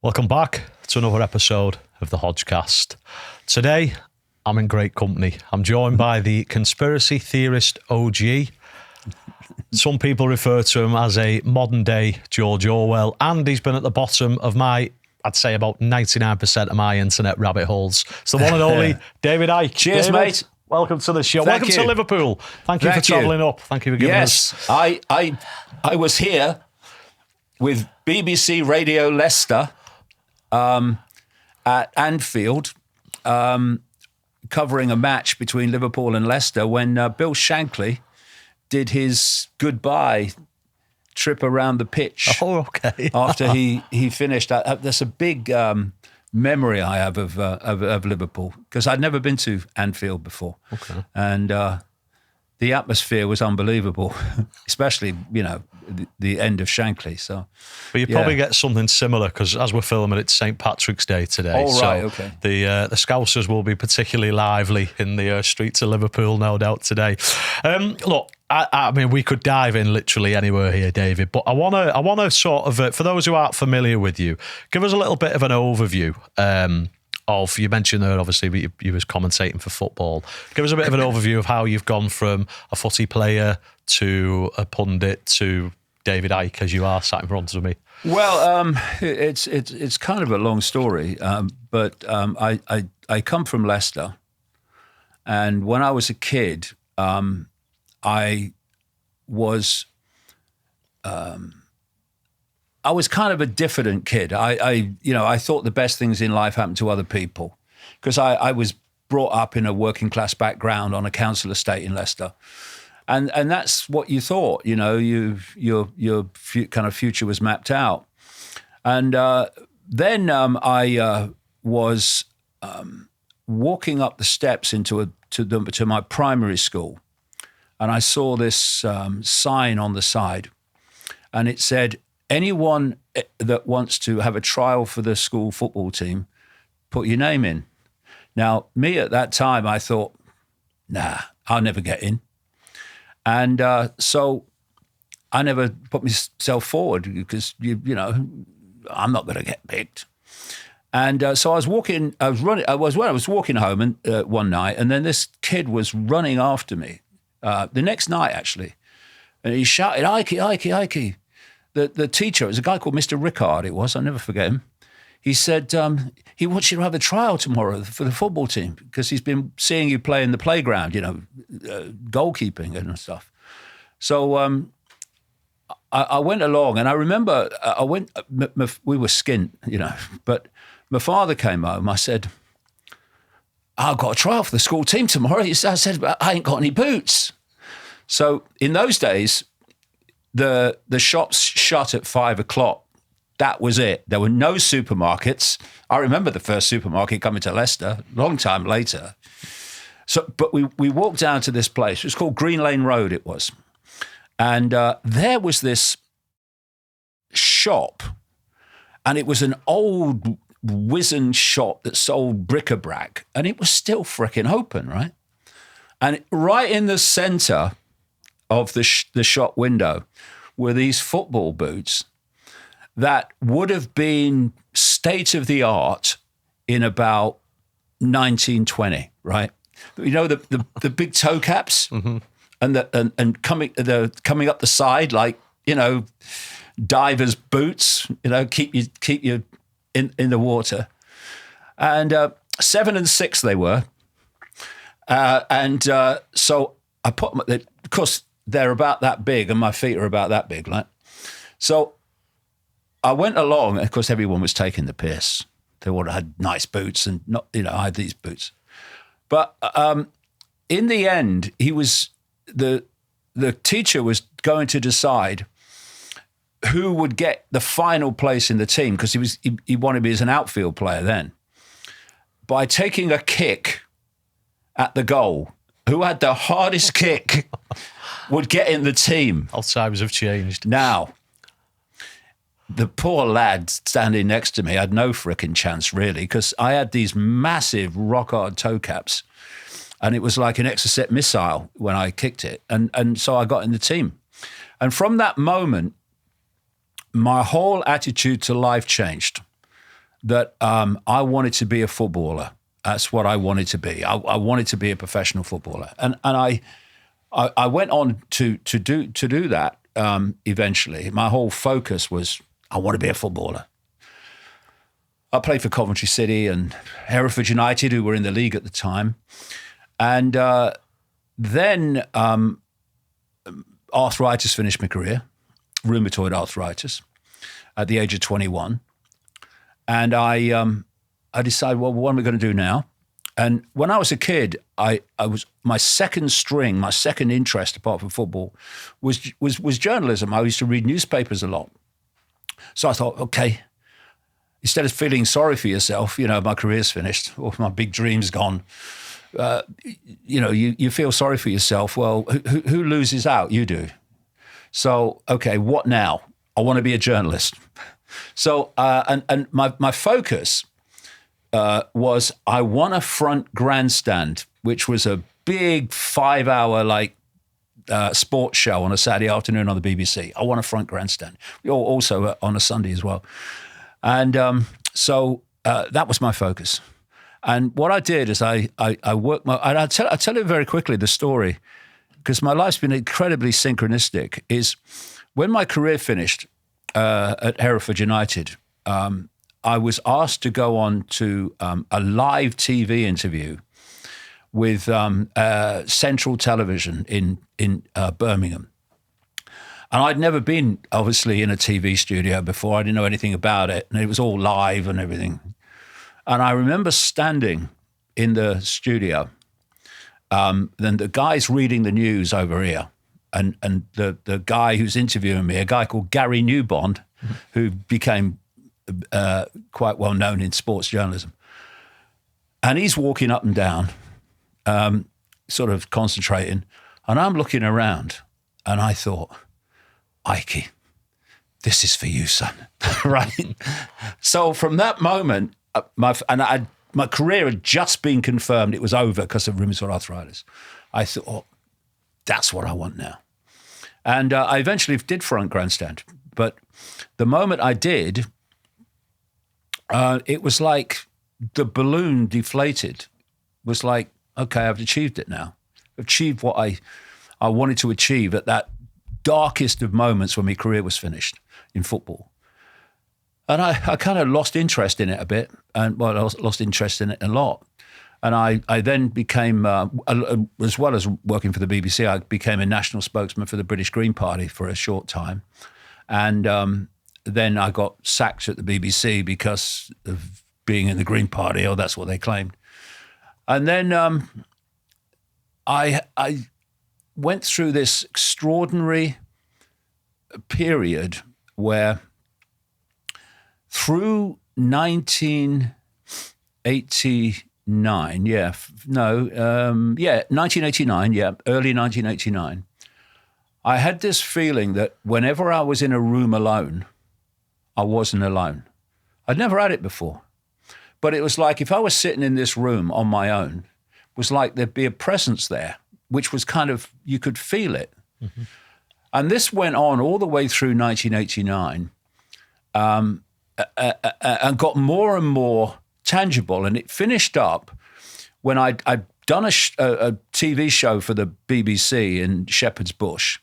Welcome back to another episode of the Hodge-Cast. Today, I'm in great company. I'm joined by the conspiracy theorist OG. Some people refer to him as a modern-day George Orwell, and he's been at the bottom of I'd say about 99% of my internet rabbit holes. It's the one and only David Icke. Cheers, David, mate. Welcome to the show. Welcome to Liverpool. Thank you for travelling up. Thank you for giving us... Yes, I was here with BBC Radio Leicester at Anfield, covering a match between Liverpool and Leicester when Bill Shankly did his goodbye trip around the pitch. Oh, okay. After he finished. That's a big memory I have of Liverpool, because I'd never been to Anfield before. Okay. And the atmosphere was unbelievable, especially, the end of Shankly. So, but you probably get something similar, because as we're filming, it's St. Patrick's Day today. Oh, right, okay. The Scousers will be particularly lively in the streets of Liverpool, no doubt, today. Look, I mean, we could dive in literally anywhere here, David, but I want to sort of, for those who aren't familiar with you, give us a little bit of an overview of, you mentioned there, obviously, you was commentating for football. Give us a bit of an overview of how you've gone from a footy player to a pundit to David Icke, as you are sat in front of me. Well, it's kind of a long story, but I come from Leicester, and when I was a kid, I was kind of a diffident kid. I thought the best things in life happened to other people, because I was brought up in a working class background on a council estate in Leicester, and that's what you thought. Your kind of future was mapped out, and then I was walking up the steps to my primary school, and I saw this sign on the side, and it said, anyone that wants to have a trial for the school football team, put your name in. Now, me at that time, I thought, nah, I'll never get in. And so I never put myself forward, because, I'm not going to get picked. And so I was walking home one night, and then this kid was running after me the next night, actually. And he shouted, Icke, Icke, Icke. The teacher, it was a guy called Mr. Rickard, I'll never forget him. He said, he wants you to have a trial tomorrow for the football team, because he's been seeing you play in the playground, goalkeeping and stuff. So I went along, and I remember we were skint, but my father came home. I said, I've got a trial for the school team tomorrow. I said, I ain't got any boots. So in those days, the shops shut at 5 o'clock. That was it. There were no supermarkets. I remember the first supermarket coming to Leicester, a long time later. So, but we walked down to this place. It was called Green Lane Road, it was. And there was this shop, and it was an old wizened shop that sold bric-a-brac, and it was still frickin' open, right? And right in the center of the shop window were these football boots that would have been state of the art in about 1920, right? The big toe caps, mm-hmm. and coming up the side like divers boots, keep you in the water, and 7 and 6 they were, and so I put them. Of course, they're about that big, and my feet are about that big, right? So I went along, and of course, everyone was taking the piss. They all had nice boots, and I had these boots. But in the end, the teacher was going to decide who would get the final place in the team, because he wanted me as an outfield player then, by taking a kick at the goal. Who had the hardest kick would get in the team. All times have changed. Now, the poor lad standing next to me had no frickin' chance, really, because I had these massive rock-hard toe caps, and it was like an Exocet missile when I kicked it. And so I got in the team. And from that moment, my whole attitude to life changed. that I wanted to be a footballer. That's what I wanted to be. I wanted to be a professional footballer, and I went on to do that eventually. My whole focus was I want to be a footballer. I played for Coventry City and Hereford United, who were in the league at the time, and then arthritis finished my career, rheumatoid arthritis, at the age of 21. And I decided, well, what am I going to do now? And when I was a kid, I was my second interest apart from football was journalism. I used to read newspapers a lot. So I thought, okay, instead of feeling sorry for yourself, my career's finished or my big dream's gone, you feel sorry for yourself. Well, who loses out? You do. So, okay, what now? I want to be a journalist. So, and my focus was I want a front grandstand, which was a big 5-hour sports show on a Saturday afternoon on the BBC. I want a front grandstand, also on a Sunday as well. And so that was my focus. And what I did is I worked and I'll tell you very quickly the story, because my life's been incredibly synchronistic, is when my career finished at Hereford United, I was asked to go on to a live TV interview with Central Television in Birmingham. And I'd never been, obviously, in a TV studio before. I didn't know anything about it. And it was all live and everything. And I remember standing in the studio, then the guy's reading the news over here. And the guy who's interviewing me, a guy called Gary Newbond, who became quite well known in sports journalism. And he's walking up and down, sort of concentrating. And I'm looking around and I thought, Icke, this is for you, son. Right? So from that moment, my career had just been confirmed. It was over because of rheumatoid arthritis. I thought, oh, that's what I want now. And I eventually did front grandstand. But the moment I did, it was like the balloon deflated. It was like, okay, I've achieved it now. I've achieved what I wanted to achieve at that darkest of moments when my career was finished in football. And I kind of lost interest in it a bit. I lost interest in it a lot. And I then became, as well as working for the BBC, I became a national spokesman for the British Green Party for a short time. And then I got sacked at the BBC because of being in the Green Party, or that's what they claimed. And then I went through this extraordinary period where through 1989, early 1989, I had this feeling that whenever I was in a room alone, I wasn't alone. I'd never had it before. But it was like if I was sitting in this room on my own, it was like there'd be a presence there, which was kind of, you could feel it. Mm-hmm. And this went on all the way through 1989 and got more and more tangible. And it finished up when I'd done a TV show for the BBC in Shepherd's Bush.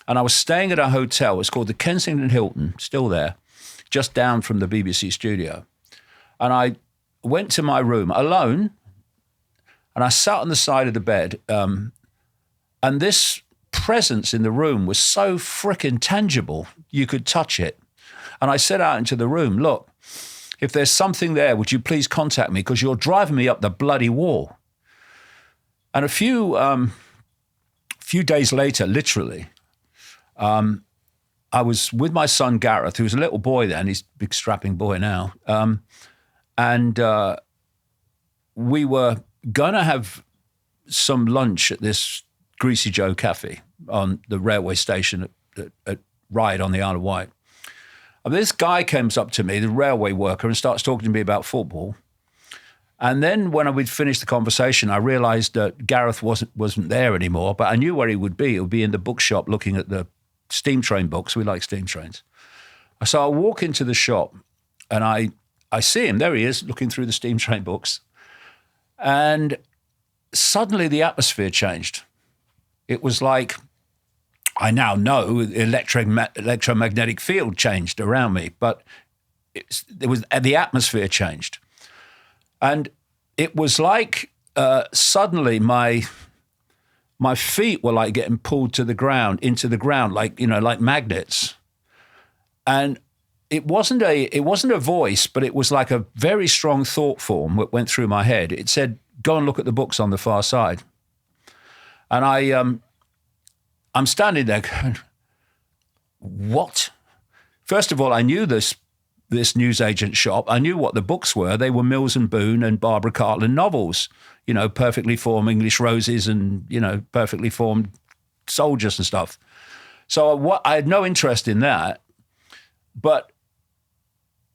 And I was staying at a hotel. It's called the Kensington Hilton, still there, just down from the BBC studio. And I went to my room alone, and I sat on the side of the bed, and this presence in the room was so frickin' tangible, you could touch it. And I said out into the room, look, if there's something there, would you please contact me? Because you're driving me up the bloody wall. And a few days later, literally, I was with my son Gareth, who was a little boy then. He's a big strapping boy now. And we were going to have some lunch at this Greasy Joe Cafe on the railway station at Ryde on the Isle of Wight. And this guy comes up to me, the railway worker, and starts talking to me about football. And then when we'd finished the conversation, I realised that Gareth wasn't there anymore, but I knew where he would be. He would be in the bookshop looking at the steam train books. We like steam trains. So I walk into the shop and I I see him. There he is, looking through the steam train books. And suddenly the atmosphere changed. It was like, I now know the electromagnetic field changed around me, but the atmosphere changed. And it was like suddenly my feet were like getting pulled to the ground, into the ground, like, like magnets. And it wasn't a voice, but it was like a very strong thought form that went through my head. It said, go and look at the books on the far side. And I'm standing there going, what? First of all, I knew this newsagent shop. I knew what the books were. They were Mills and Boon and Barbara Cartland novels, perfectly formed English roses and, perfectly formed soldiers and stuff. So I had no interest in that. But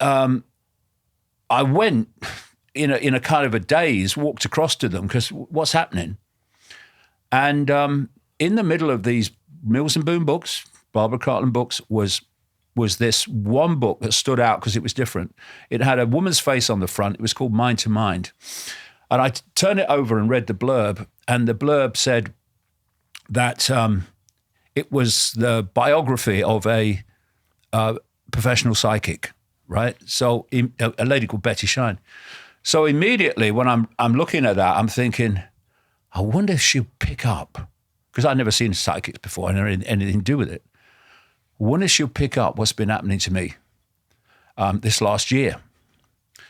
I went in a kind of a daze, walked across to them because what's happening? And in the middle of these Mills and Boon books, Barbara Cartland books, was this one book that stood out because it was different. It had a woman's face on the front. It was called Mind to Mind. And I turned it over and read the blurb, and the blurb said that it was the biography of a professional psychic, right? So a lady called Betty Shine. So immediately when I'm looking at that, I'm thinking, I wonder if she'll pick up, because I'd never seen psychics before. I never had anything to do with it. I wonder if she'll pick up what's been happening to me this last year.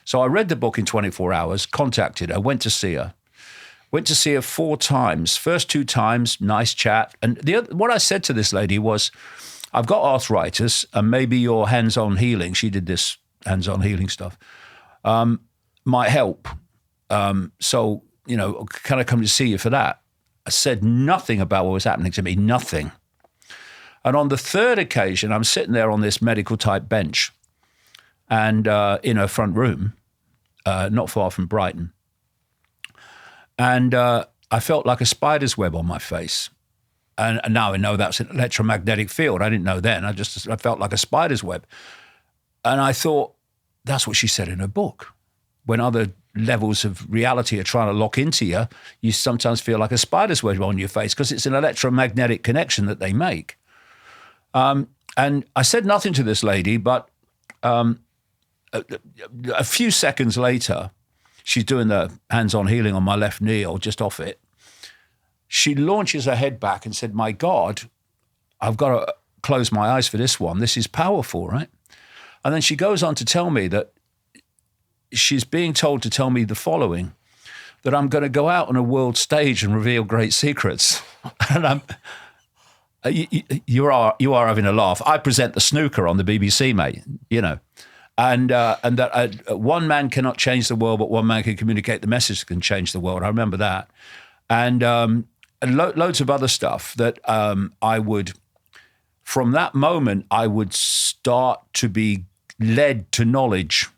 So I read the book in 24 hours, contacted her, went to see her 4 times. First 2 times, nice chat. And what I said to this lady was, I've got arthritis, and maybe your hands-on healing, she did this hands-on healing stuff, might help. So, can I come to see you for that? I said nothing about what was happening to me, nothing. And on the 3rd occasion, I'm sitting there on this medical type bench and in her front room, not far from Brighton. And I felt like a spider's web on my face. And now I know that's an electromagnetic field. I didn't know then. I felt like a spider's web. And I thought, that's what she said in her book. When other levels of reality are trying to lock into you, you sometimes feel like a spider's web on your face because it's an electromagnetic connection that they make. And I said nothing to this lady, but a few seconds later, she's doing the hands-on healing on my left knee or just off it. She launches her head back and said, my God, I've got to close my eyes for this one. This is powerful, right? And then she goes on to tell me that she's being told to tell me the following, that I'm going to go out on a world stage and reveal great secrets. And you are having a laugh. I present the snooker on the BBC, mate, and that one man cannot change the world, but one man can communicate the message that can change the world. I remember that. And loads of other stuff that I would, from that moment, I would start to be led to knowledge.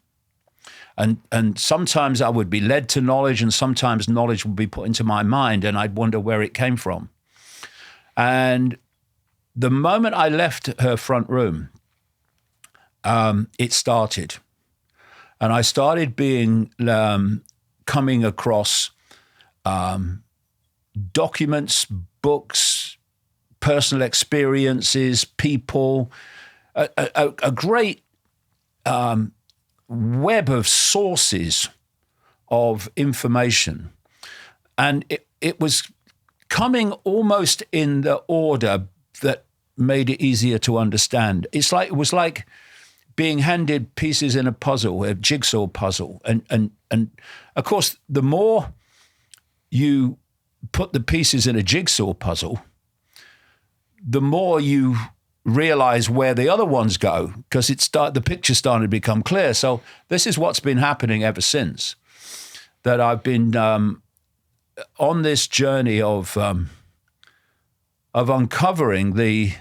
And sometimes I would be led to knowledge, and sometimes knowledge would be put into my mind, and I'd wonder where it came from. And the moment I left her front room, it started. And I started coming across documents, books, personal experiences, people, a great web of sources of information. And it was coming almost in the order that made it easier to understand. It was like being handed pieces in a puzzle, a jigsaw puzzle. And of course, the more you put the pieces in a jigsaw puzzle, the more you realize where the other ones go, because the picture's starting to become clear. So this is what's been happening ever since, that I've been on this journey of uncovering the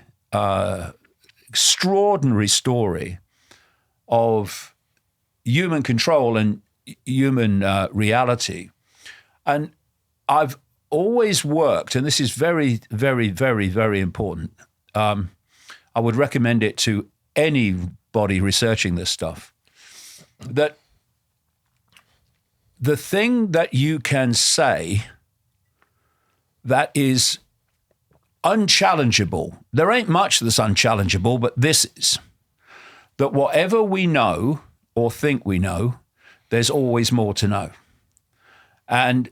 extraordinary story of human control and human reality. And I've always worked, and this is very, very, very, very important. I would recommend it to anybody researching this stuff, that the thing that you can say that is unchallengeable, there ain't much that's unchallengeable, but this is that whatever we know or think we know, there's always more to know. And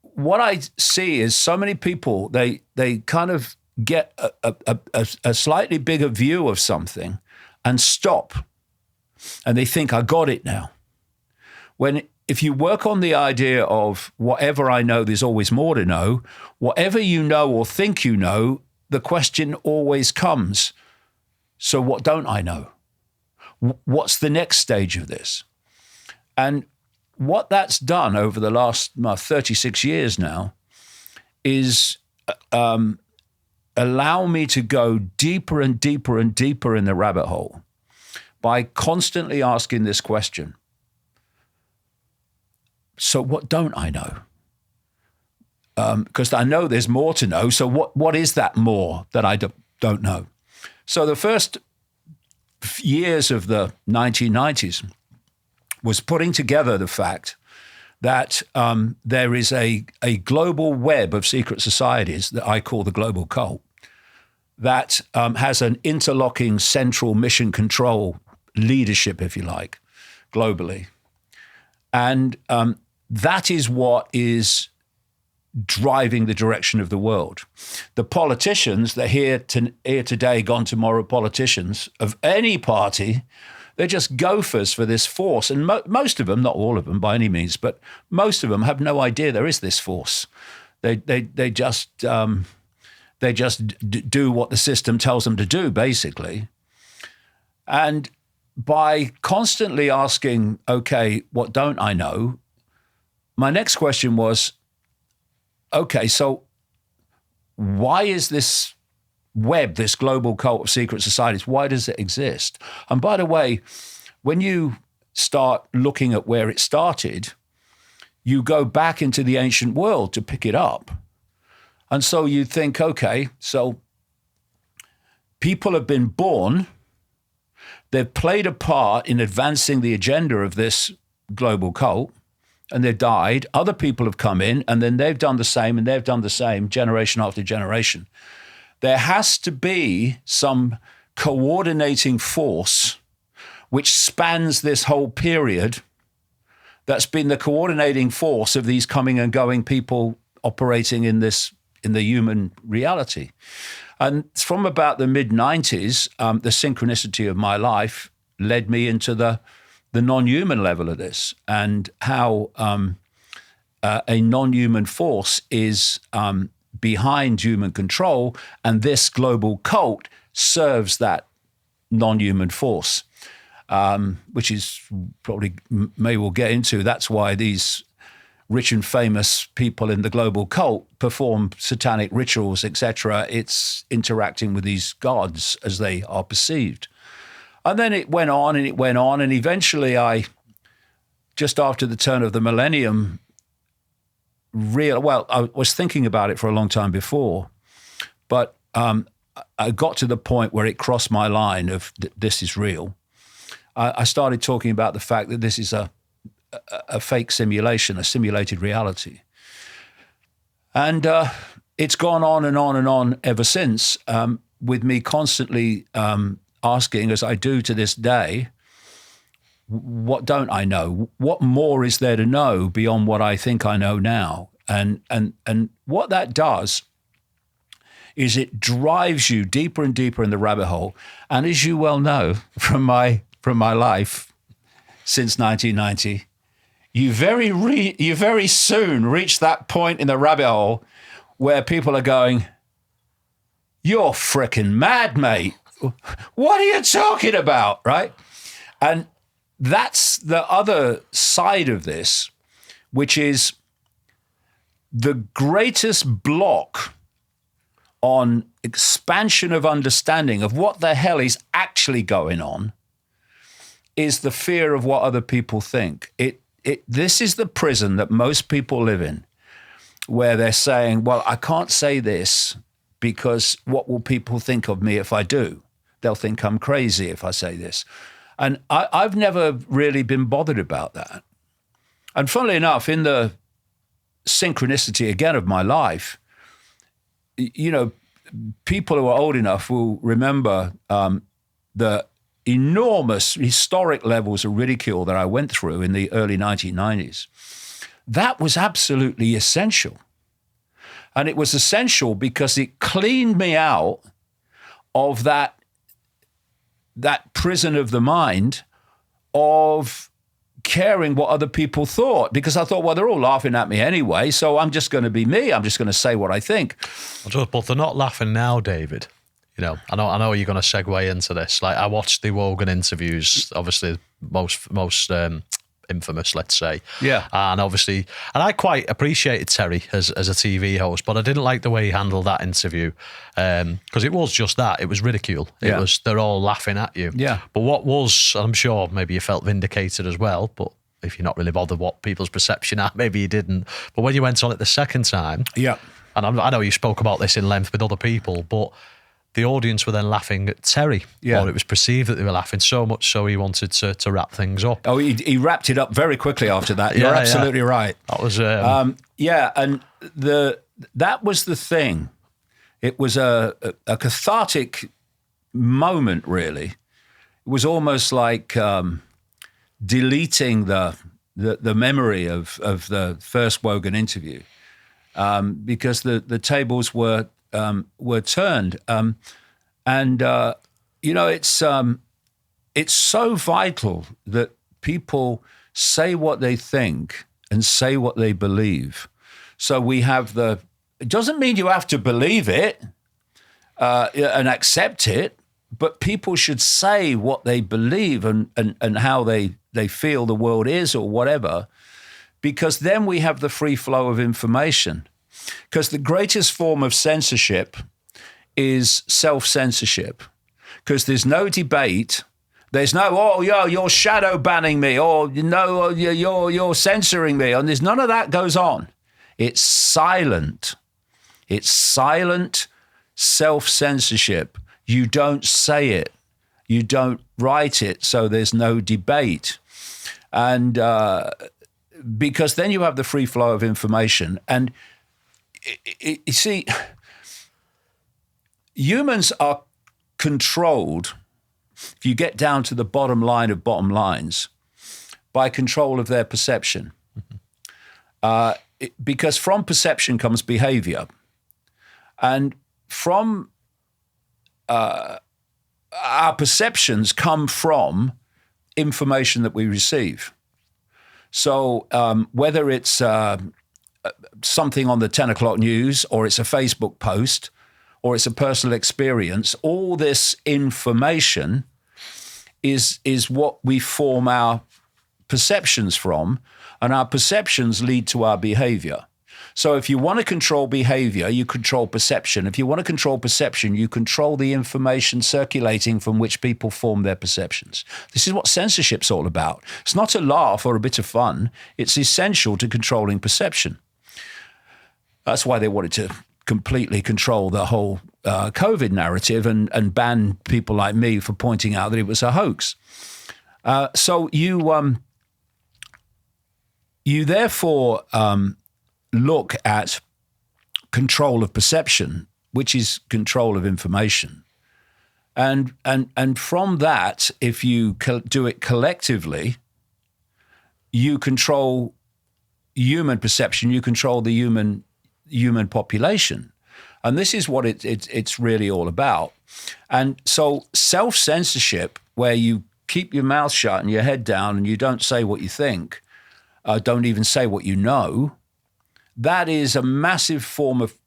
what I see is so many people, they kind of get a slightly bigger view of something and stop. And they think, I got it now. When if you work on the idea of whatever I know, there's always more to know, whatever you know or think you know, the question always comes, so what don't I know? What's the next stage of this? And what that's done over the last 36 years now is allow me to go deeper and deeper and deeper in the rabbit hole by constantly asking this question. So what don't I know? Because I know there's more to know. So what is that more that I don't know? So the first years of the 1990s was putting together the fact that there is a global web of secret societies that I call the global cult that has an interlocking central mission control leadership, if you like, globally. And that is what is driving the direction of the world. The politicians, the here today, gone tomorrow politicians of any party, they're just gophers for this force. And most of them, not all of them by any means, but most of them have no idea there is this force. They just do what the system tells them to do, basically. And by constantly asking, okay, what don't I know? My next question was, okay, so why is this web, this global cult of secret societies, why does it exist? And by the way, when you start looking at where it started, you go back into the ancient world to pick it up. And so you think, okay, so people have been born, they've played a part in advancing the agenda of this global cult, and they've died. Other people have come in, and then they've done the same, and they've done the same generation after generation. There has to be some coordinating force which spans this whole period that's been the coordinating force of these coming and going people operating in the human reality. And from about the mid-90s, the synchronicity of my life led me into the non-human level of this, and how a non-human force is behind human control, and this global cult serves that non-human force, which is probably, maybe we'll get into, that's why these rich and famous people in the global cult perform satanic rituals, etc. It's interacting with these gods as they are perceived. And then it went on and it went on. And eventually just after the turn of the millennium, I was thinking about it for a long time before, but I got to the point where it crossed my line of this is real. I started talking about the fact that this is a fake simulation, a simulated reality. And it's gone on and on and on ever since, with me constantly asking, as I do to this day, what don't I know? What more is there to know beyond what I think I know now? And what that does is it drives you deeper and deeper in the rabbit hole. And as you well know from my life since 1990, you very soon reach that point in the rabbit hole where people are going, "You're frickin' mad, mate. What are you talking about?" Right? And that's the other side of this, which is the greatest block on expansion of understanding of what the hell is actually going on is the fear of what other people think. This is the prison that most people live in, where they're saying, well, I can't say this because what will people think of me if I do? They'll think I'm crazy if I say this. And I've never really been bothered about that. And funnily enough, in the synchronicity again of my life, you know, people who are old enough will remember the enormous historic levels of ridicule that I went through in the early 1990s. That was absolutely essential. And it was essential because it cleaned me out of that prison of the mind of caring what other people thought, because I thought, well, they're all laughing at me anyway, so I'm just going to be me. I'm just going to say what I think. But they're not laughing now, David. You know, I know you're going to segue into this. Like, I watched the Rogan interviews, obviously most infamous, let's say. Yeah. And obviously, and I quite appreciated Terry as a TV host, but I didn't like the way he handled that interview, because it was just that. It was ridicule. It was, they're all laughing at you. Yeah. But what was, I'm sure maybe you felt vindicated as well, but if you're not really bothered what people's perception are, maybe you didn't. But when you went on it the second time, yeah, and I know you spoke about this in length with other people, but the audience were then laughing at Terry, or it was perceived that they were laughing so much so he wanted to wrap things up. Oh, he wrapped it up very quickly after that. You're absolutely right. That was... and that was the thing. It was a cathartic moment, really. It was almost like deleting the memory of the first Rogan interview, because the tables were turned, you know, it's so vital that people say what they think and say what they believe. So we have it doesn't mean you have to believe it and accept it, but people should say what they believe and how they feel the world is or whatever, because then we have the free flow of information. Because the greatest form of censorship is self-censorship. Because there's no debate. There's no, you're shadow banning me, or no, you're censoring me, and there's none of that goes on. It's silent. It's silent self-censorship. You don't say it. You don't write it, so there's no debate. And because then you have the free flow of information. And you see, humans are controlled, if you get down to the bottom line of bottom lines, by control of their perception. Because from perception comes behavior. And from our perceptions come from information that we receive. So whether it's something on the 10 o'clock news, or it's a Facebook post, or it's a personal experience, all this information is what we form our perceptions from, and our perceptions lead to our behavior. So if you want to control behavior, you control perception. If you want to control perception, you control the information circulating from which people form their perceptions. This is what censorship's all about. It's not a laugh or a bit of fun. It's essential to controlling perception. That's why they wanted to completely control the whole COVID narrative and ban people like me for pointing out that it was a hoax. So you therefore look at control of perception, which is control of information. And from that, if you do it collectively, you control human perception, you control the human population. And this is what it's really all about. And so self-censorship, where you keep your mouth shut and your head down and you don't say what you think, don't even say what you know, that is a massive form of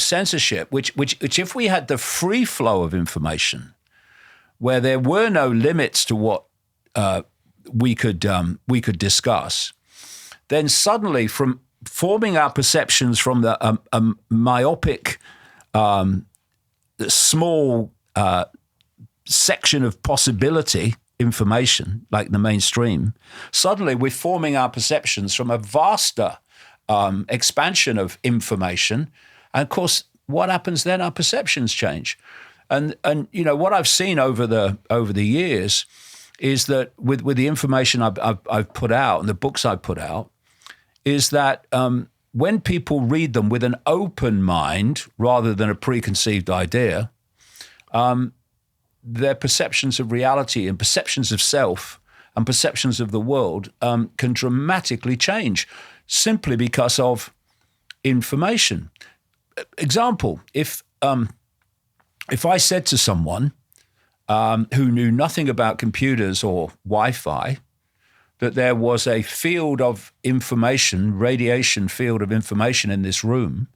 censorship, which if we had the free flow of information, where there were no limits to what we could discuss, then suddenly from forming our perceptions from the myopic, small section of possibility information, like the mainstream, suddenly we're forming our perceptions from a vaster expansion of information. And of course, what happens then? Our perceptions change. And you know what I've seen over the years is that with the information I've put out and the books I've put out, is that when people read them with an open mind rather than a preconceived idea, their perceptions of reality and perceptions of self and perceptions of the world can dramatically change simply because of information. Example, if I said to someone who knew nothing about computers or Wi-Fi that there was a field of information, radiation field of information in this room,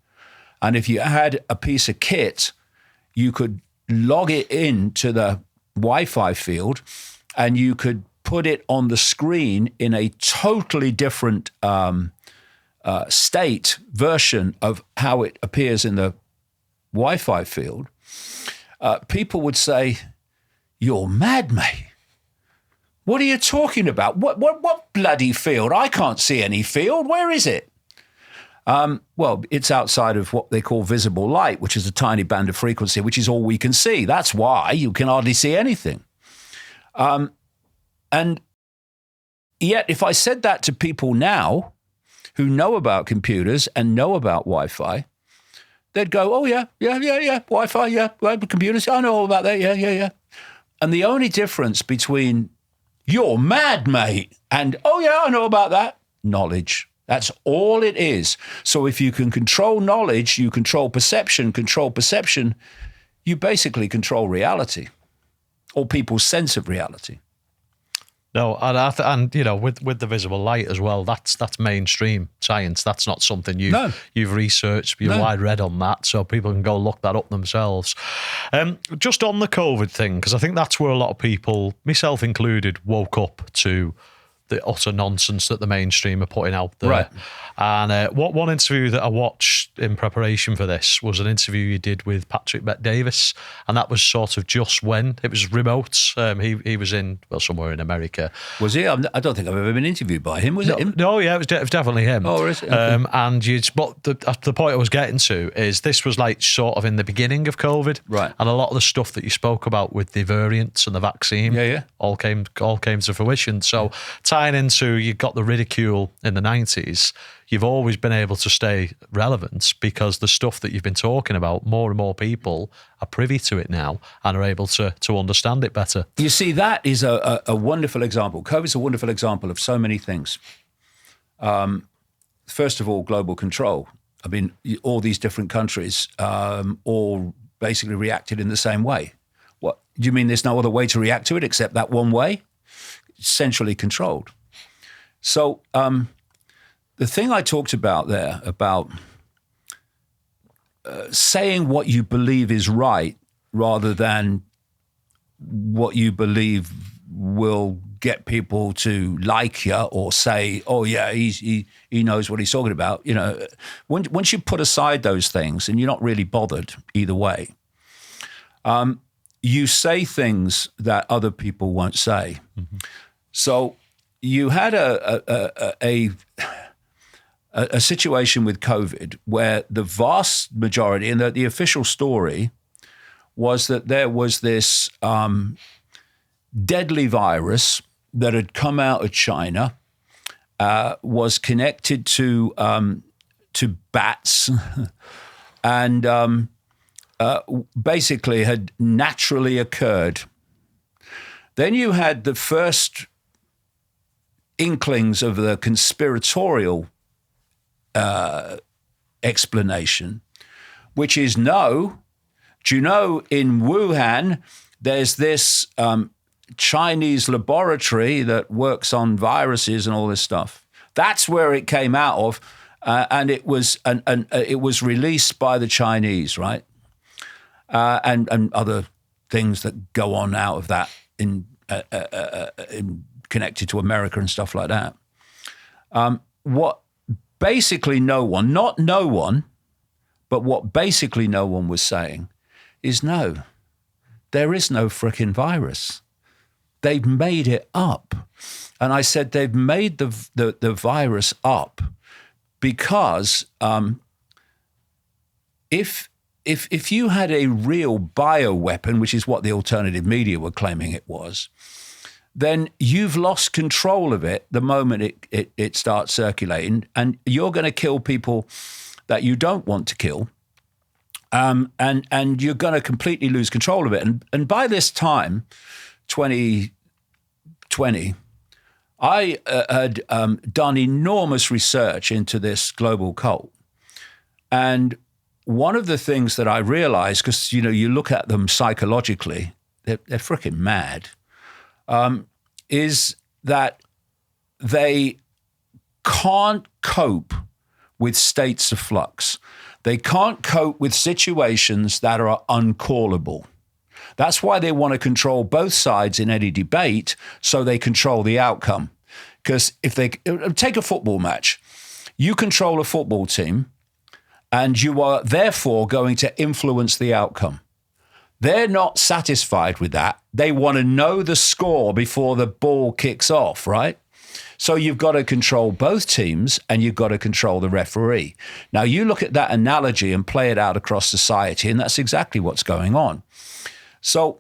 and if you had a piece of kit, you could log it into the Wi-Fi field and you could put it on the screen in a totally different state version of how it appears in the Wi-Fi field, people would say, "You're mad, mate. What are you talking about? What bloody field? I can't see any field. Where is it?" Well, it's outside of what they call visible light, which is a tiny band of frequency, which is all we can see. That's why you can hardly see anything. And yet, if I said that to people now who know about computers and know about Wi-Fi, they'd go, "Oh, yeah, Wi-Fi, yeah, computers, I know all about that, yeah. And the only difference between "you're mad, mate" and "oh, yeah, I know about that," knowledge. That's all it is. So if you can control knowledge, you control perception, you basically control reality or people's sense of reality. No, and you know, with the visible light as well, that's mainstream science. That's not something you've researched, you've wide read on that, so people can go look that up themselves. Just on the COVID thing, because I think that's where a lot of people, myself included, woke up to the utter nonsense that the mainstream are putting out there. Right. And one interview that I watched in preparation for this was an interview you did with Patrick Bet-Davis, and that was sort of just when it was remote. He was in, well, somewhere in America. Was he? I don't think I've ever been interviewed by him. Was it him? No, yeah, it was definitely him. Oh, is it? Okay. But the point I was getting to is this was like sort of in the beginning of COVID, right? And a lot of the stuff that you spoke about with the variants and the vaccine, all came to fruition. So tying into, you got the ridicule in the 90s, you've always been able to stay relevant because the stuff that you've been talking about, more and more people are privy to it now and are able to understand it better. You see, that is a wonderful example. COVID's a wonderful example of so many things. First of all, global control. I mean, all these different countries all basically reacted in the same way. What do you mean there's no other way to react to it except that one way? It's centrally controlled. So the thing I talked about there, about saying what you believe is right rather than what you believe will get people to like you or say, "Oh yeah, he knows what he's talking about." You know, once you put aside those things and you're not really bothered either way, you say things that other people won't say. Mm-hmm. So you had a situation with COVID where the vast majority, and the official story was that there was this deadly virus that had come out of China, was connected to bats, and basically had naturally occurred. Then you had the first inklings of the conspiratorial explanation, which is no. Do you know in Wuhan there's this Chinese laboratory that works on viruses and all this stuff? That's where it came out of, and it was it was released by the Chinese, right? And other things that go on out of that in connected to America and stuff like that. What basically no one, not no one, but what basically no one was saying is no, there is no frickin' virus. They've made it up. And I said they've made the virus up because if you had a real bioweapon, which is what the alternative media were claiming it was, then you've lost control of it the moment it starts circulating, and you're going to kill people that you don't want to kill, and you're going to completely lose control of it. And by this time, 2020, I had done enormous research into this global cult. And one of the things that I realized, because, you look at them psychologically, they're freaking mad, is that they can't cope with states of flux. They can't cope with situations that are uncallable. That's why they want to control both sides in any debate, so they control the outcome. Because if they take a football match, you control a football team, and you are therefore going to influence the outcome. They're not satisfied with that. They want to know the score before the ball kicks off, right? So you've got to control both teams, and you've got to control the referee. Now, you look at that analogy and play it out across society, and that's exactly what's going on. So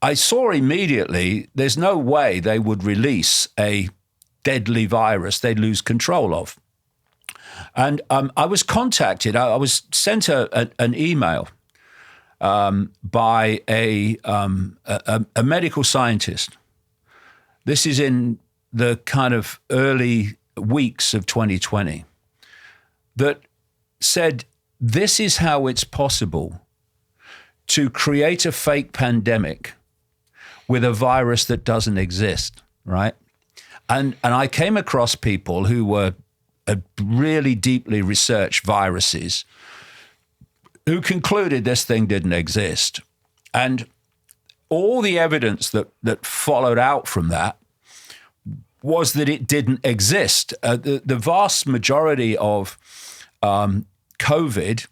I saw immediately there's no way they would release a deadly virus they'd lose control of. And I was contacted, I was sent an email by a medical scientist. This is in the kind of early weeks of 2020, that said, this is how it's possible to create a fake pandemic with a virus that doesn't exist, right? And I came across people who were really deeply researched viruses who concluded this thing didn't exist. And all the evidence that followed out from that was that it didn't exist. The vast majority of COVID,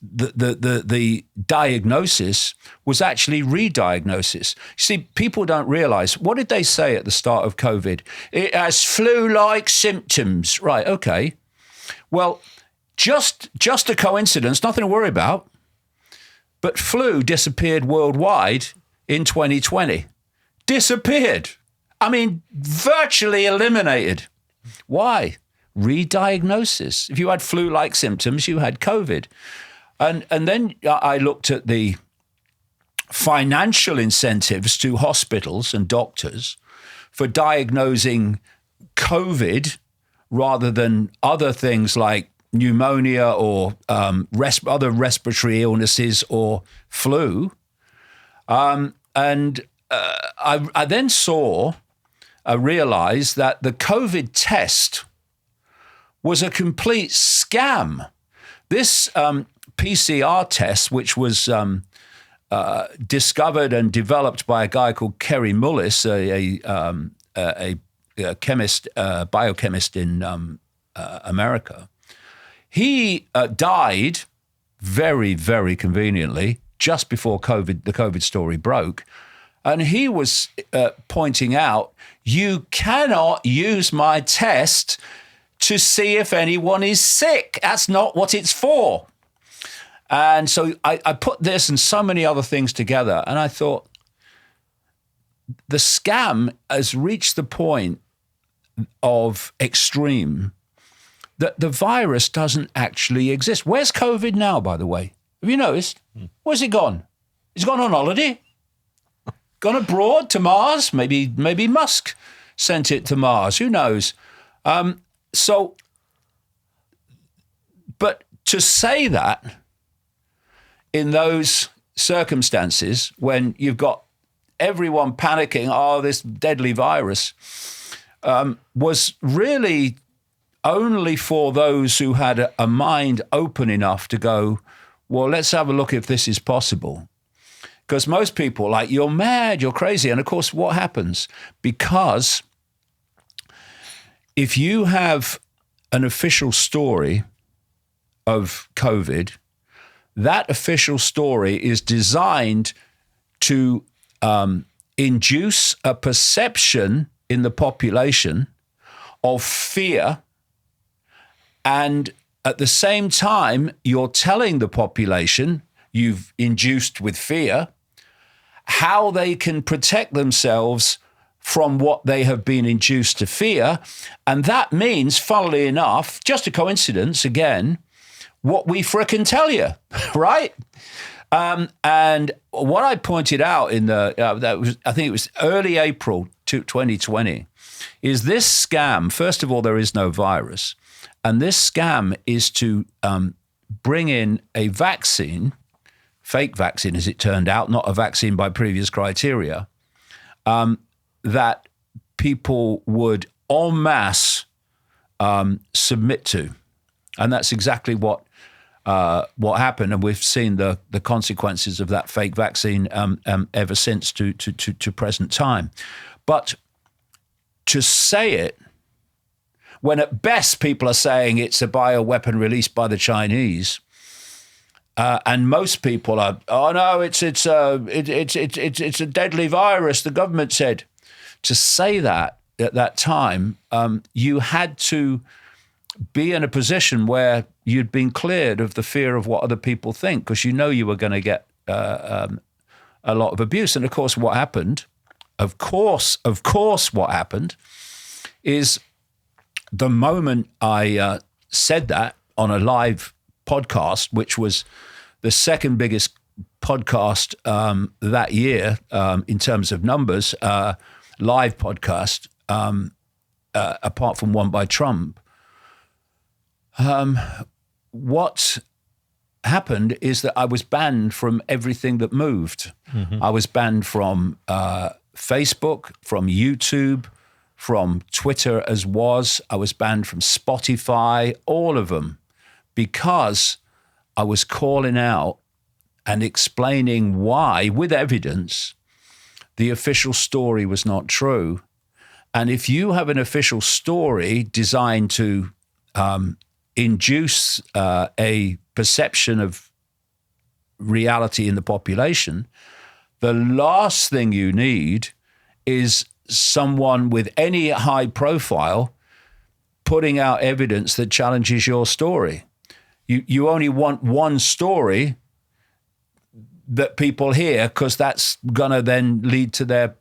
the diagnosis was actually re-diagnosis. You see, people don't realize, what did they say at the start of COVID? It has flu-like symptoms. Right, okay. Well, just a coincidence, nothing to worry about. But flu disappeared worldwide in 2020. Disappeared. I mean, virtually eliminated. Why? Re-diagnosis. If you had flu-like symptoms, you had COVID. And then I looked at the financial incentives to hospitals and doctors for diagnosing COVID rather than other things like pneumonia or other respiratory illnesses or flu. I then realized that the COVID test was a complete scam. This PCR test, which was discovered and developed by a guy called Kerry Mullis, a chemist, biochemist in America, he died very, very conveniently just before the COVID story broke. And he was pointing out, you cannot use my test to see if anyone is sick. That's not what it's for. And so I put this and so many other things together, and I thought, the scam has reached the point of extreme that the virus doesn't actually exist. Where's COVID now, by the way? Have you noticed? Where's it gone? It's gone on holiday? Gone abroad to Mars? Maybe Musk sent it to Mars. Who knows? But to say that in those circumstances, when you've got everyone panicking, oh, this deadly virus, was really only for those who had a mind open enough to go, well, let's have a look if this is possible. Because most people are like, you're mad, you're crazy. And of course, what happens? Because if you have an official story of COVID, that official story is designed to induce a perception in the population of fear. And at the same time, you're telling the population you've induced with fear, how they can protect themselves from what they have been induced to fear. And that means, funnily enough, just a coincidence again, what we frickin' tell you, right? And what I pointed out in I think it was early April 2020, is this scam. First of all, there is no virus. And this scam is to bring in a vaccine, fake vaccine as it turned out, not a vaccine by previous criteria, that people would en masse submit to. And that's exactly what happened. And we've seen the consequences of that fake vaccine ever since to present time. But to say it, when at best people are saying it's a bioweapon released by the Chinese, and most people are, oh no, it's a deadly virus, the government said. To say that at that time, you had to be in a position where you'd been cleared of the fear of what other people think, because you know you were going to get a lot of abuse. And of course, what happened? Of course, what happened is the moment I said that on a live podcast, which was the second biggest podcast that year in terms of numbers, live podcast, apart from one by Trump. What happened is that I was banned from everything that moved. Mm-hmm. I was banned from Facebook, from YouTube, from Twitter as was. I was banned from Spotify, all of them, because I was calling out and explaining why, with evidence, the official story was not true. And if you have an official story designed to induce a perception of reality in the population, the last thing you need is someone with any high profile putting out evidence that challenges your story. You only want one story that people hear, because that's going to then lead to their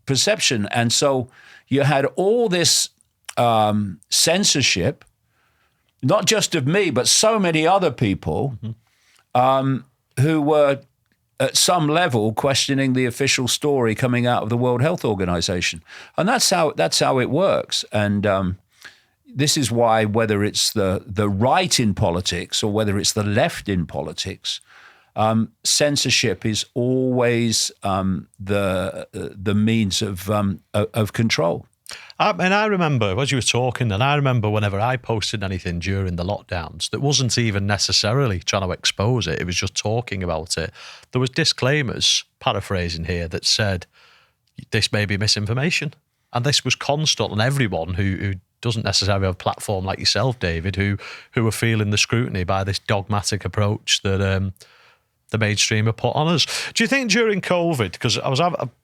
perception. And so you had all this censorship, not just of me, but so many other people who were at some level questioning the official story coming out of the World Health Organization. And that's how it works. And this is why, whether it's the right in politics or whether it's the left in politics, censorship is always the means of control. And I remember, as you were talking, and I remember whenever I posted anything during the lockdowns that wasn't even necessarily trying to expose it, it was just talking about it, there was disclaimers, paraphrasing here, that said, this may be misinformation. And this was constant on everyone who doesn't necessarily have a platform like yourself, David, who were feeling the scrutiny by this dogmatic approach that the mainstream are put on us. Do you think during COVID, because it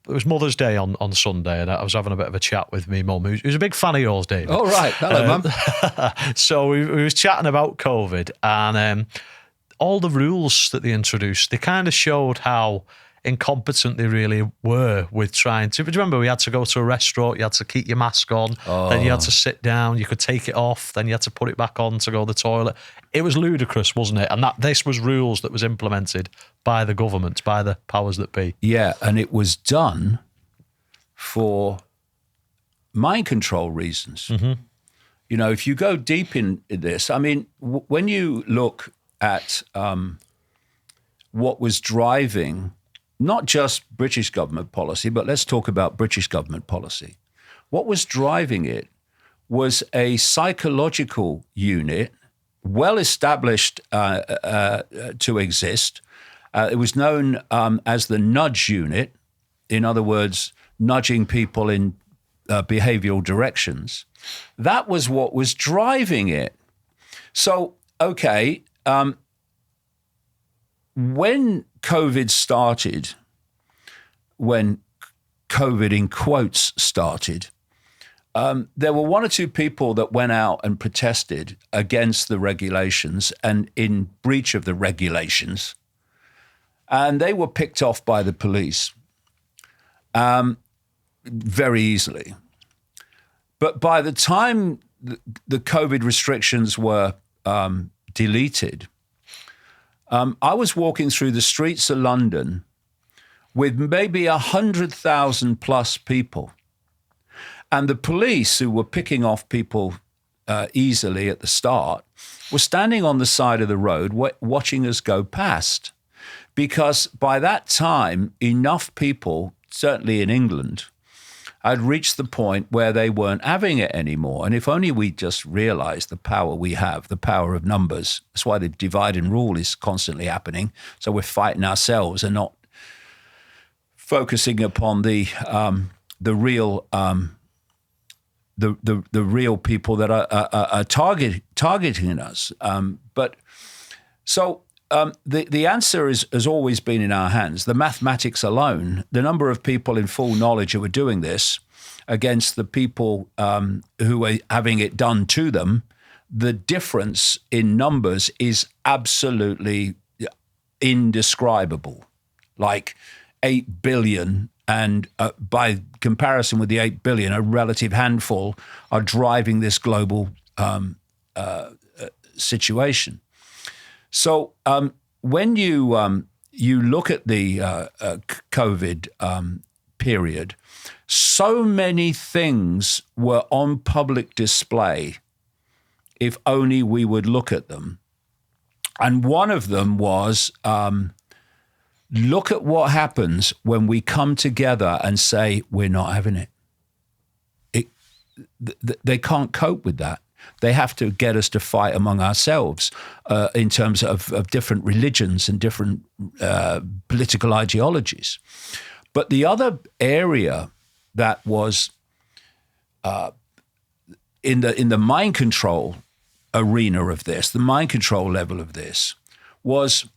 was Mother's Day on Sunday, and I was having a bit of a chat with me mum, who's a big fan of yours, David. Oh, right. Hello, Mum. So we was chatting about COVID, and all the rules that they introduced, they kind of showed how incompetent they really were with trying to. But do you remember we had to go to a restaurant, you had to keep your mask on, then you had to sit down, you could take it off, then you had to put it back on to go to the toilet. It was ludicrous, wasn't it? And this was rules that was implemented by the government, by the powers that be. Yeah, and it was done for mind control reasons. Mm-hmm. You know, if you go deep in this, I mean, when you look at what was driving not just British government policy, but let's talk about British government policy. What was driving it was a psychological unit, well established to exist. It was known as the nudge unit, in other words, nudging people in behavioral directions. That was what was driving it. So, okay, when COVID started, when COVID in quotes started, there were one or two people that went out and protested against the regulations and in breach of the regulations. And they were picked off by the police. very easily. But by the time the COVID restrictions were deleted, I was walking through the streets of London with maybe 100,000 plus people. And the police, who were picking off people easily at the start, were standing on the side of the road watching us go past. Because by that time, enough people, certainly in England, had reached the point where they weren't having it anymore. And if only we just realized the power we have, the power of numbers. That's why the divide and rule is constantly happening. So we're fighting ourselves and not focusing upon the real the real people that are targeting us. The answer has always been in our hands. The mathematics alone, the number of people in full knowledge who are doing this against the people who are having it done to them, the difference in numbers is absolutely indescribable. Like 8 billion, and by comparison with the 8 billion, a relative handful are driving this global situation. So when you look at the COVID period, so many things were on public display if only we would look at them. And one of them was, look at what happens when we come together and say, we're not having it. They can't cope with that. They have to get us to fight among ourselves in terms of different religions and different political ideologies. But the other area that was in the mind control arena of this, the mind control level of this, was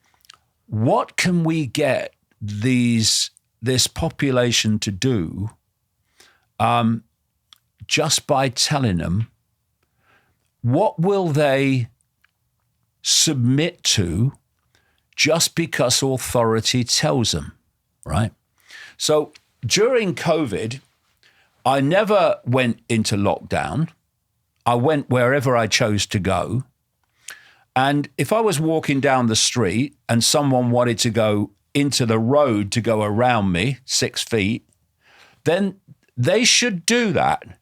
what can we get this population to do just by telling them, what will they submit to just because authority tells them, right? So during COVID, I never went into lockdown. I went wherever I chose to go. And if I was walking down the street and someone wanted to go into the road to go around me 6 feet, then they should do that.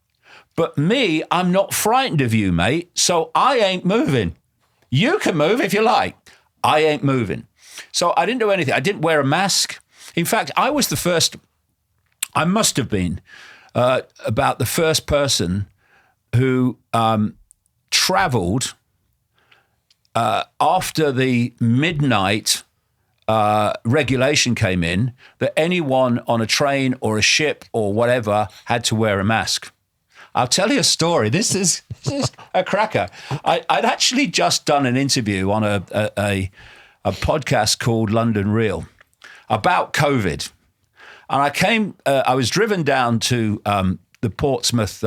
But me, I'm not frightened of you, mate, so I ain't moving. You can move if you like. I ain't moving. So I didn't do anything. I didn't wear a mask. In fact, I was the first, I must have been about the first person who traveled after the midnight regulation came in, that anyone on a train or a ship or whatever had to wear a mask. I'll tell you a story. This is a cracker. I'd actually just done an interview on a podcast called London Real about COVID. And I was driven down to the Portsmouth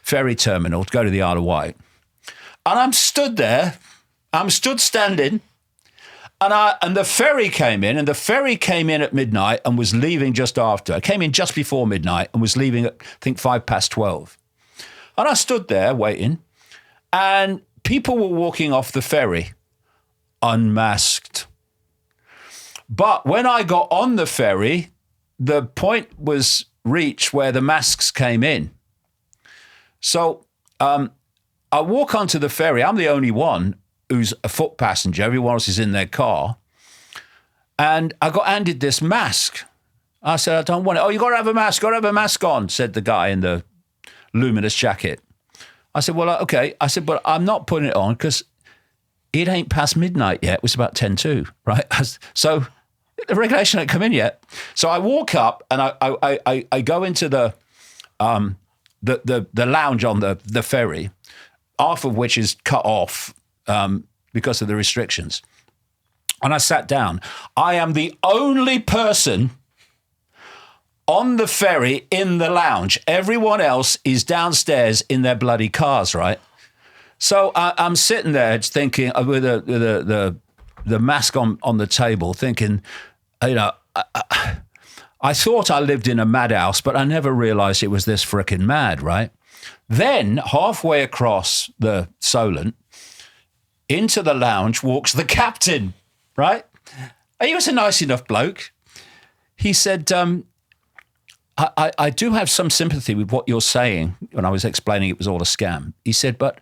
ferry terminal to go to the Isle of Wight. And I'm stood standing. And the ferry came in, and the ferry came in at midnight and was leaving just after. It came in just before midnight and was leaving at, I think, 12:05. And I stood there waiting, and people were walking off the ferry unmasked. But when I got on the ferry, the point was reached where the masks came in. So I walk onto the ferry. I'm the only one who's a foot passenger. Everyone else is in their car. And I got handed this mask. I said, I don't want it. Oh, you got to have a mask. Got to have a mask on, said the guy in the luminous jacket. I said, well, okay. I said, but I'm not putting it on because it ain't past midnight yet. It was about 10:02, right? So the regulation hadn't come in yet. So I walk up and I go into the lounge on the ferry, half of which is cut off because of the restrictions. And I sat down. I am the only person on the ferry in the lounge. Everyone else is downstairs in their bloody cars, right? So I'm sitting there thinking, with the mask on the table, thinking, you know, I thought I lived in a madhouse, but I never realized it was this frickin' mad, right? Then, halfway across the Solent, into the lounge walks the captain, right? He was a nice enough bloke. He said, I do have some sympathy with what you're saying when I was explaining it was all a scam. He said, but,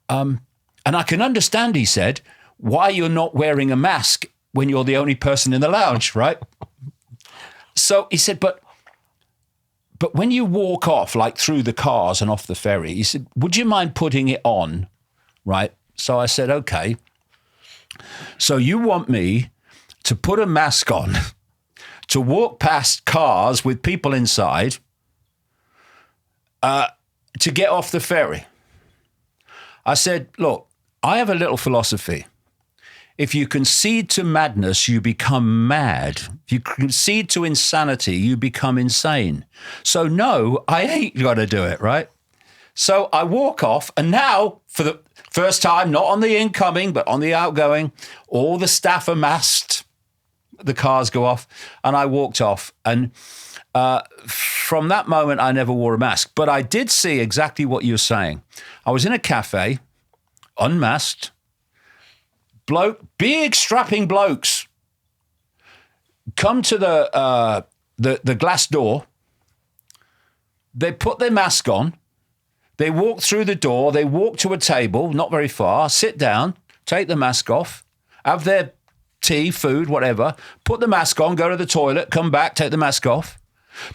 and I can understand, he said, why you're not wearing a mask when you're the only person in the lounge, right? So he said, but when you walk off, like through the cars and off the ferry, he said, would you mind putting it on, right? So I said, okay. So you want me to put a mask on, to walk past cars with people inside, to get off the ferry? I said, look, I have a little philosophy. If you concede to madness, you become mad. If you concede to insanity, you become insane. So no, I ain't got to do it, right? So I walk off, and now, for the first time, not on the incoming, but on the outgoing, all the staff are masked. The cars go off, and I walked off. And from that moment, I never wore a mask. But I did see exactly what you're saying. I was in a cafe, unmasked, big strapping blokes come to the glass door. They put their mask on. They walk through the door. They walk to a table, not very far, sit down, take the mask off, have their tea, food, whatever, put the mask on, go to the toilet, come back, take the mask off,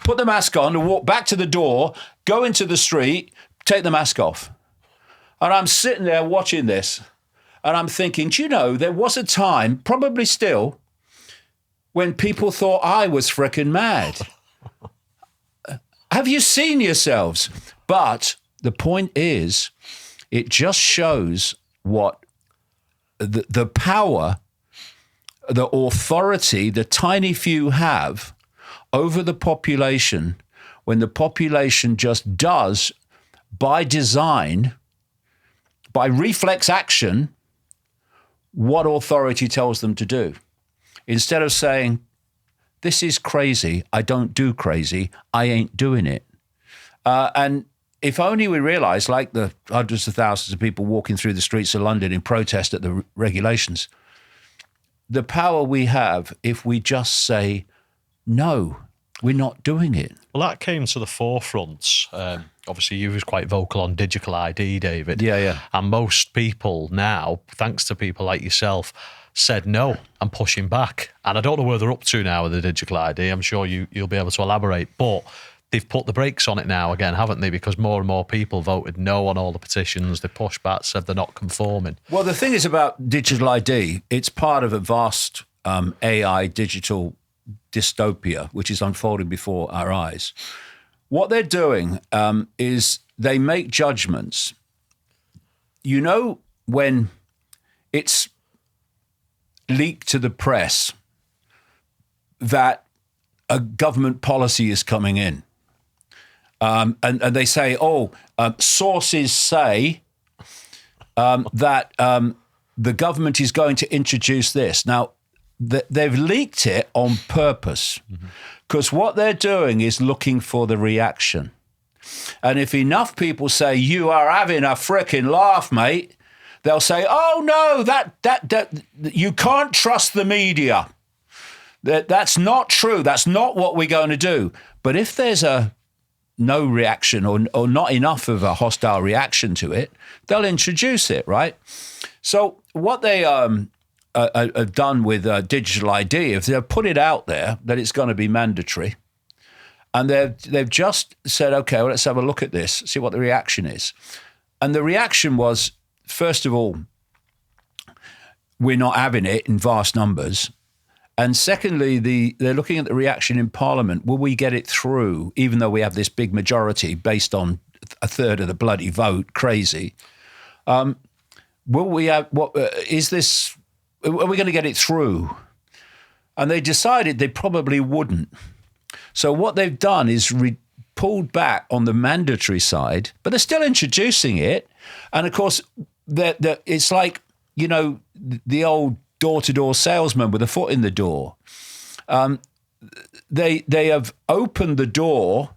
put the mask on and walk back to the door, go into the street, take the mask off. And I'm sitting there watching this. And I'm thinking, do you know, there was a time, probably still, when people thought I was frickin' mad. Have you seen yourselves? But the point is, it just shows what the power, the authority the tiny few have over the population when the population just does, by design, by reflex action, what authority tells them to do. Instead of saying, this is crazy, I don't do crazy, I ain't doing it. And if only we realize, like the hundreds of thousands of people walking through the streets of London in protest at the regulations, the power we have if we just say, no, we're not doing it. Well, that came to the forefront. Obviously, you was quite vocal on digital ID, David. Yeah. And most people now, thanks to people like yourself, said no and pushing back. And I don't know where they're up to now with the digital ID. I'm sure you'll be able to elaborate. But they've put the brakes on it now again, haven't they? Because more and more people voted no on all the petitions. They pushed back, said they're not conforming. Well, the thing is about digital ID, it's part of a vast AI digital dystopia, which is unfolding before our eyes. What they're doing is they make judgments. You know, when it's leaked to the press that a government policy is coming in, and they say, sources say that the government is going to introduce this. Now, they've leaked it on purpose, because what they're doing is looking for the reaction. And if enough people say, you are having a frickin' laugh, mate, they'll say, oh, no, that you can't trust the media. That's not true. That's not what we're going to do. But if there's no reaction or not enough of a hostile reaction to it, they'll introduce it, right? So what they have done with digital ID, if they've put it out there that it's going to be mandatory, and they've just said, okay, well, let's have a look at this, see what the reaction is. And the reaction was, first of all, we're not having it in vast numbers. And secondly, they're looking at the reaction in Parliament. Will we get it through, even though we have this big majority based on a third of the bloody vote? Crazy. Will we have, is this, are we going to get it through? And they decided they probably wouldn't. So what they've done is pulled back on the mandatory side, but they're still introducing it. And of course, it's like, the old door-to-door salesman with a foot in the door. they have opened the door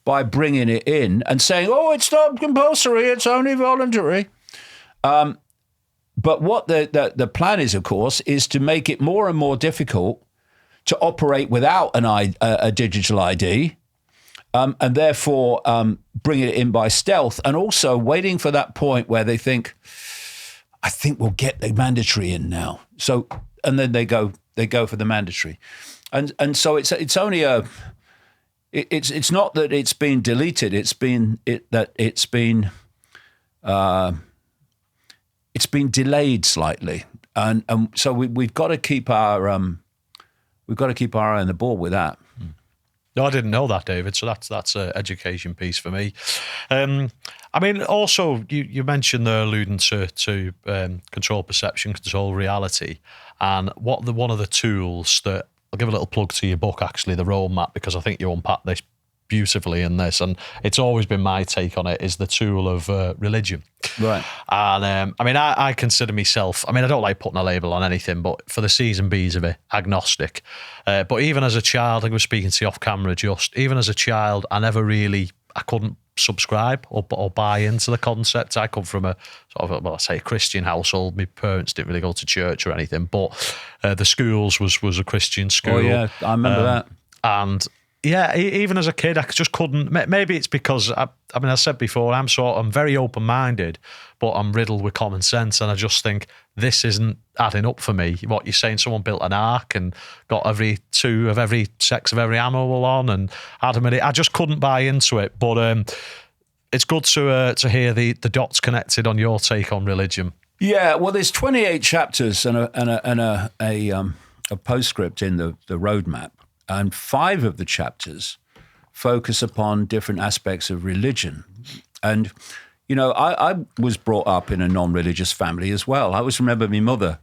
by bringing it in and saying, oh, it's not compulsory, it's only voluntary. But what the plan is, of course, is to make it more and more difficult to operate without a digital ID, and therefore bringing it in by stealth, and also waiting for that point where they think, I think we'll get the mandatory in now. So, and then they go for the mandatory, and so it's only it's not that it's been deleted. It's been delayed slightly, and so we've got to keep our eye on the ball with that. No, I didn't know that, David. So that's an education piece for me. I mean, also you mentioned there, alluding to control perception, control reality, and one of the tools that I'll give a little plug to your book, actually, the roadmap, because I think you unpack this beautifully in this, and it's always been my take on it, is the tool of religion. Right. And I mean, I consider myself, I mean, I don't like putting a label on anything, but for the C's and B's of it, agnostic. But even as a child, I was speaking to you off camera even as a child, I couldn't subscribe or buy into the concept. I come from a sort of a Christian household. My parents didn't really go to church or anything, but the schools was a Christian school. Oh yeah, I remember that. And yeah, even as a kid, I just couldn't. Maybe it's because I said before, I'm very open-minded, but I'm riddled with common sense, and I just think this isn't adding up for me. What you're saying, someone built an ark and got every two of every sex of every animal on, and Adam and it. I just couldn't buy into it. But it's good to hear the dots connected on your take on religion. Yeah, well, there's 28 chapters and a postscript in the roadmap. And 5 of the chapters focus upon different aspects of religion. And, you know, I was brought up in a non-religious family as well. I always remember my mother,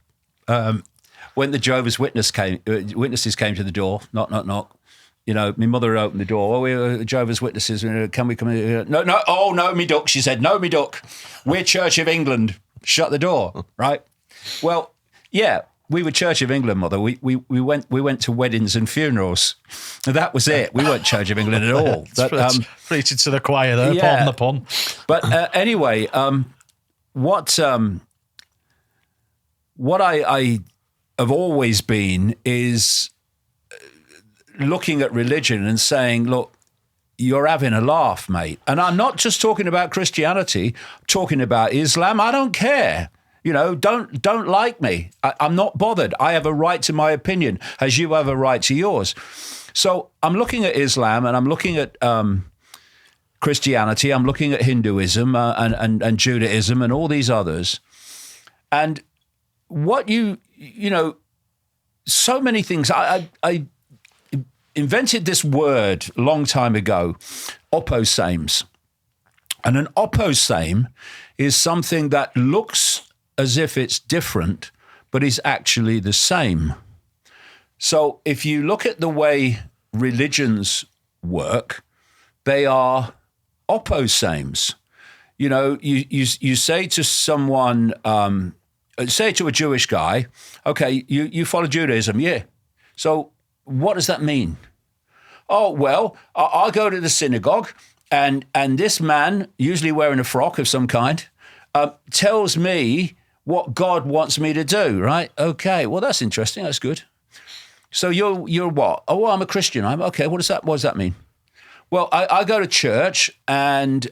when the Jehovah's Witnesses came to the door, knock, knock, knock. You know, my mother opened the door. Oh, we're Jehovah's Witnesses. Can we come in? No. Oh, no, me duck. She said, no, me duck. We're Church of England. Shut the door, right? Well, yeah. We were Church of England, Mother. We went to weddings and funerals. That was it. We weren't Church of England at all. But, preaching to the choir there, pardon the pun. But anyway, what I have always been is looking at religion and saying, look, you're having a laugh, mate. And I'm not just talking about Christianity, I'm talking about Islam. I don't care. You know, don't like me. I'm not bothered. I have a right to my opinion, as you have a right to yours. So I'm looking at Islam, and I'm looking at Christianity. I'm looking at Hinduism and Judaism and all these others. And what you know, so many things. I invented this word a long time ago, opposames. And an opposame is something that looks as if it's different, but is actually the same. So if you look at the way religions work, they are opposames. You know, you say to someone, say to a Jewish guy, okay, you follow Judaism, yeah. So what does that mean? Oh, well, I'll go to the synagogue, and this man, usually wearing a frock of some kind, tells me what God wants me to do, right? Okay, well, that's interesting. That's good. So you're what? Oh, well, I'm a Christian. Okay. What does that mean? Well, I go to church, and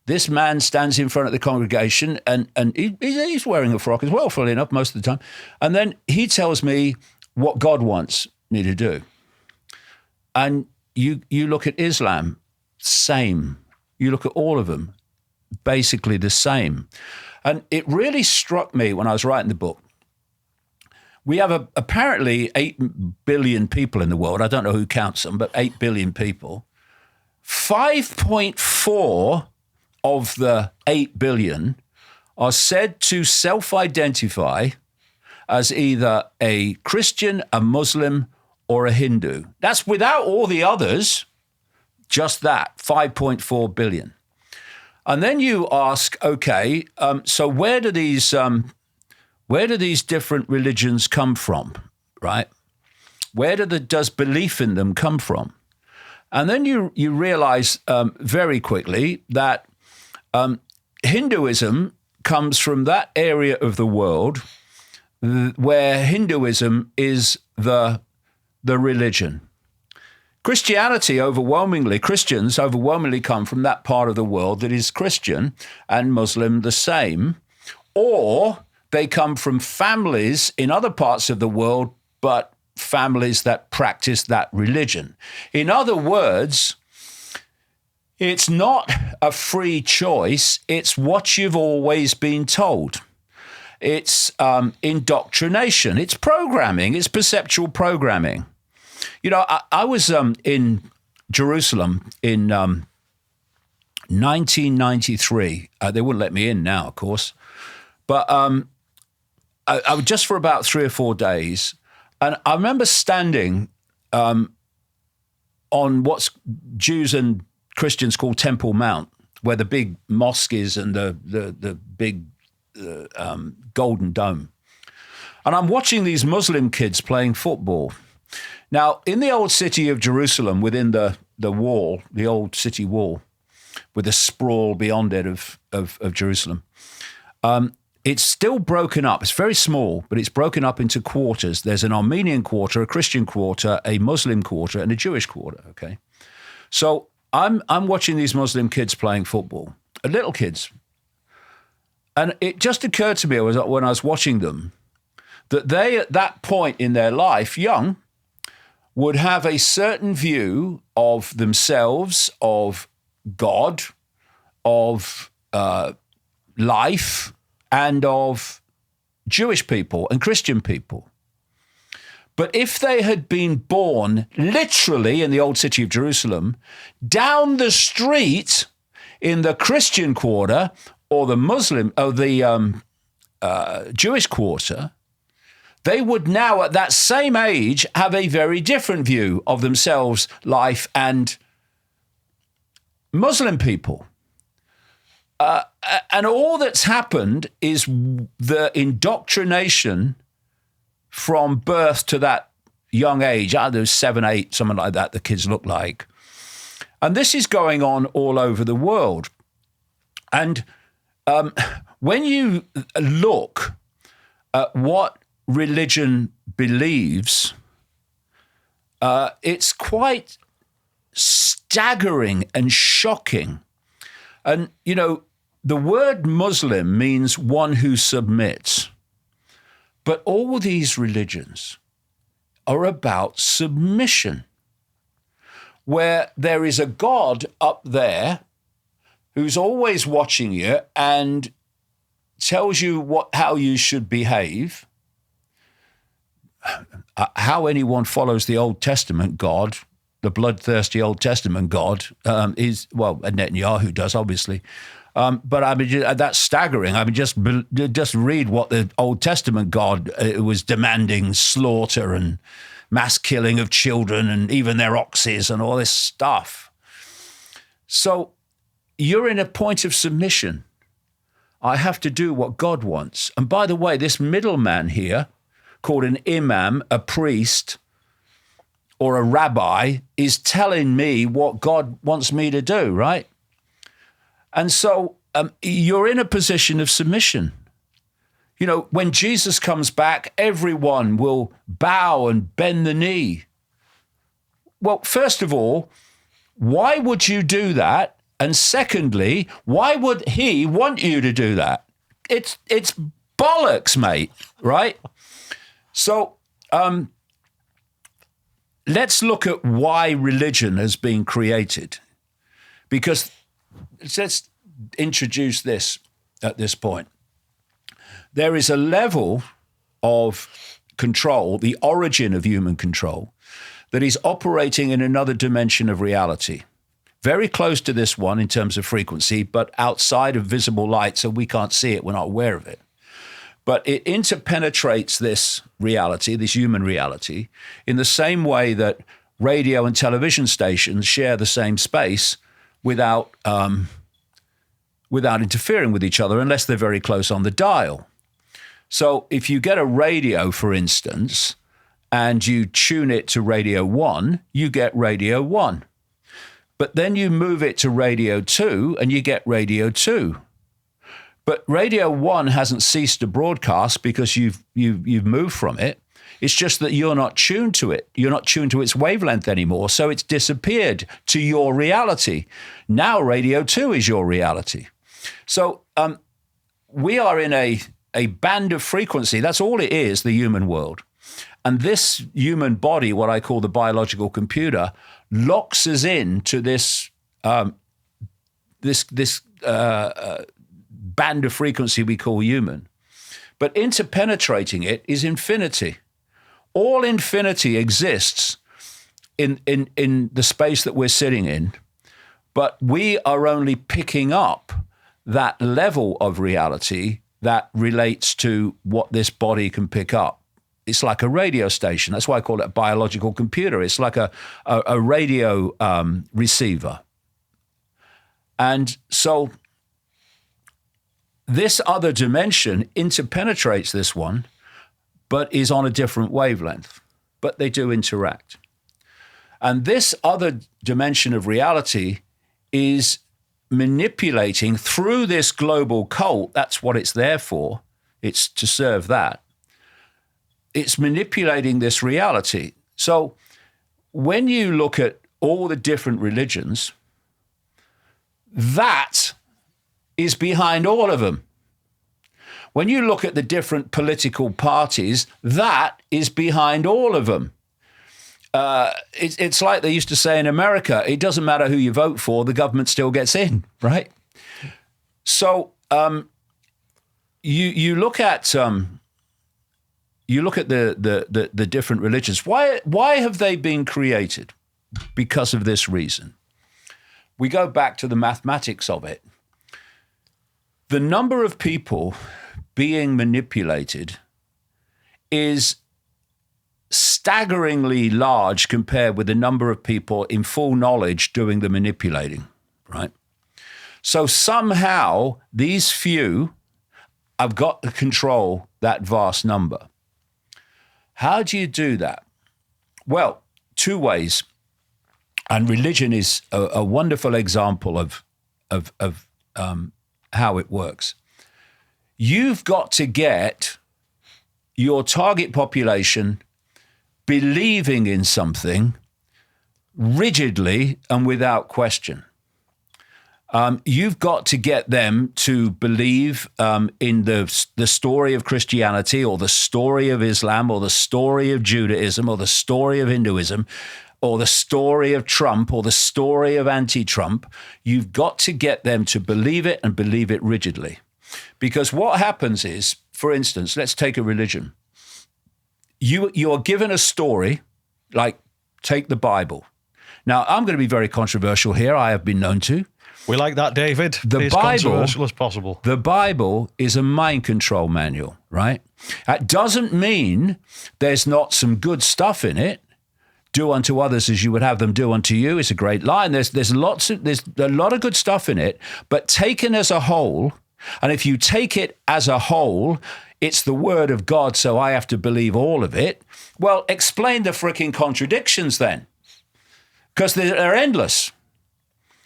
this man stands in front of the congregation, and he's wearing a frock as well, funnily enough, most of the time. And then he tells me what God wants me to do. And you look at Islam, same. You look at all of them, basically the same. And it really struck me when I was writing the book. We have apparently 8 billion people in the world. I don't know who counts them, but 8 billion people. 5.4 of the 8 billion are said to self-identify as either a Christian, a Muslim, or a Hindu. That's without all the others, just that, 5.4 billion. And then you ask, okay, so where do these different religions come from, right? Where does belief in them come from? And then you realize very quickly that Hinduism comes from that area of the world where Hinduism is the religion. Christians overwhelmingly come from that part of the world that is Christian, and Muslim the same, or they come from families in other parts of the world, but families that practice that religion. In other words, it's not a free choice. It's what you've always been told. It's indoctrination. It's programming. It's perceptual programming. You know, I was in Jerusalem in 1993. They wouldn't let me in now, of course. But I was just for about 3 or 4 days. And I remember standing on what's Jews and Christians call Temple Mount, where the big mosque is and the big golden dome. And I'm watching these Muslim kids playing football. Now, in the old city of Jerusalem, within the wall, the old city wall, with the sprawl beyond it of Jerusalem, it's still broken up. It's very small, but it's broken up into quarters. There's an Armenian quarter, a Christian quarter, a Muslim quarter, and a Jewish quarter, okay? So I'm watching these Muslim kids playing football, little kids. And it just occurred to me when I was watching them that they, at that point in their life, young, would have a certain view of themselves, of God, of life, and of Jewish people and Christian people. But if they had been born literally in the old city of Jerusalem, down the street in the Christian quarter or the Muslim or the Jewish quarter, they would now at that same age have a very different view of themselves, life, and Muslim people. And all that's happened is the indoctrination from birth to that young age. I don't know, 7, 8, something like that, the kids look like. And this is going on all over the world. And when you look at what religion believes, it's quite staggering and shocking. And, you know, the word Muslim means one who submits. But all these religions are about submission, where there is a God up there who's always watching you and tells you how you should behave. How anyone follows the Old Testament God, the bloodthirsty Old Testament God, is, well, Netanyahu does, obviously. But I mean, that's staggering. I mean, just read what the Old Testament God was demanding: slaughter and mass killing of children and even their oxes and all this stuff. So you're in a point of submission. I have to do what God wants. And by the way, this middleman here, called an imam, a priest, or a rabbi, is telling me what God wants me to do, right? And so you're in a position of submission. You know, when Jesus comes back, everyone will bow and bend the knee. Well, first of all, why would you do that? And secondly, why would he want you to do that? It's bollocks, mate, right? So let's look at why religion has been created. Because let's introduce this at this point. There is a level of control, the origin of human control, that is operating in another dimension of reality. Very close to this one in terms of frequency, but outside of visible light, so we can't see it, we're not aware of it. But it interpenetrates this reality, this human reality, in the same way that radio and television stations share the same space without interfering with each other, unless they're very close on the dial. So if you get a radio, for instance, and you tune it to radio 1, you get radio 1. But then you move it to radio 2 and you get radio 2. But radio 1 hasn't ceased to broadcast because you've moved from it. It's just that you're not tuned to it. You're not tuned to its wavelength anymore. So it's disappeared to your reality. Now radio 2 is your reality. So we are in a band of frequency. That's all it is, the human world. And this human body, what I call the biological computer, locks us into this band of frequency we call human. But interpenetrating it is infinity. All infinity exists in the space that we're sitting in, but we are only picking up that level of reality that relates to what this body can pick up. It's like a radio station. That's why I call it a biological computer. It's like a radio receiver. And so this other dimension interpenetrates this one, but is on a different wavelength. But they do interact. And this other dimension of reality is manipulating through this global cult. That's what it's there for. It's to serve that. It's manipulating this reality. So when you look at all the different religions, that is behind all of them. When you look at the different political parties, that is behind all of them. It's like they used to say in America, it doesn't matter who you vote for, the government still gets in, right? So you look at the different religions. Why have they been created? Because of this reason. We go back to the mathematics of it. The number of people being manipulated is staggeringly large compared with the number of people in full knowledge doing the manipulating, right? So somehow these few have got to control that vast number. How do you do that? Well, two ways. And religion is a wonderful example of how it works. You've got to get your target population believing in something rigidly and without question. You've got to get them to believe in the story of Christianity or the story of Islam or the story of Judaism or the story of Hinduism or the story of Trump or the story of anti-Trump. You've got to get them to believe it and believe it rigidly. Because what happens is, for instance, let's take a religion. You are given a story, like take the Bible. Now, I'm going to be very controversial here. I have been known to. We like that, David. The as controversial as possible. The Bible is a mind control manual, right? That doesn't mean there's not some good stuff in it. Do unto others as you would have them do unto you. It's a great line. There's a lot of good stuff in it, but taken as a whole, and if you take it as a whole, it's the word of God, so I have to believe all of it. Well, explain the freaking contradictions then, because they're endless.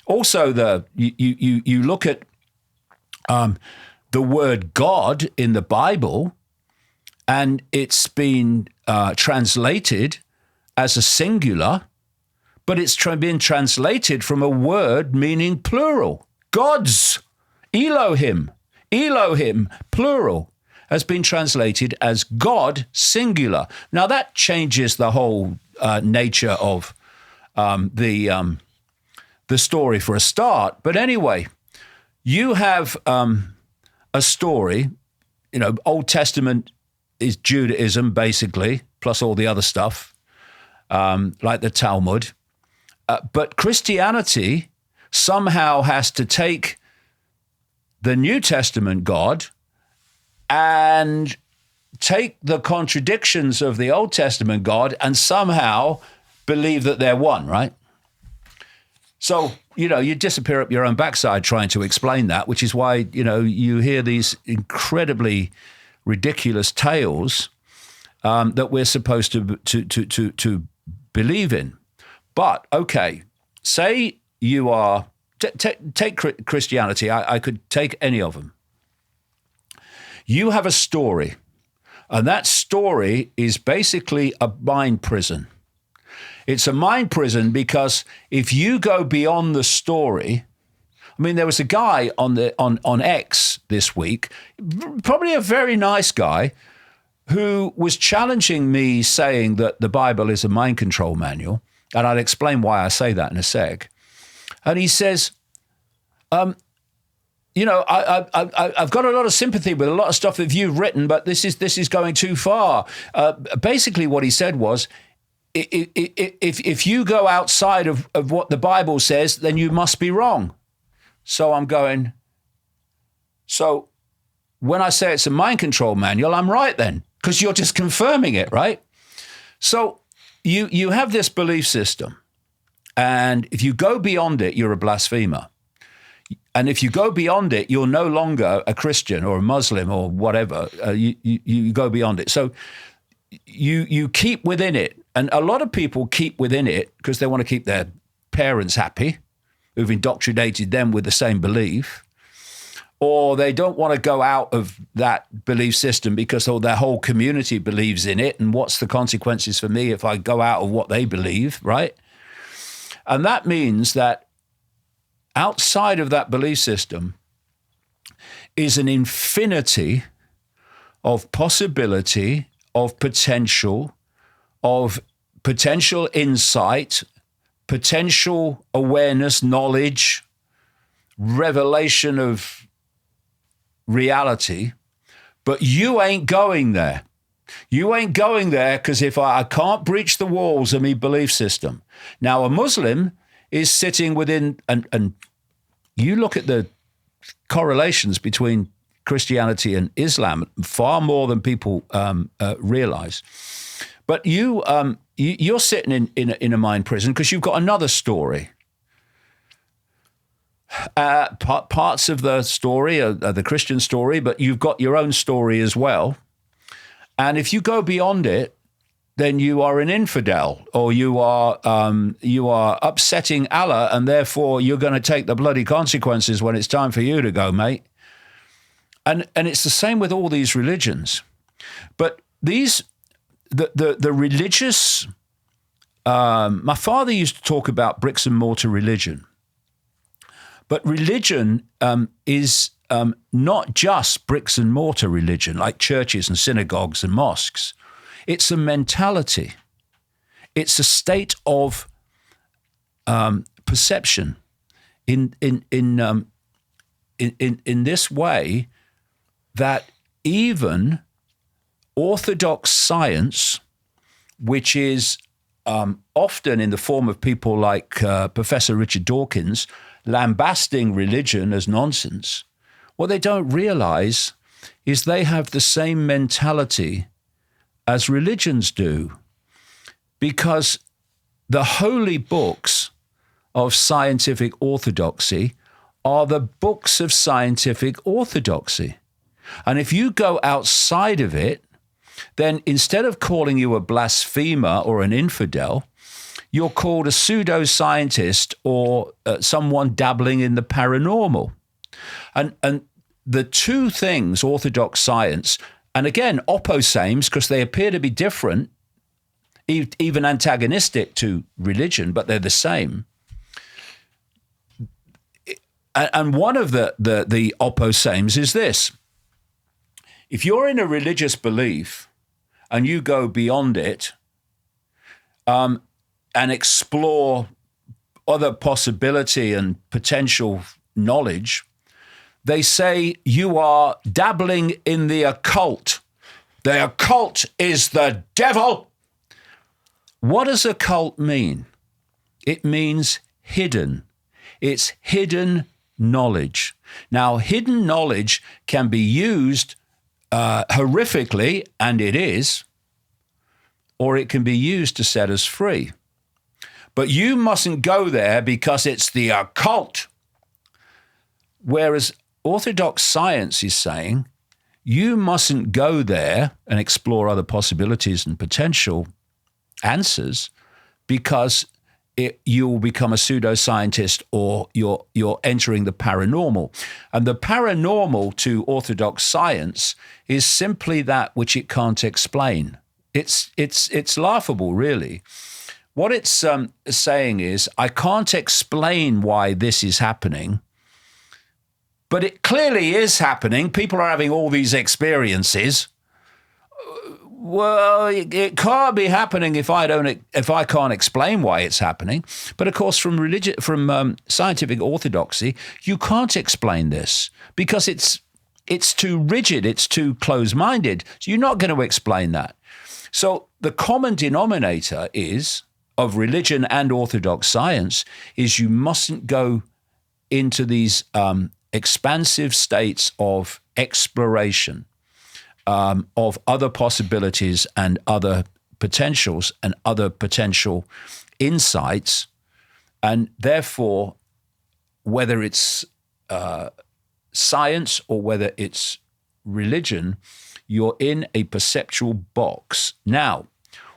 Also, you look at the word God in the Bible, and it's been translated as a singular, but it's been translated from a word meaning plural. Gods, Elohim, plural, has been translated as God, singular. Now that changes the whole nature of the story for a start. But anyway, you have a story, Old Testament is Judaism, basically, plus all the other stuff, like the Talmud. But Christianity somehow has to take the New Testament God and take the contradictions of the Old Testament God and somehow believe that they're one, right? So, you disappear up your own backside trying to explain that, which is why, you hear these incredibly ridiculous tales that we're supposed to believe in. But okay, say you are take Christianity. I could take any of them. You have a story, and that story is basically a mind prison. It's a mind prison because if you go beyond the story, I mean, there was a guy on X this week, probably a very nice guy, who was challenging me, saying that the Bible is a mind control manual, and I'll explain why I say that in a sec. And he says, you know, I've got a lot of sympathy with a lot of stuff that you've written, but this is going too far. Basically, what he said was, if you go outside of what the Bible says, then you must be wrong. So I'm going, so when I say it's a mind control manual, I'm right then, because you're just confirming it, right? So you have this belief system, and if you go beyond it, you're a blasphemer. And if you go beyond it, you're no longer a Christian or a Muslim or whatever. You go beyond it. So you keep within it. And a lot of people keep within it because they want to keep their parents happy, who've indoctrinated them with the same belief. Or they don't want to go out of that belief system because their whole community believes in it. And what's the consequences for me if I go out of what they believe, right? And that means that outside of that belief system is an infinity of possibility, of potential insight, potential awareness, knowledge, revelation of reality, but you ain't going there. You ain't going there because if I can't breach the walls of my belief system. Now, a Muslim is sitting within, and you look at the correlations between Christianity and Islam far more than people realize. But you're sitting in a mind prison because you've got another story. Parts of the story are the Christian story, but you've got your own story as well. And if you go beyond it, then you are an infidel, or you are upsetting Allah, and therefore you're going to take the bloody consequences when it's time for you to go, mate. And it's the same with all these religions. But the religious, my father used to talk about bricks and mortar religion. But religion is not just bricks and mortar religion, like churches and synagogues and mosques. It's a mentality. It's a state of perception. In this way, that even orthodox science, which is often in the form of people like Professor Richard Dawkins, lambasting religion as nonsense, what they don't realize is they have the same mentality as religions do, because the holy books of scientific orthodoxy are the books of scientific orthodoxy. And if you go outside of it, then instead of calling you a blasphemer or an infidel, you're called a pseudoscientist or someone dabbling in the paranormal. And the two things, orthodox science, and again, opposames, because they appear to be different, even antagonistic to religion, but they're the same. And one of the opposames is this. If you're in a religious belief and you go beyond it and explore other possibility and potential knowledge, they say you are dabbling in the occult. The occult is the devil. What does occult mean? It means hidden. It's hidden knowledge. Now, hidden knowledge can be used horrifically, and it is, or it can be used to set us free. But you mustn't go there because it's the occult. Whereas Orthodox science is saying you mustn't go there and explore other possibilities and potential answers, because you will become a pseudoscientist, or you're entering the paranormal. And the paranormal to orthodox science is simply that which it can't explain. It's laughable, really. What it's saying is, I can't explain why this is happening, but it clearly is happening. People are having all these experiences. Well, it can't be happening if I can't explain why it's happening. But of course, from scientific orthodoxy, you can't explain this because it's too rigid, it's too close-minded. So you're not going to explain that. So the common denominator of religion and orthodox science is you mustn't go into these expansive states of exploration, of other possibilities and other potentials and other potential insights. And therefore, whether it's science or whether it's religion, you're in a perceptual box. Now,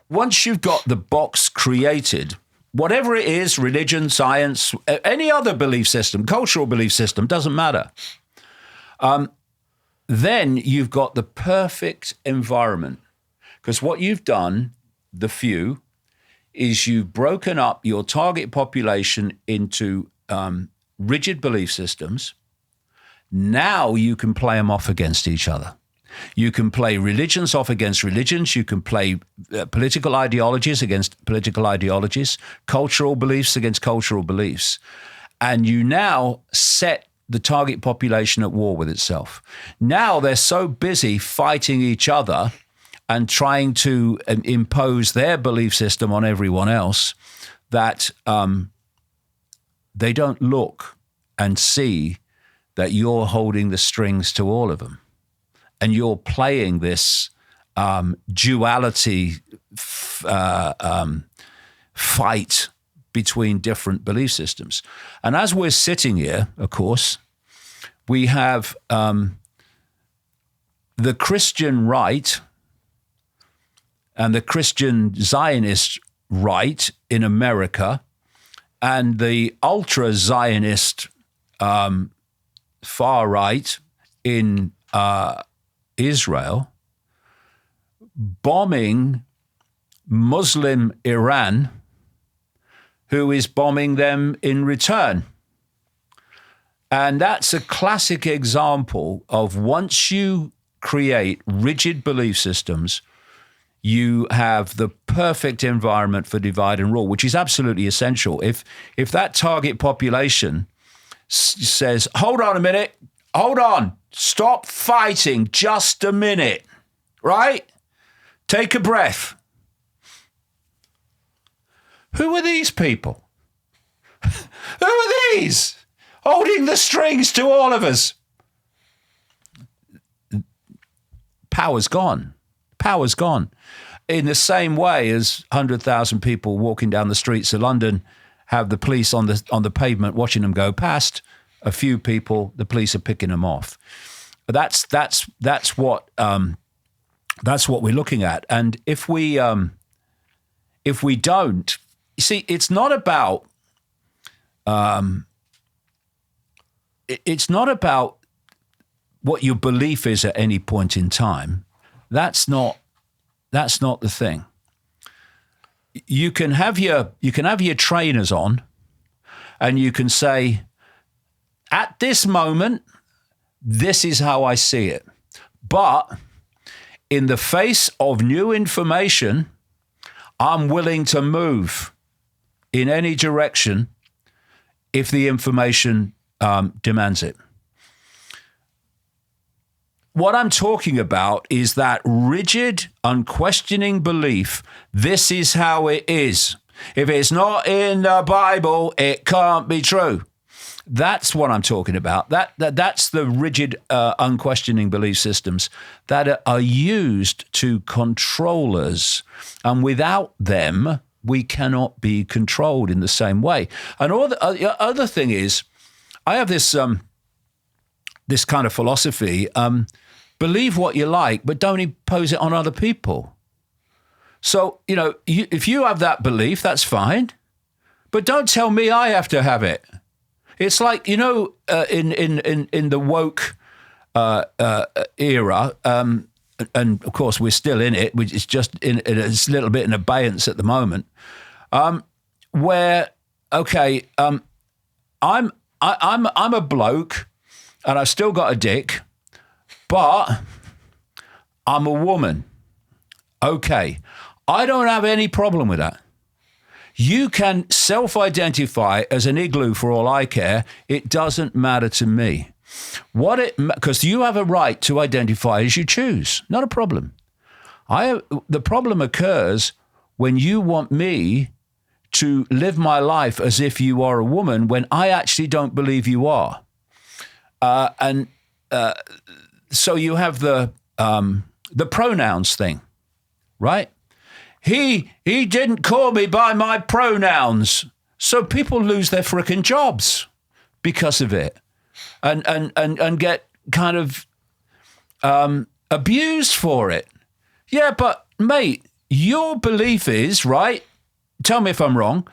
once you've got the box created, whatever it is, religion, science, any other belief system, cultural belief system, doesn't matter. Then you've got the perfect environment. Because what you've done, the few, is you've broken up your target population into rigid belief systems. Now you can play them off against each other. You can play religions off against religions. You can play political ideologies against political ideologies, cultural beliefs against cultural beliefs. And you now set the target population at war with itself. Now they're so busy fighting each other and trying to impose their belief system on everyone else that they don't look and see that you're holding the strings to all of them. And you're playing this duality fight between different belief systems. And as we're sitting here, of course, we have the Christian right and the Christian Zionist right in America and the ultra-Zionist far right in Israel bombing Muslim Iran, who is bombing them in return. And that's a classic example of, once you create rigid belief systems, you have the perfect environment for divide and rule, which is absolutely essential. If that target population says, hold on a minute, hold on, stop fighting just a minute, right? Take a breath. Who are these people? Who are these holding the strings to all of us? Power's gone. Power's gone. In the same way as 100,000 people walking down the streets of London have the police on the pavement watching them go past, a few people, the police are picking them off. That's what we're looking at. And if we don't, you see, it's not about what your belief is at any point in time. That's not the thing. You can have your trainers on, and you can say, at this moment, this is how I see it. But in the face of new information, I'm willing to move in any direction if the information demands it. What I'm talking about is that rigid, unquestioning belief, this is how it is. If it's not in the Bible, it can't be true. That's what I'm talking about. That's the rigid, unquestioning belief systems that are used to control us. And without them, we cannot be controlled in the same way. And the other thing is, I have this kind of philosophy. believe what you like, but don't impose it on other people. So, if you have that belief, that's fine. But don't tell me I have to have it. It's like, in the woke era, and of course we're still in it, which is just it's a little bit in abeyance at the moment, where, okay, I'm a bloke and I've still got a dick, but I'm a woman. Okay, I don't have any problem with that. You can self-identify as an igloo for all I care. It doesn't matter to me. Because you have a right to identify as you choose. Not a problem. The problem occurs when you want me to live my life as if you are a woman when I actually don't believe you are. So you have the pronouns thing, right? He didn't call me by my pronouns. So people lose their frickin' jobs because of it and get kind of abused for it. Yeah, but mate, your belief is, right, tell me if I'm wrong,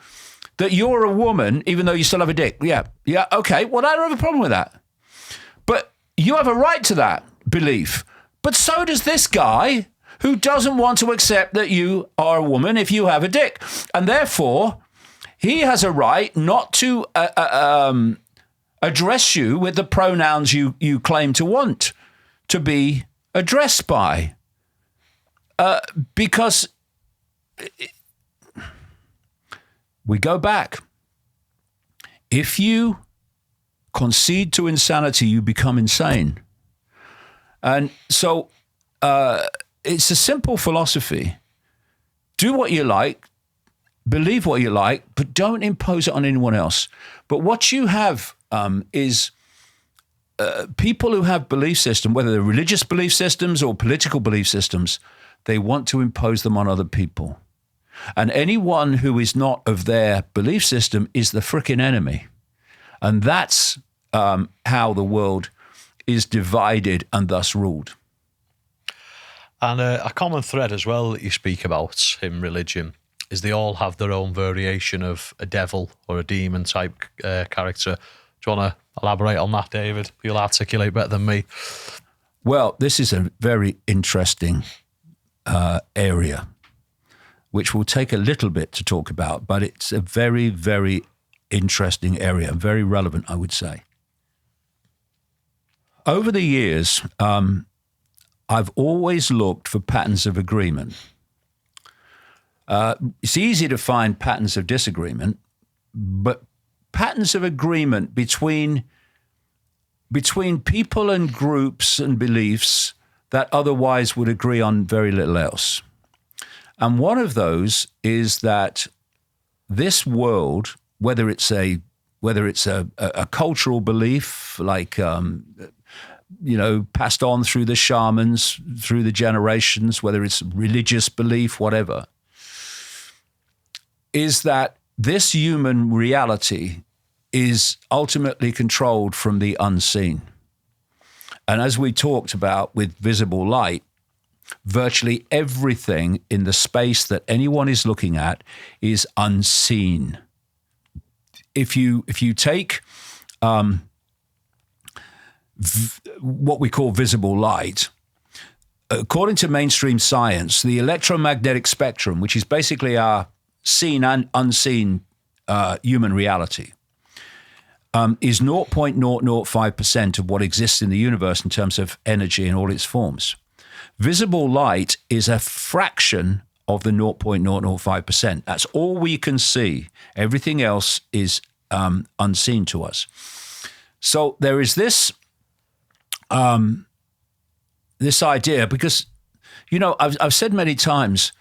that you're a woman even though you still have a dick. Yeah, okay, well, I don't have a problem with that. But you have a right to that belief. But so does this guy who doesn't want to accept that you are a woman if you have a dick. And therefore, he has a right not to address you with the pronouns you claim to want to be addressed by. Because we go back. If you concede to insanity, you become insane. And so it's a simple philosophy. Do what you like, believe what you like, but don't impose it on anyone else. But what you have is people who have belief systems, whether they're religious belief systems or political belief systems, they want to impose them on other people. And anyone who is not of their belief system is the frickin' enemy. And that's how the world is divided and thus ruled. And a common thread as well that you speak about in religion is they all have their own variation of a devil or a demon type character. Do you want to elaborate on that, David? You'll articulate better than me. Well, this is a very interesting area, which will take a little bit to talk about, but it's a very, very interesting area, very relevant, I would say. Over the years, I've always looked for patterns of agreement. It's easy to find patterns of disagreement, but patterns of agreement between people and groups and beliefs that otherwise would agree on very little else. And one of those is that this world, whether it's a cultural belief like passed on through the shamans, through the generations, whether it's religious belief, whatever, is that this human reality is ultimately controlled from the unseen. And as we talked about with visible light, virtually everything in the space that anyone is looking at is unseen. If you take what we call visible light, according to mainstream science, the electromagnetic spectrum, which is basically our seen and unseen human reality, is 0.005% of what exists in the universe in terms of energy in all its forms. Visible light is a fraction of the 0.005%. That's all we can see. Everything else is unseen to us. So there is this idea, because, I've said many times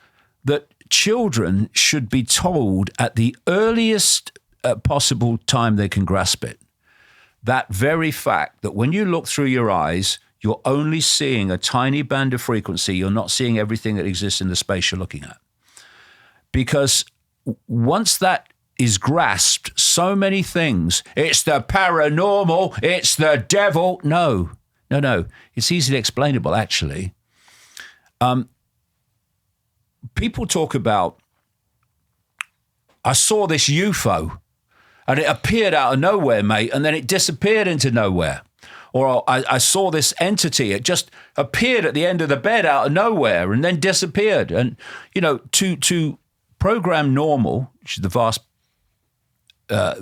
that children should be told at the earliest possible time they can grasp it, that very fact that when you look through your eyes, you're only seeing a tiny band of frequency. You're not seeing everything that exists in the space you're looking at. Because once that is grasped, so many things, it's the paranormal, it's the devil. No, No. It's easily explainable, actually. People talk about, I saw this UFO and it appeared out of nowhere, mate, and then it disappeared into nowhere. Or I saw this entity, it just appeared at the end of the bed out of nowhere and then disappeared. And, you know, to program normal, which the vast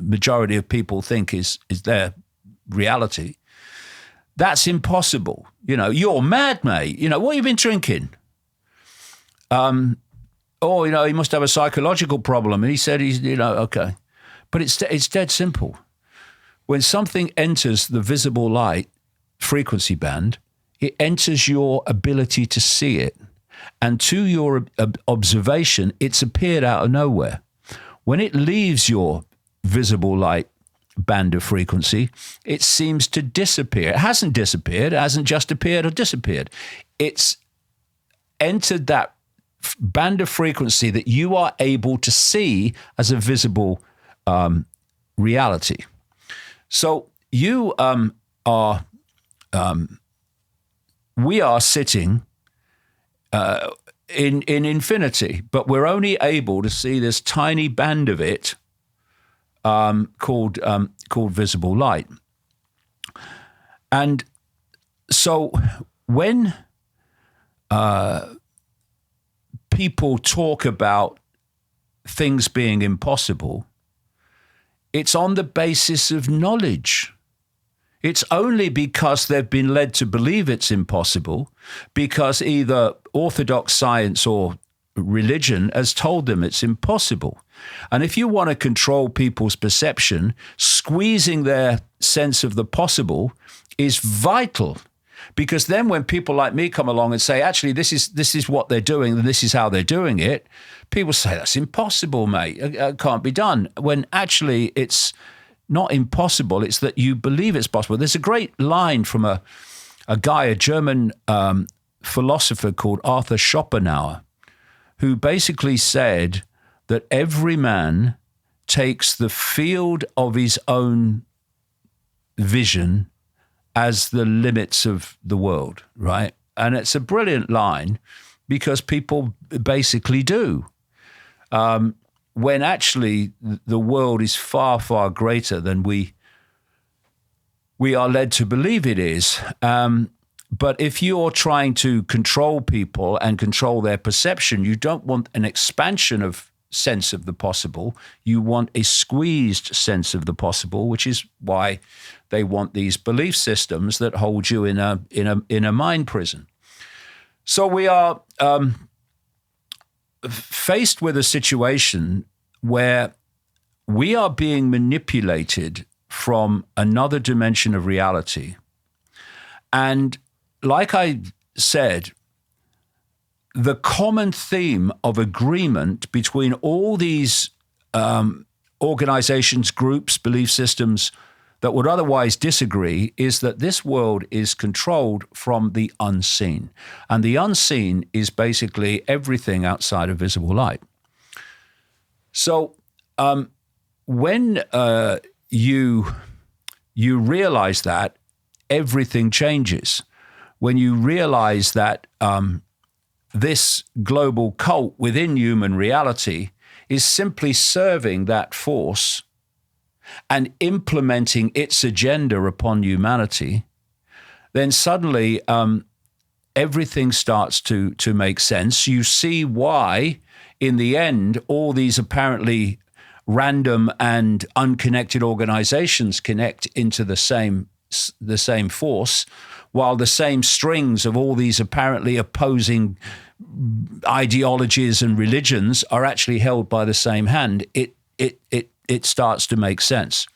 majority of people think is their reality, that's impossible. You know, you're mad, mate. You know, what have you been drinking? Oh, you know, he must have a psychological problem. And he said he's, you know, okay. But it's dead simple. When something enters the visible light frequency band, it enters your ability to see it. And to your observation, it's appeared out of nowhere. When it leaves your visible light band of frequency, it seems to disappear. It hasn't disappeared. It hasn't just appeared or disappeared. It's entered that band of frequency that you are able to see as a visible reality. So you we are sitting in infinity, but we're only able to see this tiny band of it called visible light. And so when people talk about things being impossible, it's on the basis of knowledge. It's only because they've been led to believe it's impossible, because either orthodox science or religion has told them it's impossible. And if you want to control people's perception, squeezing their sense of the possible is vital. Because then when people like me come along and say, actually, this is what they're doing and this is how they're doing it, people say, that's impossible, mate. It can't be done. When actually it's not impossible. It's that you believe it's possible. There's a great line from a German philosopher called Arthur Schopenhauer, who basically said that every man takes the field of his own vision as the limits of the world, right? And it's a brilliant line because people basically do. When actually the world is far, far greater than we are led to believe it is. But if you're trying to control people and control their perception, you don't want an expansion of sense of the possible. You want a squeezed sense of the possible, which is why they want these belief systems that hold you in a mind prison. So we are faced with a situation where we are being manipulated from another dimension of reality. And like I said, the common theme of agreement between all these organizations, groups, belief systems that would otherwise disagree is that this world is controlled from the unseen. And the unseen is basically everything outside of visible light. So when you realize that, everything changes. When you realize that this global cult within human reality is simply serving that force and implementing its agenda upon humanity, then suddenly everything starts to make sense. You see why, in the end, all these apparently random and unconnected organizations connect into the same force, while the same strings of all these apparently opposing ideologies and religions are actually held by the same hand. It starts to make sense.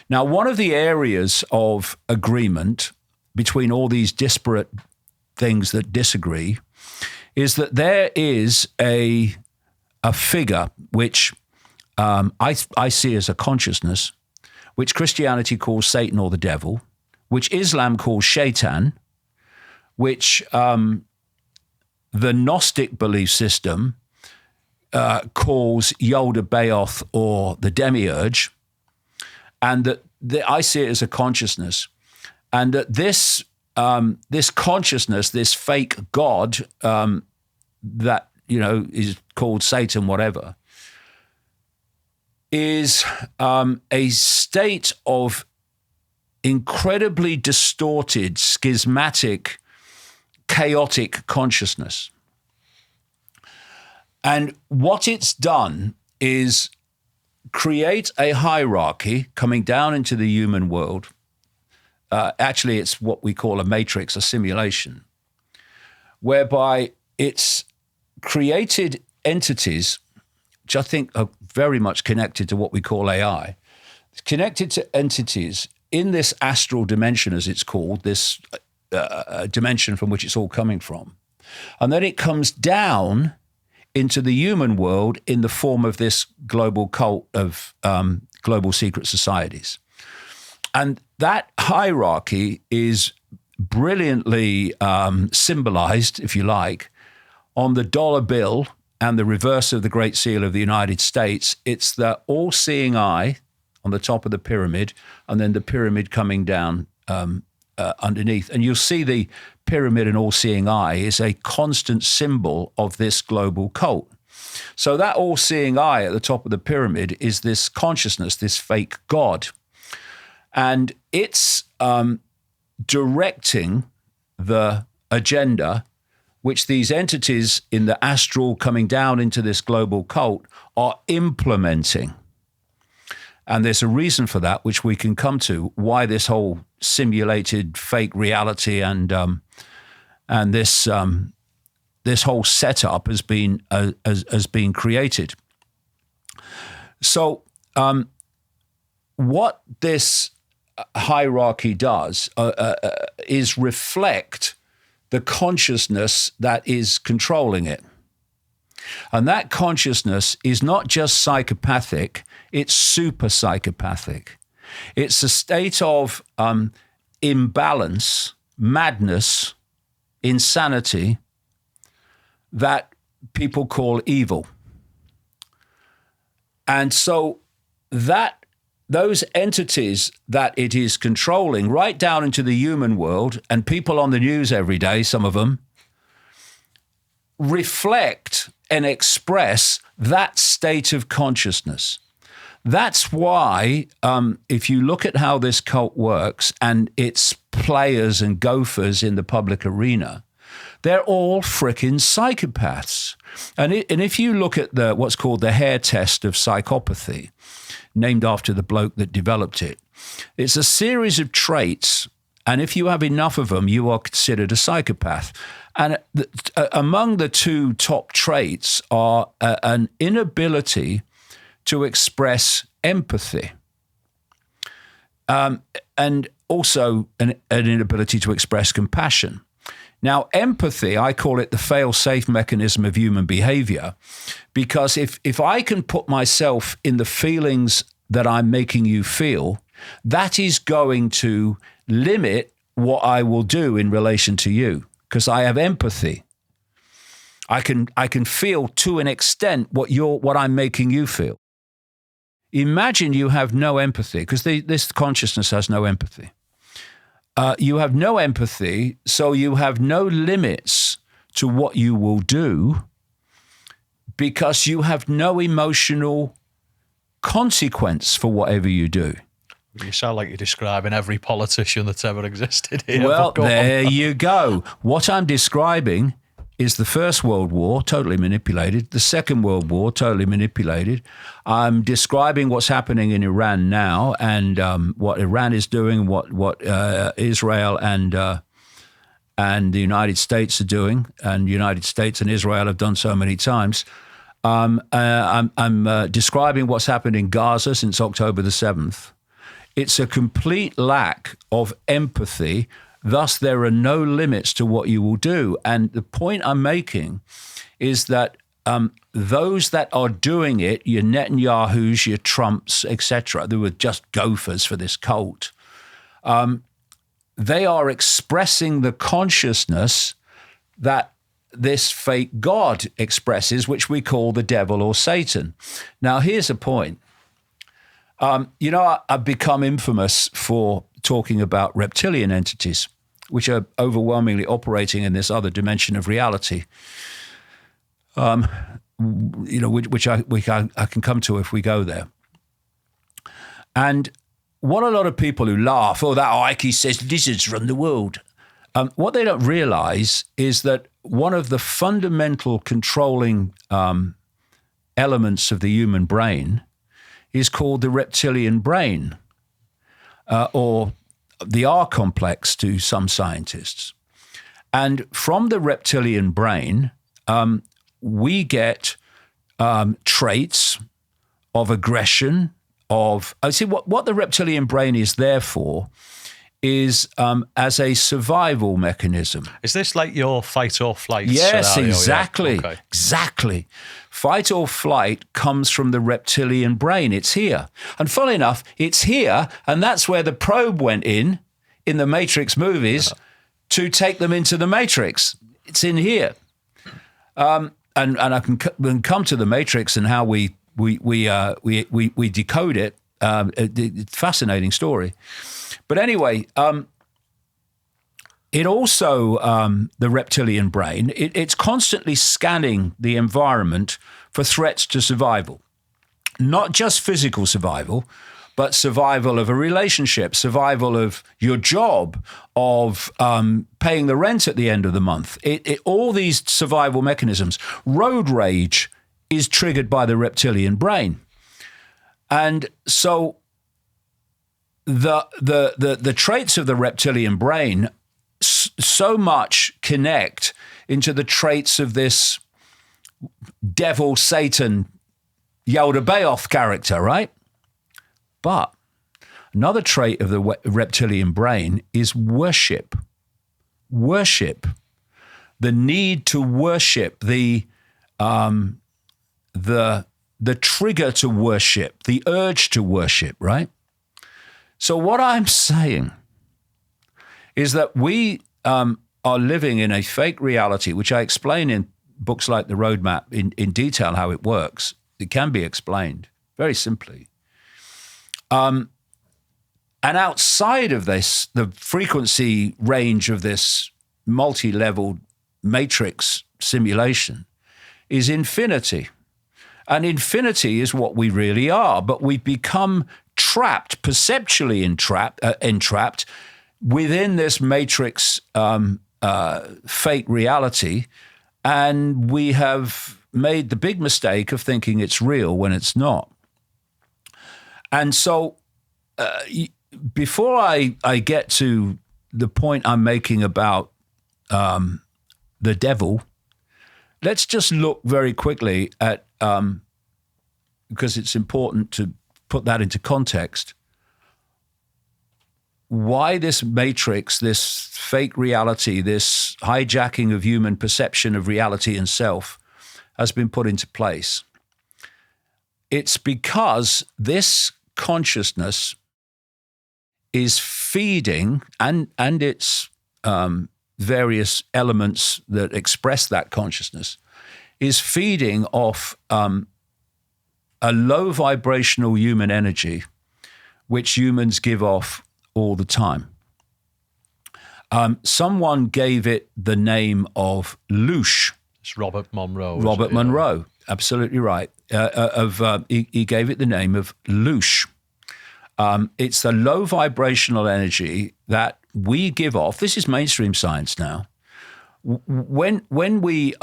Now, one of the areas of agreement between all these disparate things that disagree is that there is a figure which I see as a consciousness, which Christianity calls Satan or the devil, which Islam calls Shaitan, which the Gnostic belief system calls Yod-Baoth or the demiurge, and that I see it as a consciousness, and that this this consciousness, this fake God that, is called Satan, whatever, is a state of incredibly distorted, schismatic, chaotic consciousness. And what it's done is create a hierarchy coming down into the human world. Actually, it's what we call a matrix, a simulation, whereby it's created entities, which I think are very much connected to what we call AI. It's connected to entities in this astral dimension, as it's called, this dimension from which it's all coming from. And then it comes down into the human world in the form of this global cult of global secret societies. And that hierarchy is brilliantly symbolized, if you like, on the dollar bill and the reverse of the Great Seal of the United States. It's the all-seeing eye on the top of the pyramid, and then the pyramid coming down underneath. And you'll see the pyramid and all-seeing eye is a constant symbol of this global cult. So that all-seeing eye at the top of the pyramid is this consciousness, this fake God. And it's directing the agenda which these entities in the astral coming down into this global cult are implementing. And there's a reason for that, which we can come to, why this whole simulated fake reality and this whole setup has been created. So what this hierarchy does is reflect the consciousness that is controlling it. And that consciousness is not just psychopathic, it's super psychopathic. It's a state of imbalance, madness, insanity that people call evil. And so those entities that it is controlling right down into the human world, and people on the news every day, some of them, reflect and express that state of consciousness. That's why, if you look at how this cult works and its players and gophers in the public arena, they're all frickin' psychopaths. And if you look at what's called the Hare test of psychopathy, named after the bloke that developed it, it's a series of traits, and if you have enough of them, you are considered a psychopath. And among the two top traits are an inability to express empathy, and also an inability to express compassion. Now, empathy, I call it the fail-safe mechanism of human behavior, because if I can put myself in the feelings that I'm making you feel, that is going to limit what I will do in relation to you, because I have empathy. I can feel to an extent what I'm making you feel. Imagine you have no empathy, because this consciousness has no empathy. You have no empathy, so you have no limits to what you will do, because you have no emotional consequence for whatever you do. You sound like you're describing every politician that's ever existed here. Well, there you go. What I'm describing is the First World War, totally manipulated. The Second World War, totally manipulated. I'm describing what's happening in Iran now, and what Iran is doing, what Israel and the United States are doing, and the United States and Israel have done so many times. I'm describing what's happened in Gaza since October the 7th. It's a complete lack of empathy. Thus, there are no limits to what you will do. And the point I'm making is that those that are doing it, your Netanyahus, your Trumps, etc., they were just gophers for this cult. They are expressing the consciousness that this fake God expresses, which we call the devil or Satan. Now, here's a point. I've become infamous for talking about reptilian entities. which are overwhelmingly operating in this other dimension of reality, which I can come to if we go there. And what a lot of people who laugh, that Icke says lizards run the world. What they don't realize is that one of the fundamental controlling elements of the human brain is called the reptilian brain, or the R complex to some scientists. And from the reptilian brain, we get traits of aggression, what the reptilian brain is there for is as a survival mechanism. Is this like your fight or flight Yes, scenario? exactly. Yeah. Okay. Exactly. Fight or flight comes from the reptilian brain. It's here. And funnily enough, it's here, and that's where the probe went in the Matrix movies to take them into the Matrix. It's in here. And I can come to the Matrix and how we decode it. Fascinating story. But anyway, it also, the reptilian brain, it's constantly scanning the environment for threats to survival. Not just physical survival, but survival of a relationship, survival of your job, of paying the rent at the end of the month. All these survival mechanisms. Road rage is triggered by the reptilian brain. And so the traits of the reptilian brain so much connect into the traits of this devil, Satan, Yaldabaoth character, right? But another trait of the reptilian brain is worship. Worship. The need to worship, the trigger to worship, the urge to worship, right? So what I'm saying is that we are living in a fake reality, which I explain in books like The Roadmap in detail how it works. It can be explained very simply. And outside of this, the frequency range of this multi-level matrix simulation is infinity. And infinity is what we really are, but we've become trapped, perceptually entrapped within this matrix fake reality, and we have made the big mistake of thinking it's real when it's not. And so before I get to the point I'm making about the devil, let's just look very quickly at, because it's important to put that into context, why this matrix, this fake reality, this hijacking of human perception of reality and self has been put into place. It's because this consciousness is feeding, and its various elements that express that consciousness, is feeding off a low vibrational human energy, which humans give off all the time. Someone gave it the name of loosh. It's Robert Monroe. Robert Monroe, absolutely right. He gave it the name of loosh. It's the low vibrational energy that we give off. This is mainstream science now. When we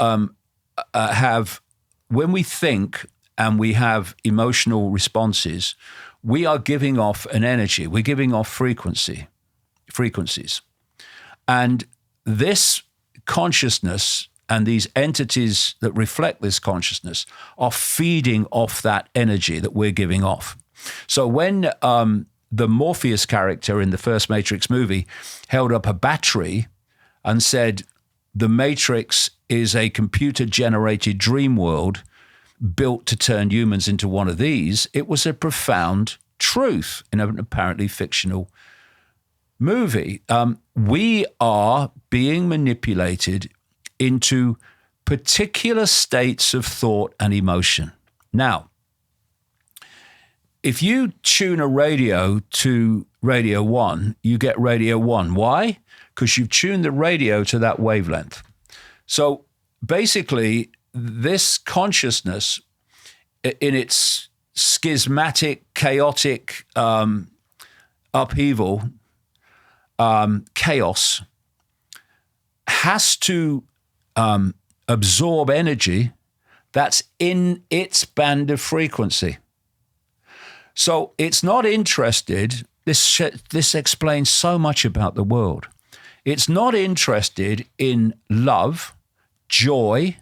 think and we have emotional responses, we are giving off an energy. We're giving off frequencies. And this consciousness and these entities that reflect this consciousness are feeding off that energy that we're giving off. So when the Morpheus character in the first Matrix movie held up a battery and said, the Matrix is a computer-generated dream world built to turn humans into one of these, it was a profound truth in an apparently fictional movie. We are being manipulated into particular states of thought and emotion. Now, if you tune a radio to radio 1, you get radio 1. Why? Because you've tuned the radio to that wavelength. So basically, this consciousness in its schismatic, chaotic upheaval, chaos, has to absorb energy that's in its band of frequency. So it's not interested, this explains so much about the world. It's not interested in love, joy,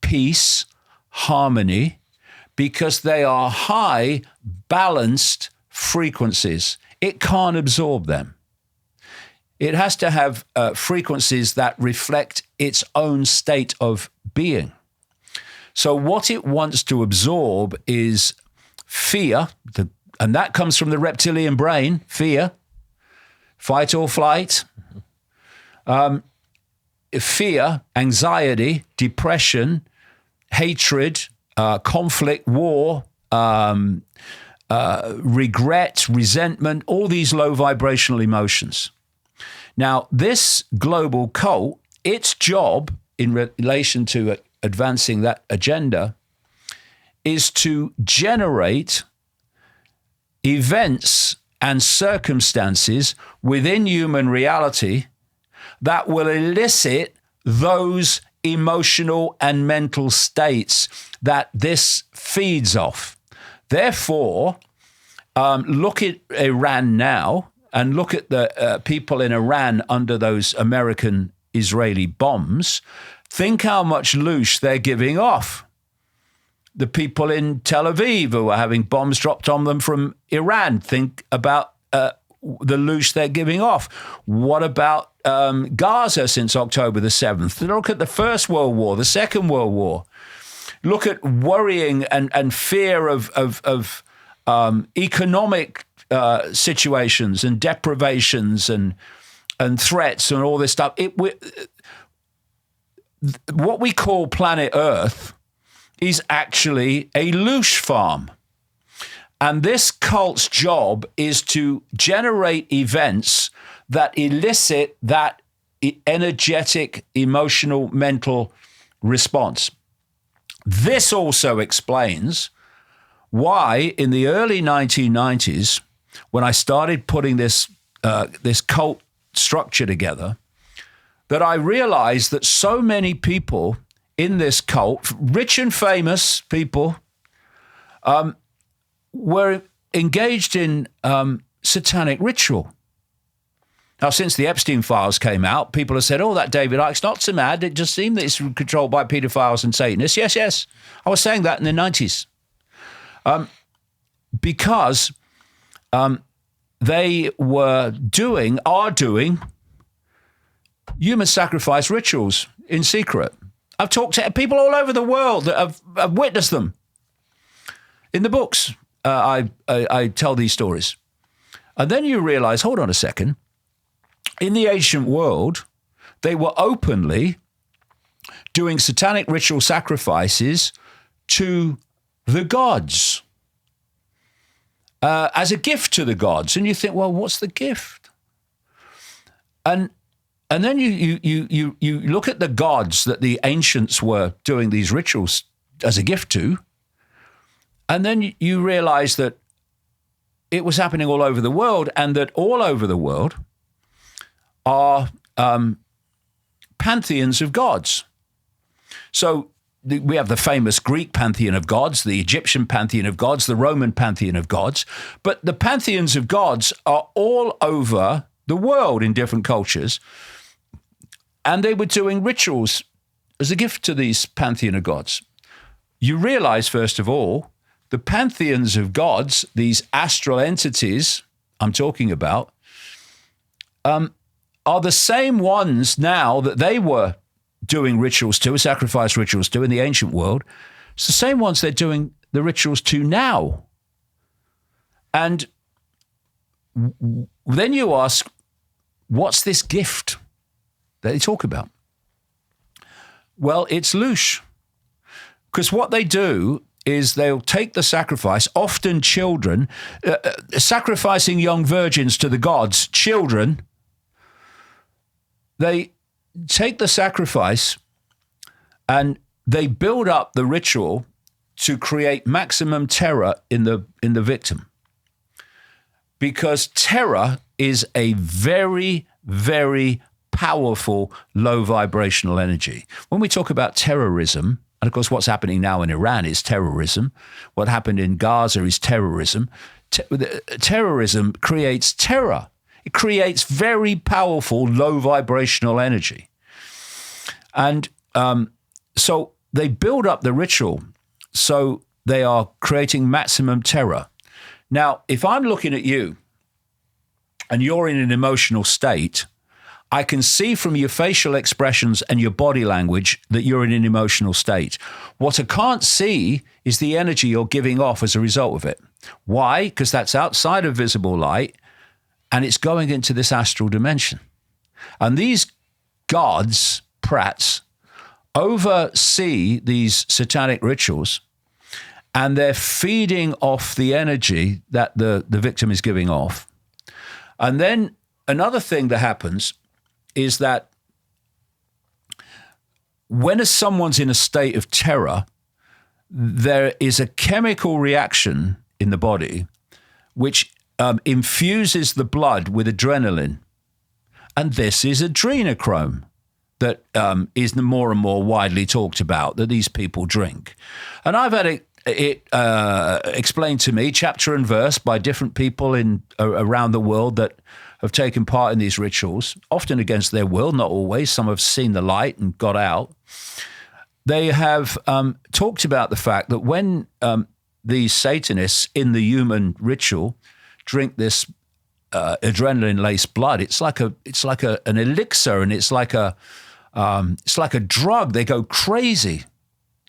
peace, harmony, because they are high, balanced frequencies. It can't absorb them. It has to have frequencies that reflect its own state of being. So what it wants to absorb is fear, and that comes from the reptilian brain, fear, fight or flight, fear, anxiety, depression, hatred, conflict, war, regret, resentment, all these low vibrational emotions. Now, this global cult, its job in relation to advancing that agenda is to generate events and circumstances within human reality that will elicit those emotional and mental states that this feeds off. Therefore, look at Iran now and look at the people in Iran under those American-Israeli bombs. Think how much loosh they're giving off. The people in Tel Aviv who are having bombs dropped on them from Iran, think about the loosh they're giving off. What about Gaza since October the 7th? Look at the First World War, the Second World War. Look at worrying and fear of economic situations and deprivations and threats and all this stuff. What we call planet Earth is actually a loosh farm. And this cult's job is to generate events that elicit that energetic, emotional, mental response. This also explains why in the early 1990s, when I started putting this cult structure together, that I realized that so many people in this cult, rich and famous people, were engaged in satanic ritual. Now, since the Epstein files came out, people have said, oh, that David Icke's not so mad. It just seemed that it's controlled by pedophiles and Satanists. Yes. I was saying that in the 90s. Because they are doing human sacrifice rituals in secret. I've talked to people all over the world that have witnessed them. In the books, I tell these stories. And then you realize, hold on a second, in the ancient world, they were openly doing satanic ritual sacrifices to the gods as a gift to the gods. And you think, well, what's the gift? And then you look at the gods that the ancients were doing these rituals as a gift to, and then you realize that it was happening all over the world, and that all over the world are pantheons of gods. So we have the famous Greek pantheon of gods, the Egyptian pantheon of gods, the Roman pantheon of gods, but the pantheons of gods are all over the world in different cultures, and they were doing rituals as a gift to these pantheon of gods. You realize, first of all, the pantheons of gods, these astral entities I'm talking about, are the same ones now that they were doing rituals to, sacrifice rituals to in the ancient world. It's the same ones they're doing the rituals to now. And then you ask, what's this gift that they talk about? Well, it's loosh. Because what they do is they'll take the sacrifice, often children, sacrificing young virgins to the gods, children. They take the sacrifice and they build up the ritual to create maximum terror in the victim. Because terror is a very, very powerful low vibrational energy. When we talk about terrorism, and of course what's happening now in Iran is terrorism, what happened in Gaza is terrorism. Terrorism creates terror. It creates very powerful low vibrational energy. And so they build up the ritual so they are creating maximum terror. Now, if I'm looking at you and you're in an emotional state, I can see from your facial expressions and your body language that you're in an emotional state. What I can't see is the energy you're giving off as a result of it. Why? Because that's outside of visible light and it's going into this astral dimension. And these gods, prats, oversee these satanic rituals and they're feeding off the energy that the victim is giving off. And then another thing that happens is that when someone's in a state of terror, there is a chemical reaction in the body which infuses the blood with adrenaline. And this is adrenochrome that is more and more widely talked about, that these people drink. And I've had it explained to me, chapter and verse, by different people around the world that have taken part in these rituals, often against their will, not always. Some have seen the light and got out. They have talked about the fact that when these Satanists in the human ritual drink this adrenaline-laced blood, it's like an elixir, and it's like a drug. They go crazy,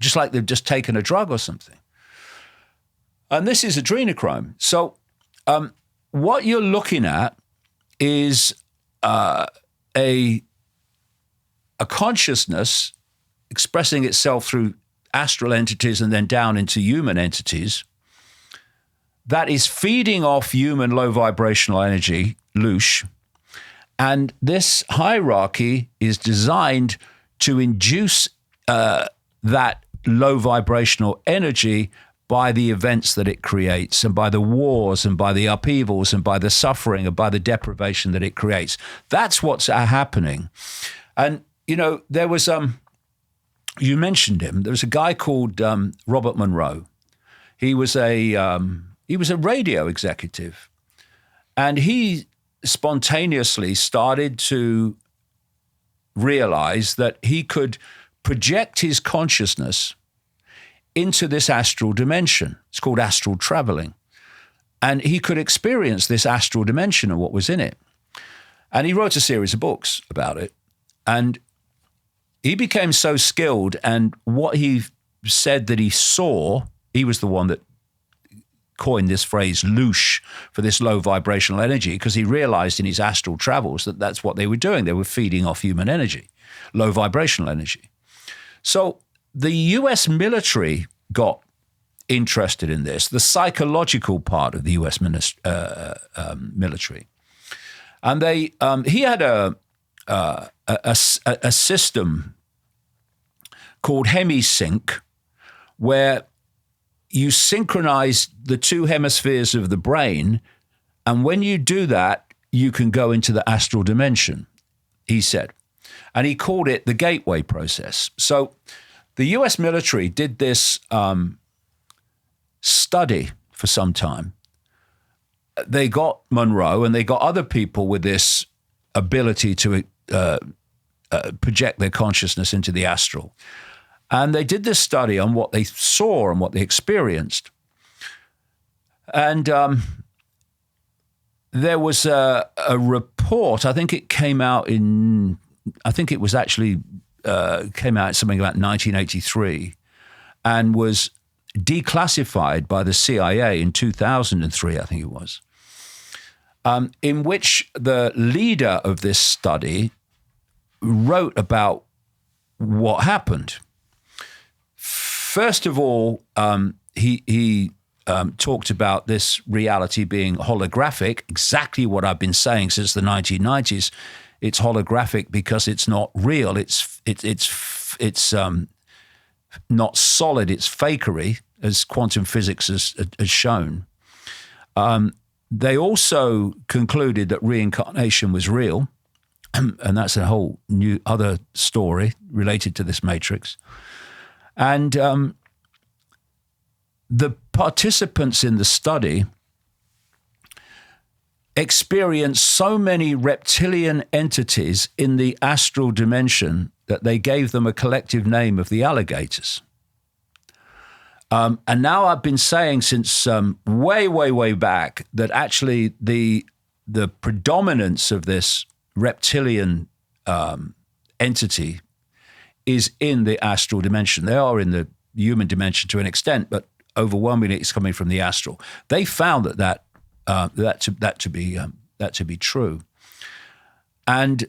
just like they've just taken a drug or something. And this is adrenochrome. So what you're looking at is a consciousness expressing itself through astral entities and then down into human entities that is feeding off human low vibrational energy, loosh. And this hierarchy is designed to induce that low vibrational energy by the events that it creates and by the wars and by the upheavals and by the suffering and by the deprivation that it creates. That's what's happening. And, you know, there was, you mentioned him, there was a guy called Robert Monroe. He was a radio executive, and he spontaneously started to realize that he could project his consciousness into this astral dimension. It's called astral traveling. And he could experience this astral dimension and what was in it. And he wrote a series of books about it. And he became so skilled, and what he said that he saw, he was the one that coined this phrase loosh for this low vibrational energy, because he realized in his astral travels that that's what they were doing. They were feeding off human energy, low vibrational energy. So the US military got interested in this, the psychological part of the US military. And he had a system called hemisync, where you synchronize the two hemispheres of the brain, and when you do that, you can go into the astral dimension, he said. And he called it the gateway process. So the US military did this study for some time. They got Monroe and they got other people with this ability to project their consciousness into the astral. And they did this study on what they saw and what they experienced. And there was a report, I think it came out in, I think it was actually, came out something about 1983, and was declassified by the CIA in 2003, I think it was, in which the leader of this study wrote about what happened. First of all, he talked about this reality being holographic, exactly what I've been saying since the 1990s. It's holographic because it's not real. It's not solid. It's fakery, as quantum physics has shown. They also concluded that reincarnation was real, and that's a whole new other story related to this matrix. And the participants in the study experienced so many reptilian entities in the astral dimension that they gave them a collective name of the alligators. And now I've been saying since way back that actually the predominance of this reptilian entity is in the astral dimension. They are in the human dimension to an extent, but overwhelmingly it's coming from the astral. They found that to be true. And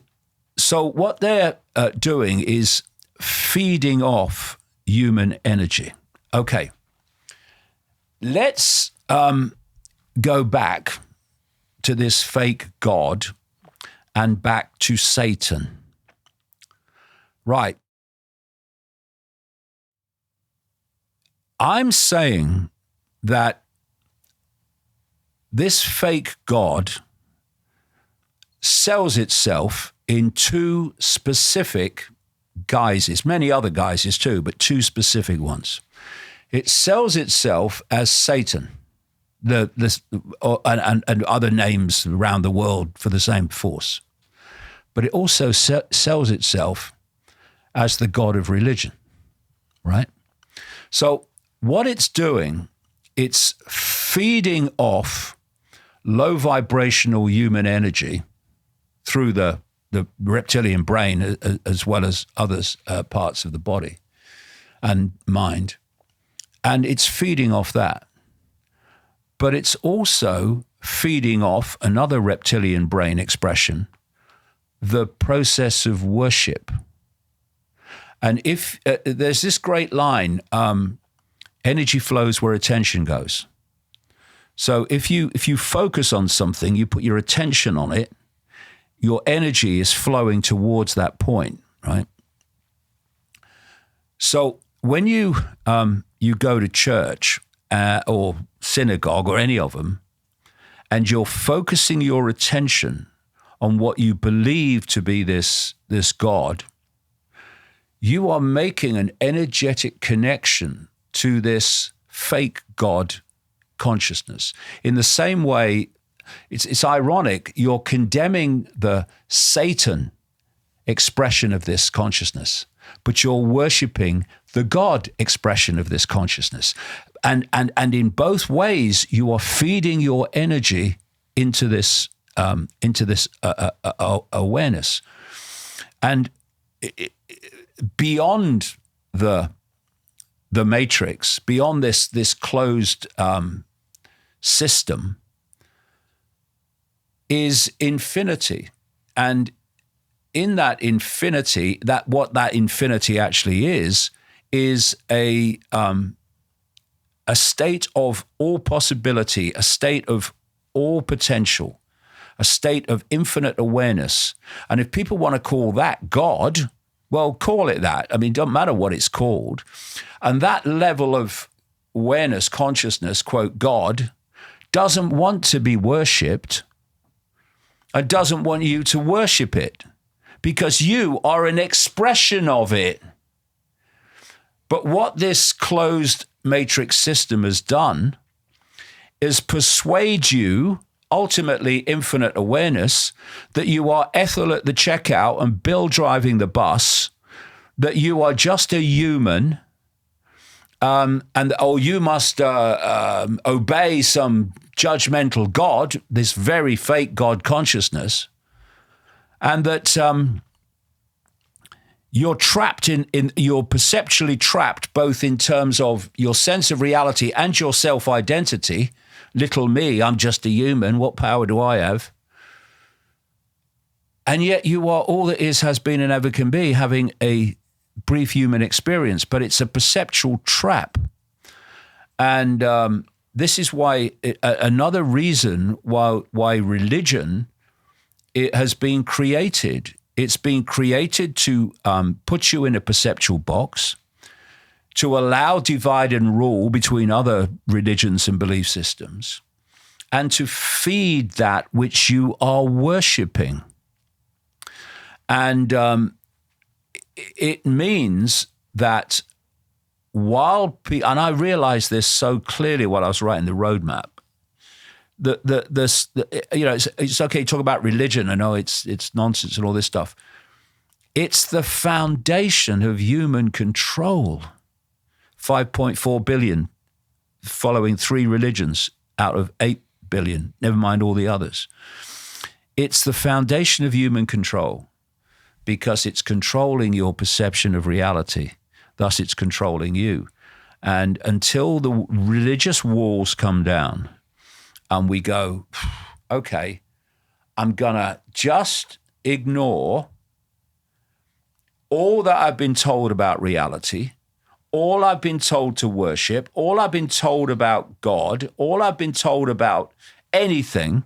so what they're doing is feeding off human energy. Okay, let's go back to this fake God and back to Satan. Right. I'm saying that this fake God sells itself in two specific guises, many other guises too, but two specific ones. It sells itself as Satan, and other names around the world for the same force. But it also sells itself as the god of religion, right? So what it's doing, it's feeding off low vibrational human energy through the reptilian brain as well as other parts of the body and mind. And it's feeding off that. But it's also feeding off another reptilian brain expression, the process of worship. And if there's this great line, energy flows where attention goes. So if you focus on something, you put your attention on it, your energy is flowing towards that point, right? So when you go to church or synagogue or any of them, and you're focusing your attention on what you believe to be this God, you are making an energetic connection to this fake God consciousness. In the same way, it's ironic, you're condemning the Satan expression of this consciousness, but you're worshiping the God expression of this consciousness. And in both ways, you are feeding your energy into this awareness. And beyond the matrix, beyond this closed system, is infinity. And in that infinity, what that infinity actually is a state of all possibility, a state of all potential, a state of infinite awareness. And if people want to call that God, well, call it that. I mean, it doesn't matter what it's called. And that level of awareness, consciousness, quote, God, doesn't want to be worshipped and doesn't want you to worship it because you are an expression of it. But what this closed matrix system has done is persuade you, ultimately infinite awareness, that you are Ethel at the checkout and Bill driving the bus, that you are just a human, you must obey some judgmental God, this very fake God consciousness, and that you're trapped you're perceptually trapped both in terms of your sense of reality and your self-identity. Little me, I'm just a human. What power do I have? And yet you are all that is, has been, and ever can be, having a brief human experience, but it's a perceptual trap. And this is why another reason why religion it has been created. It's been created to put you in a perceptual box, to allow divide and rule between other religions and belief systems, and to feed that which you are worshipping. And it means that and I realized this so clearly while I was writing the roadmap, it's okay to talk about religion. I know it's nonsense and all this stuff. It's the foundation of human control. 5.4 billion following 3 religions out of 8 billion, never mind all the others. It's the foundation of human control because it's controlling your perception of reality. Thus, it's controlling you. And until the religious walls come down and we go, okay, I'm going to just ignore all that I've been told about reality, all I've been told to worship, all I've been told about God, all I've been told about anything,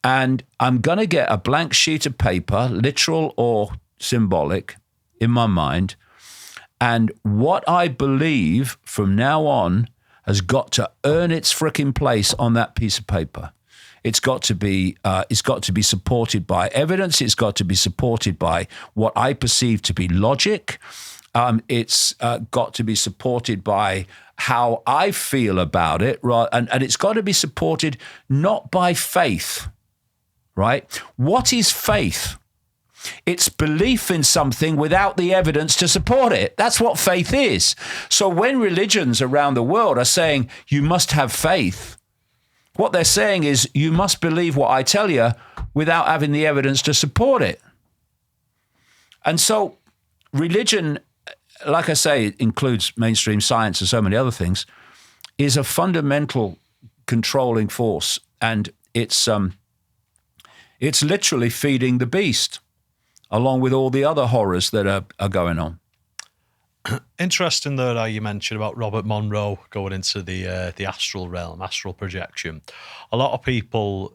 and I'm going to get a blank sheet of paper, literal or symbolic, in my mind, and what I believe from now on has got to earn its frickin' place on that piece of paper. It's got to be supported by evidence. It's got to be supported by what I perceive to be logic. It's got to be supported by how I feel about it, right? And it's got to be supported not by faith, right? What is faith? It's belief in something without the evidence to support it. That's what faith is. So when religions around the world are saying you must have faith, what they're saying is you must believe what I tell you without having the evidence to support it. And so religion, like I say, it includes mainstream science and so many other things, is a fundamental controlling force. And it's literally feeding the beast, along with all the other horrors that are going on. Interesting though, you mentioned about Robert Monroe going into the astral realm, astral projection. A lot of people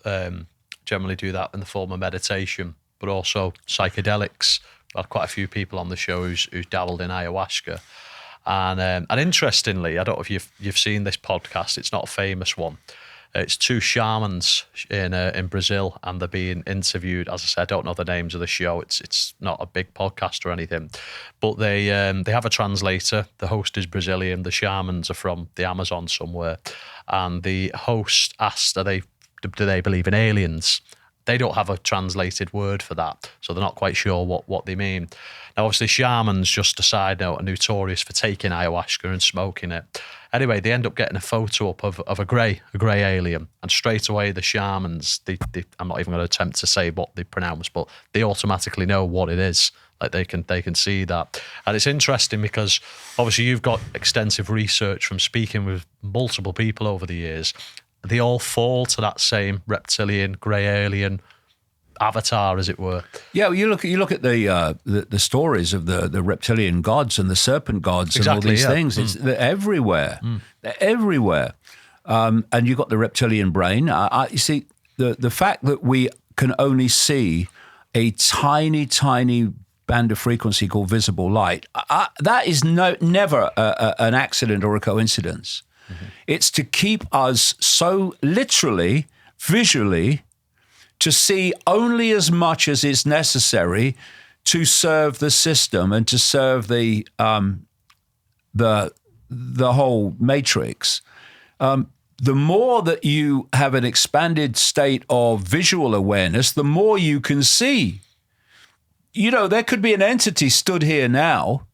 generally do that in the form of meditation, but also psychedelics. I've had quite a few people on the show who's dabbled in ayahuasca. And interestingly, I don't know if you've seen this podcast, it's not a famous one. It's 2 shamans in Brazil, and they're being interviewed. As I said, I don't know the names of the show. It's not a big podcast or anything, but they have a translator. The host is Brazilian. The shamans are from the Amazon somewhere, and the host asked, do they believe in aliens? They don't have a translated word for that, so they're not quite sure what they mean. Now, obviously, shamans, just a side note, are notorious for taking ayahuasca and smoking it. Anyway, they end up getting a photo up of a grey alien, and straight away the shamans, I'm not even going to attempt to say what they pronounce, but they automatically know what it is. Like they can see that. And it's interesting because obviously you've got extensive research from speaking with multiple people over the years. They all fall to that same reptilian, grey alien avatar, as it were. Yeah, well, you look at the stories of the reptilian gods and the serpent gods, exactly, and all these things. They're everywhere. They're everywhere. And you've got the reptilian brain. You see, the fact that we can only see a tiny, tiny band of frequency called visible light, that is never an accident or a coincidence. Mm-hmm. It's to keep us so literally, visually, to see only as much as is necessary to serve the system and to serve the whole matrix. The more that you have an expanded state of visual awareness, the more you can see. You know, there could be an entity stood here now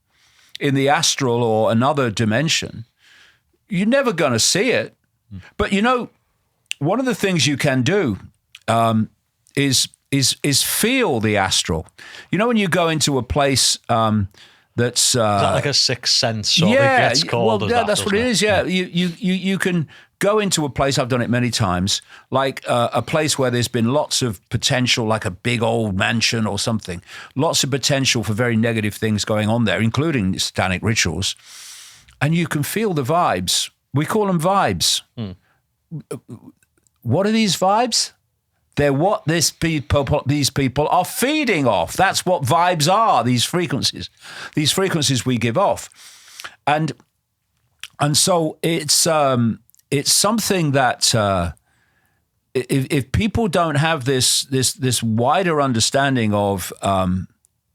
in the astral or another dimension. You're never going to see it. But, you know, one of the things you can do is feel the astral. You know, when you go into a place that's... is that like a sixth sense? Or yeah, it gets called well, that's what it is, yeah. You can go into a place, I've done it many times, like a place where there's been lots of potential, like a big old mansion or something, lots of potential for very negative things going on there, including satanic rituals. And you can feel the vibes We call them vibes. What are these vibes? They're what these people are feeding off. That's what vibes are, these frequencies we give off. And so it's something that if people don't have this wider understanding of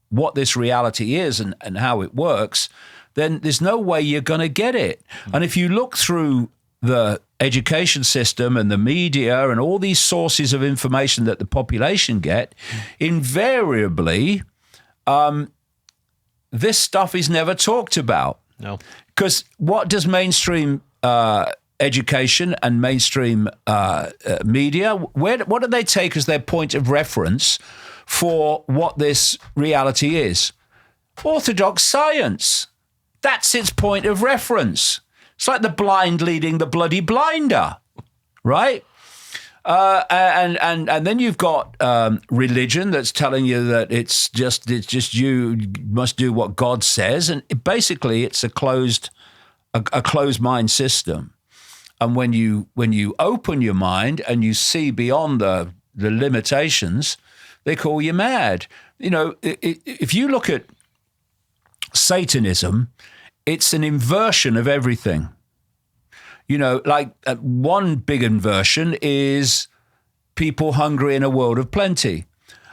what this reality is and how it works, then there's no way you're going to get it. And if you look through the education system and the media and all these sources of information that the population get, invariably, this stuff is never talked about. No. Because what does mainstream education and mainstream media, what do they take as their point of reference for what this reality is? Orthodox science. That's its point of reference. It's like the blind leading the bloody blinder, right? And then you've got religion that's telling you that it's just you must do what God says, and basically it's a closed mind system. And when you open your mind and you see beyond the limitations, they call you mad. You know, if you look at Satanism, it's an inversion of everything. You know, like one big inversion is people hungry in a world of plenty.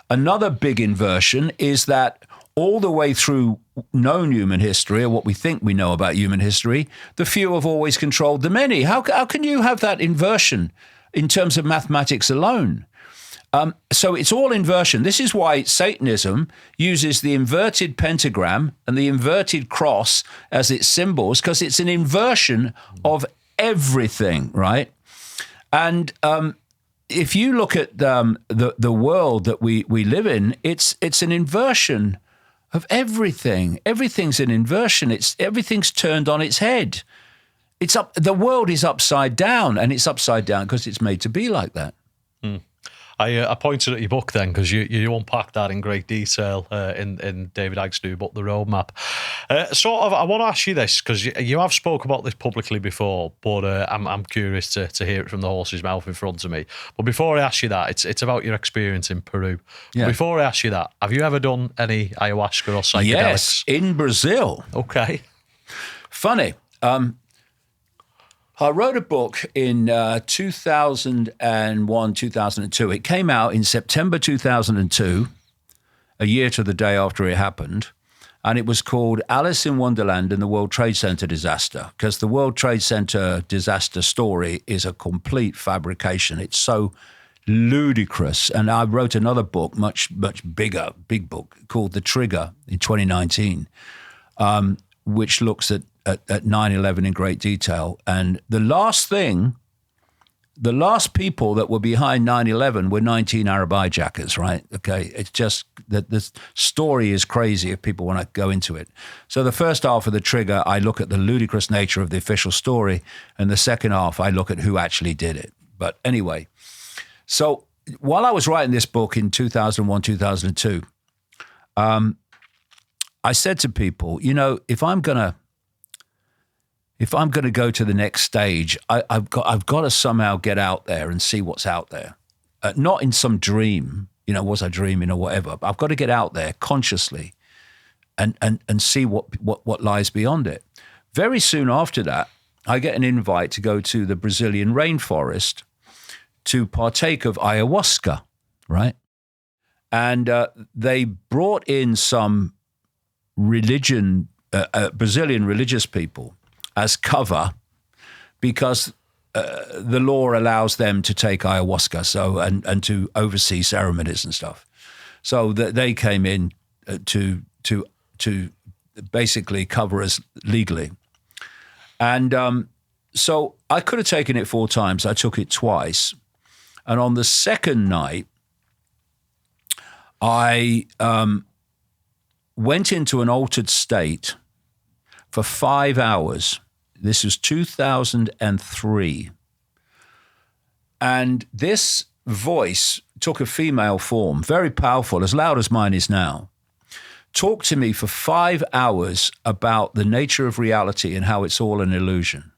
Another big inversion is that all the way through known human history, or what we think we know about human history, the few have always controlled the many. How can you have that inversion in terms of mathematics alone? So it's all inversion. This is why Satanism uses the inverted pentagram and the inverted cross as its symbols, because it's an inversion of everything, right? And if you look at the world that we live in, it's an inversion of everything. Everything's an inversion. Everything's turned on its head. The world is upside down, and it's upside down because it's made to be like that. I pointed at your book then because you unpack that in great detail in David Icke's new book, The Roadmap. I want to ask you this because you have spoke about this publicly before, but I'm curious to hear it from the horse's mouth in front of me. But before I ask you that, it's about your experience in Peru. Yeah. Before I ask you that, have you ever done any ayahuasca or psychedelics? Yes, in Brazil. Okay. Funny. I wrote a book in 2001, 2002. It came out in September 2002, a year to the day after it happened, and it was called Alice in Wonderland and the World Trade Center Disaster, because the World Trade Center disaster story is a complete fabrication. It's so ludicrous. And I wrote another book, much big book, called The Trigger in 2019, which looks at 9/11 in great detail. And the last people that were behind 9/11 were 19 Arab hijackers, right? Okay, it's just that the story is crazy if people want to go into it. So the first half of The Trigger, I look at the ludicrous nature of the official story, and the second half, I look at who actually did it. But anyway, so while I was writing this book in 2001, 2002, I said to people, you know, if I'm gonna go to the next stage, I've got to somehow get out there and see what's out there. Not in some dream, you know, was I dreaming or whatever. But I've got to get out there consciously and see what lies beyond it. Very soon after that, I get an invite to go to the Brazilian rainforest to partake of ayahuasca, right? And they brought in some Brazilian religious people as cover, because the law allows them to take ayahuasca, and to oversee ceremonies and stuff. So they came in to basically cover us legally. And so I could have taken it 4 times. I took it twice. And on the second night, I went into an altered state for 5 hours. This was 2003. And this voice took a female form, very powerful, as loud as mine is now, talked to me for 5 hours about the nature of reality and how it's all an illusion.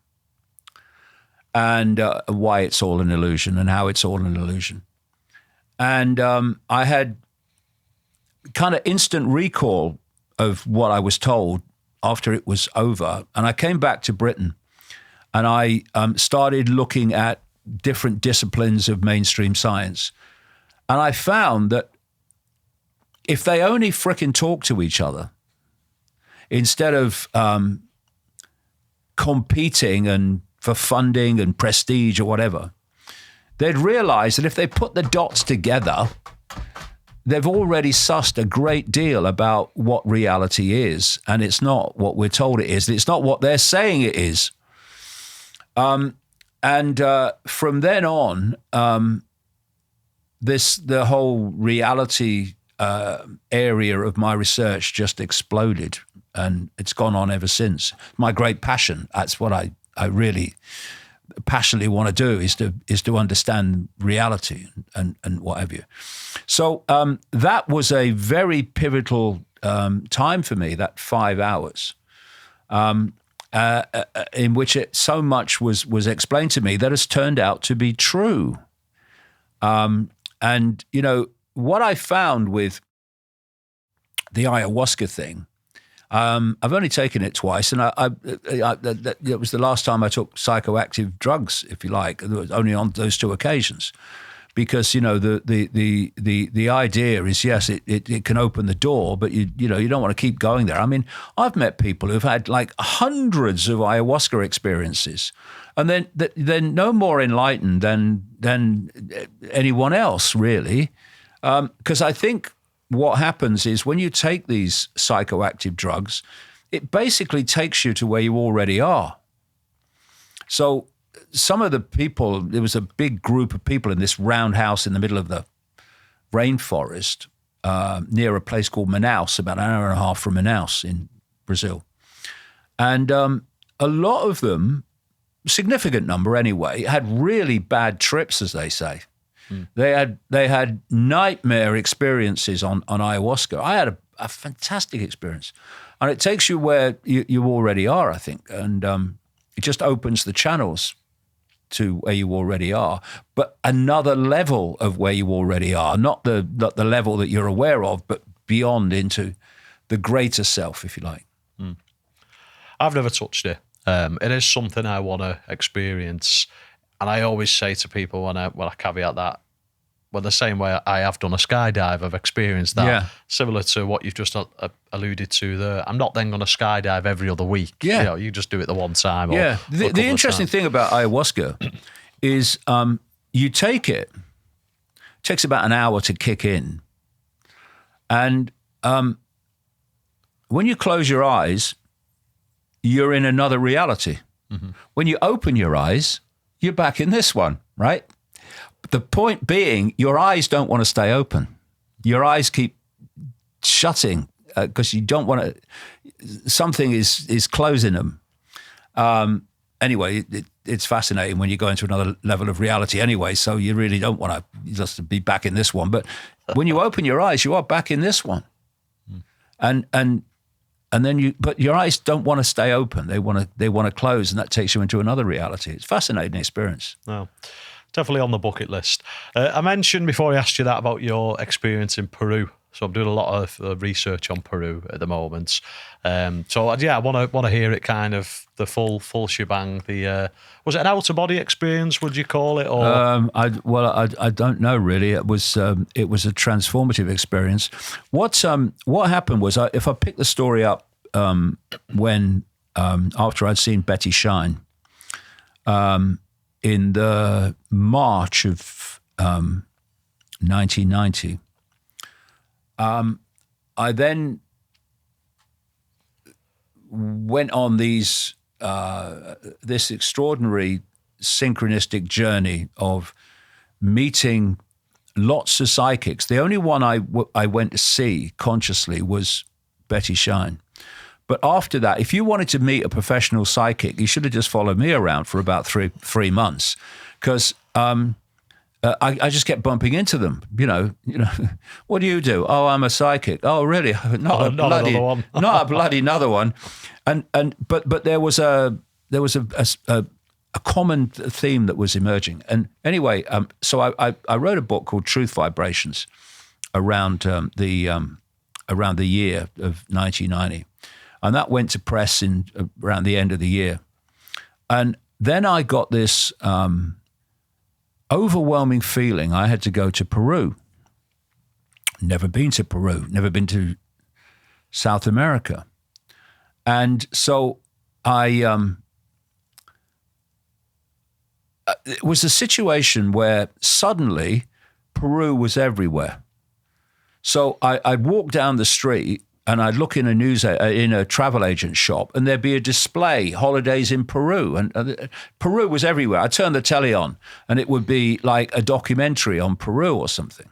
and why it's all an illusion and how it's all an illusion. And I had kind of instant recall of what I was told after it was over. And I came back to Britain and I started looking at different disciplines of mainstream science. And I found that if they only frickin' talk to each other, instead of competing and for funding and prestige or whatever, they'd realize that if they put the dots together, they've already sussed a great deal about what reality is. And it's not what we're told it is. It's not what they're saying it is. And from then on, the whole reality area of my research just exploded, and it's gone on ever since. My great passion. That's what I really passionately want to do, is to understand reality and what have you. So that was a very pivotal time for me, that 5 hours, in which so much was explained to me that has turned out to be true. And, you know, what I found with the ayahuasca thing, I've only taken it twice, and it was the last time I took psychoactive drugs, if you like. It was only on those 2 occasions, because you know the idea is, yes, it can open the door, but you don't want to keep going there. I mean, I've met people who've had like hundreds of ayahuasca experiences, and then they're no more enlightened than anyone else, really, because I think what happens is when you take these psychoactive drugs, it basically takes you to where you already are. So some of the people, there was a big group of people in this roundhouse in the middle of the rainforest near a place called Manaus, about an hour and a half from Manaus in Brazil. And a lot of them, significant number anyway, had really bad trips, as they say. They had nightmare experiences on ayahuasca. I had a fantastic experience, and it takes you where you already are, I think, and it just opens the channels to where you already are, but another level of where you already are, not the level that you're aware of, but beyond into the greater self, if you like. I've never touched it. It is something I want to experience. And I always say to people when I caveat that, well, the same way I have done a skydive, I've experienced that, similar to what you've just alluded to there. I'm not then going to skydive every other week. Yeah. You know, you just do it the one time. Yeah. The interesting thing about ayahuasca is you take it. It takes about an hour to kick in. And when you close your eyes, you're in another reality. Mm-hmm. When you open your eyes, you're back in this one, right? The point being, your eyes don't want to stay open. Your eyes keep shutting because you don't want to. Something is closing them. Anyway, it's fascinating when you go into another level of reality. Anyway, so you really don't want to just be back in this one. But when you open your eyes, you are back in this one, and then but your eyes don't want to stay open. They want to close, and that takes you into another reality. It's a fascinating experience. No. Definitely on the bucket list. I mentioned before I asked you that about your experience in Peru. So I'm doing a lot of research on Peru at the moment. So yeah, I want to hear it, kind of the full shebang. Was it an out of body experience? Would you call it? Or I don't know really. It was a transformative experience. What happened was, if I pick the story up when after I'd seen Betty Shine. In the March of 1990, I then went on this extraordinary synchronistic journey of meeting lots of psychics. The only one I went to see consciously was Betty Shine. But after that, if you wanted to meet a professional psychic, you should have just followed me around for about three months, because I just kept bumping into them. You know, what do you do? Oh, I'm a psychic. Oh, really? Not a bloody another one. But there was a a common theme that was emerging. And anyway, so I wrote a book called Truth Vibrations around the year of 1990, and that went to press in around the end of the year. And then I got this overwhelming feeling I had to go to Peru. Never been to Peru, never been to South America. And so it was a situation where suddenly Peru was everywhere. So I'd walk down the street and I'd look in a travel agent shop, and there'd be a display, holidays in Peru. And Peru was everywhere. I'd turn the telly on and it would be like a documentary on Peru or something.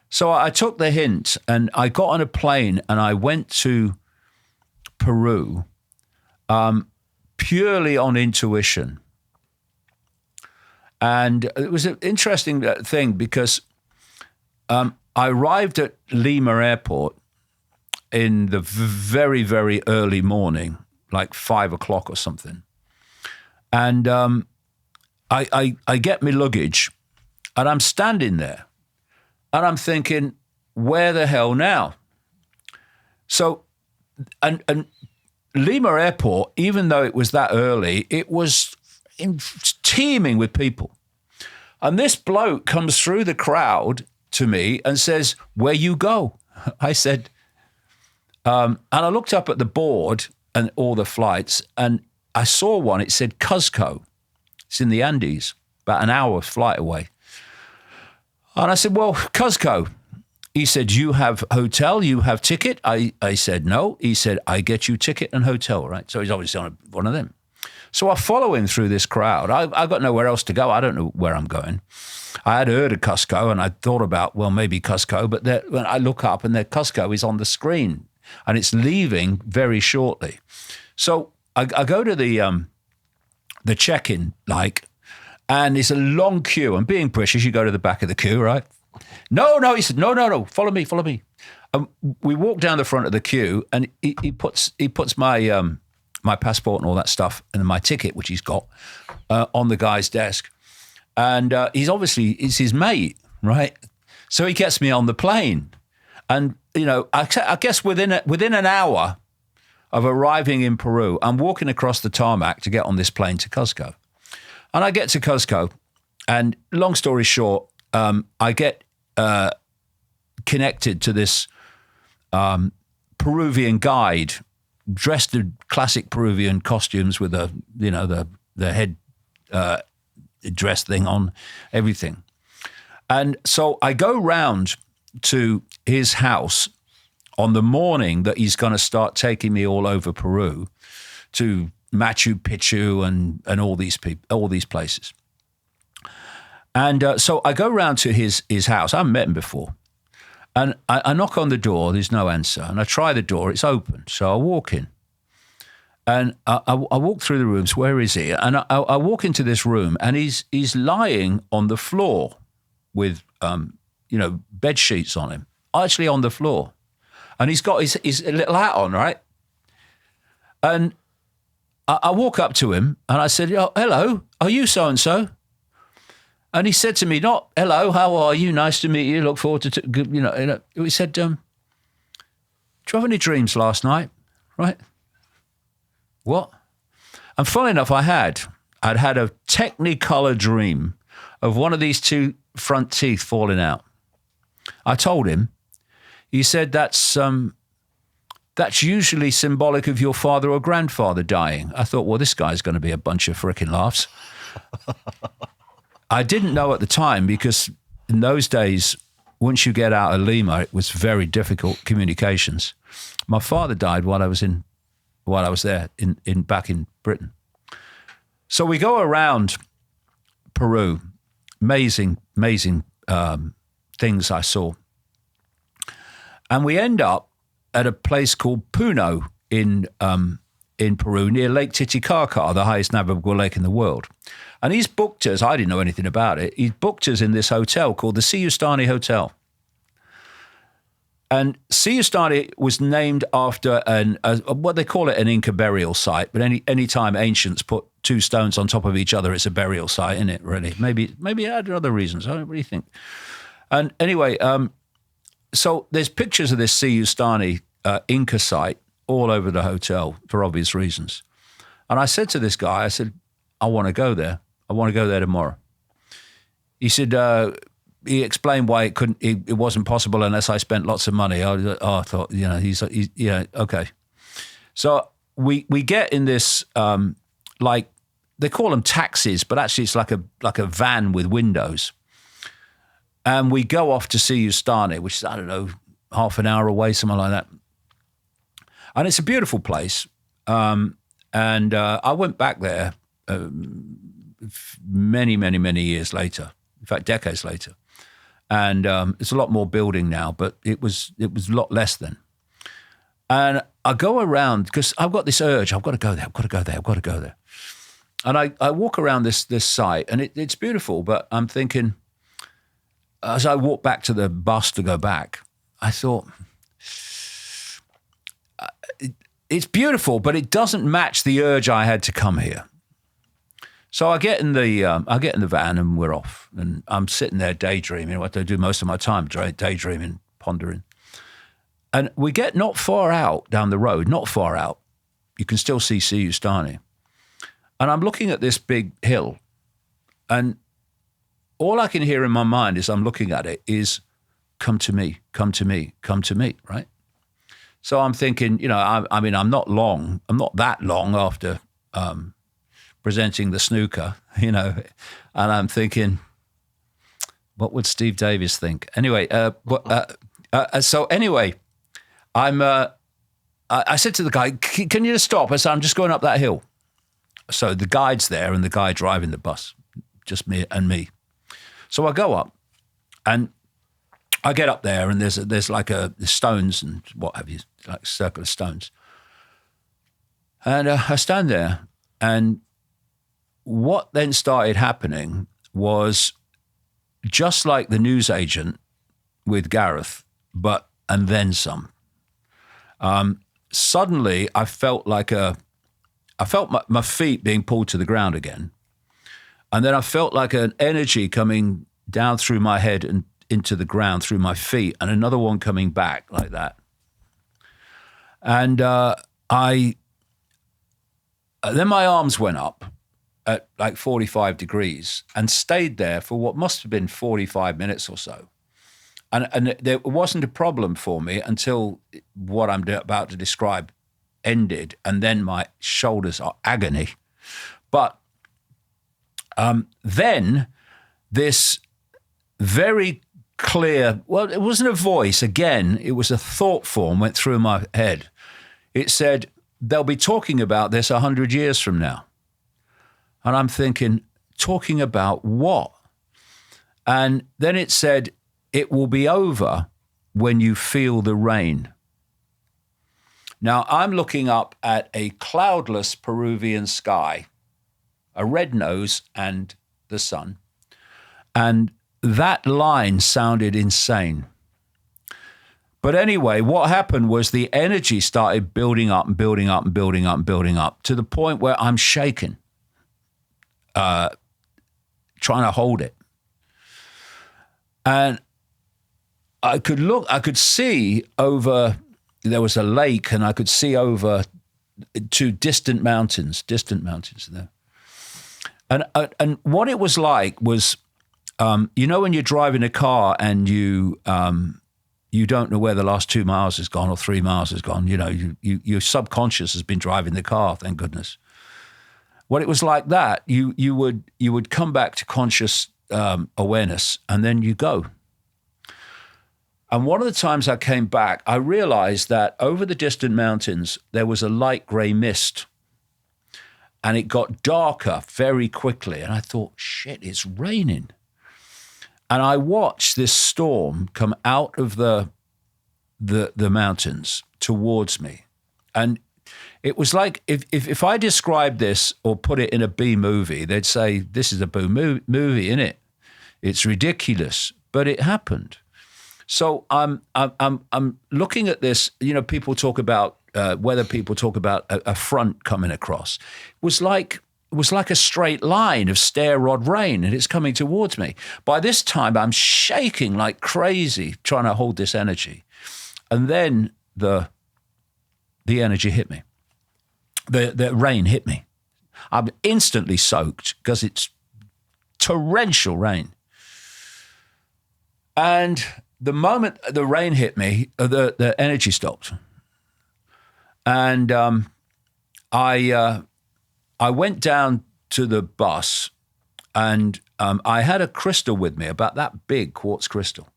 So I took the hint and I got on a plane and I went to Peru purely on intuition. And it was an interesting thing because I arrived at Lima Airport in the very, very early morning, like 5 o'clock or something. And I get my luggage and I'm standing there and I'm thinking, where the hell now? So, and Lima Airport, even though it was that early, it was teeming with people. And this bloke comes through the crowd to me and says, where you go? I said, and I looked up at the board and all the flights, and I saw one. It said Cuzco. It's in the Andes, about an hour's flight away. And I said, well, Cuzco. He said, you have hotel, you have ticket? I said, no. He said, I get you ticket and hotel, right? So he's obviously on one of them. So I follow him through this crowd. I got nowhere else to go. I don't know where I'm going. I had heard of Cuzco, and I thought about, well, maybe Cuzco. But when I look up, and Cuzco is on the screen, and it's leaving very shortly. So I go to the check-in, and it's a long queue. And being British, you go to the back of the queue, right? No. He said, no. Follow me. We walk down the front of the queue, and he puts my passport and all that stuff and my ticket, which he's got, on the guy's desk. And it's his mate, right? So he gets me on the plane. And, I guess within an hour of arriving in Peru, I'm walking across the tarmac to get on this plane to Cuzco. And I get to Cuzco, and long story short, I get connected to this Peruvian guide dressed in classic Peruvian costumes with the head dress thing on, everything. And so I go round to his house on the morning that he's going to start taking me all over Peru to Machu Picchu and all these places. And so I go round to his house. I haven't met him before. And I knock on the door, there's no answer. And I try the door, it's open. So I walk in. And I walk through the rooms, where is he? And I walk into this room, and he's lying on the floor with, bed sheets on him, actually on the floor. And he's got his little hat on, right? And I walk up to him, and I said, oh, hello, are you so-and-so? And he said to me, not, hello, how are you? Nice to meet you. Look forward to, he said, do you have any dreams last night? Right? What? And funnily enough, I'd had a technicolor dream of one of these two front teeth falling out. I told him. He said, that's usually symbolic of your father or grandfather dying. I thought, well, this guy's going to be a bunch of frickin' laughs. I didn't know at the time, because in those days, once you get out of Lima, it was very difficult communications. My father died while I was there back in Britain. So we go around Peru, amazing things I saw, and we end up at a place called Puno in Peru, near Lake Titicaca, the highest navigable lake in the world. And he's booked us, I didn't know anything about it, he's booked us in this hotel called the Siustani Hotel. And Siyustani was named after what they call it, an Inca burial site. But any time ancients put two stones on top of each other, it's a burial site, isn't it? Really? Maybe it had other reasons. I don't really think. And anyway, so there's pictures of this Siyustani Inca site all over the hotel for obvious reasons. And I said to this guy, I said, I want to go there. I want to go there tomorrow. He said. He explained why it wasn't possible unless I spent lots of money. I thought, he's okay. So we get in this, like they call them taxis, but actually it's like a van with windows. And we go off to Siyustani, which is, I don't know, half an hour away, something like that. And it's a beautiful place. And I went back there many, many, many years later. In fact, decades later. And it's a lot more building now, but it was a lot less then. And I go around because I've got this urge. I've got to go there. I've got to go there. I've got to go there. And I walk around this site, and it's beautiful. But I'm thinking, as I walk back to the bus to go back, I thought, it's beautiful, but it doesn't match the urge I had to come here. So I get in the van and we're off, and I'm sitting there daydreaming. What I do most of my time, daydreaming, pondering. And we get not far out down the road, not far out. You can still see Siyustani. And I'm looking at this big hill, and all I can hear in my mind as I'm looking at it is, "Come to me, come to me, come to me." Right. So I'm thinking, I'm not that long after. Presenting the snooker, and I'm thinking, what would Steve Davis think? Anyway, so anyway, I said to the guy, can you just stop? I said, I'm just going up that hill. So the guide's there and the guy driving the bus, just me and me. So I go up and I get up there, and there's like the stones and what have you, like a circle of stones. And I stand there, and what then started happening was just like the newsagent with Gareth, and then some. Suddenly, I felt my feet being pulled to the ground again, and then I felt like an energy coming down through my head and into the ground through my feet, and another one coming back like that. And then my arms went up at like 45 degrees and stayed there for what must have been 45 minutes or so. And there wasn't a problem for me until what I'm about to describe ended, and then my shoulders are agony. But then this very clear, well, it wasn't a voice, again, it was a thought form went through my head. It said, they'll be talking about this 100 years from now. And I'm thinking, talking about what? And then it said, it will be over when you feel the rain. Now, I'm looking up at a cloudless Peruvian sky, a red nose and the sun. And that line sounded insane. But anyway, what happened was the energy started building up and building up and building up and building up to the point where I'm shaking, trying to hold it. And I could see over, there was a lake, and I could see over to distant mountains there. And what it was like was, when you're driving a car and you don't know where the last 2 miles has gone or 3 miles has gone, your subconscious has been driving the car, thank goodness. When it was like that, you would come back to conscious awareness, and then you go. And one of the times I came back, I realized that over the distant mountains, there was a light gray mist, and it got darker very quickly. And I thought, shit, it's raining. And I watched this storm come out of the mountains towards me. And it was like, if I described this or put it in a B movie, they'd say, this is a B movie, innit? It's ridiculous, but it happened. So I'm looking at this. You know, people talk about whether people talk about a front coming across. It was like a straight line of stair rod rain, and it's coming towards me. By this time, I'm shaking like crazy, trying to hold this energy, and then the energy hit me. The rain hit me. I'm instantly soaked because it's torrential rain. And the moment the rain hit me, the energy stopped. And I went down to the bus, and I had a crystal with me, about that big quartz crystal.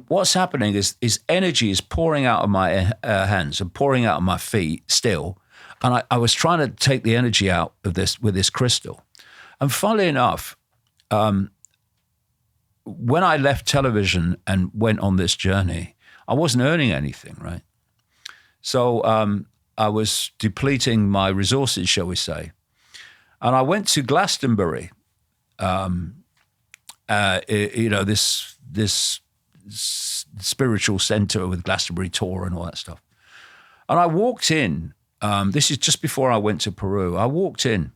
What's happening is energy is pouring out of my hands and pouring out of my feet still. And I was trying to take the energy out of this with this crystal. And funnily enough, when I left television and went on this journey, I wasn't earning anything, right? So I was depleting my resources, shall we say. And I went to Glastonbury, this spiritual center with Glastonbury tour and all that stuff. And I walked in, this is just before I went to Peru. I walked in,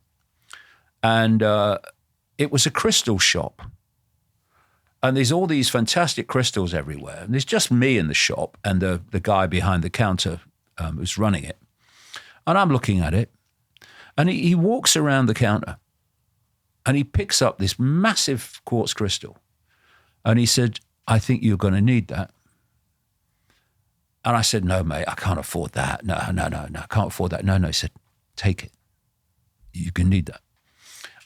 and it was a crystal shop. And there's all these fantastic crystals everywhere. And there's just me in the shop and the guy behind the counter who's running it. And I'm looking at it. And he walks around the counter, and he picks up this massive quartz crystal. And he said, "I think you're going to need that." And I said, "No, mate, I can't afford that. No, I can't afford that." No, he said, "Take it. You can need that."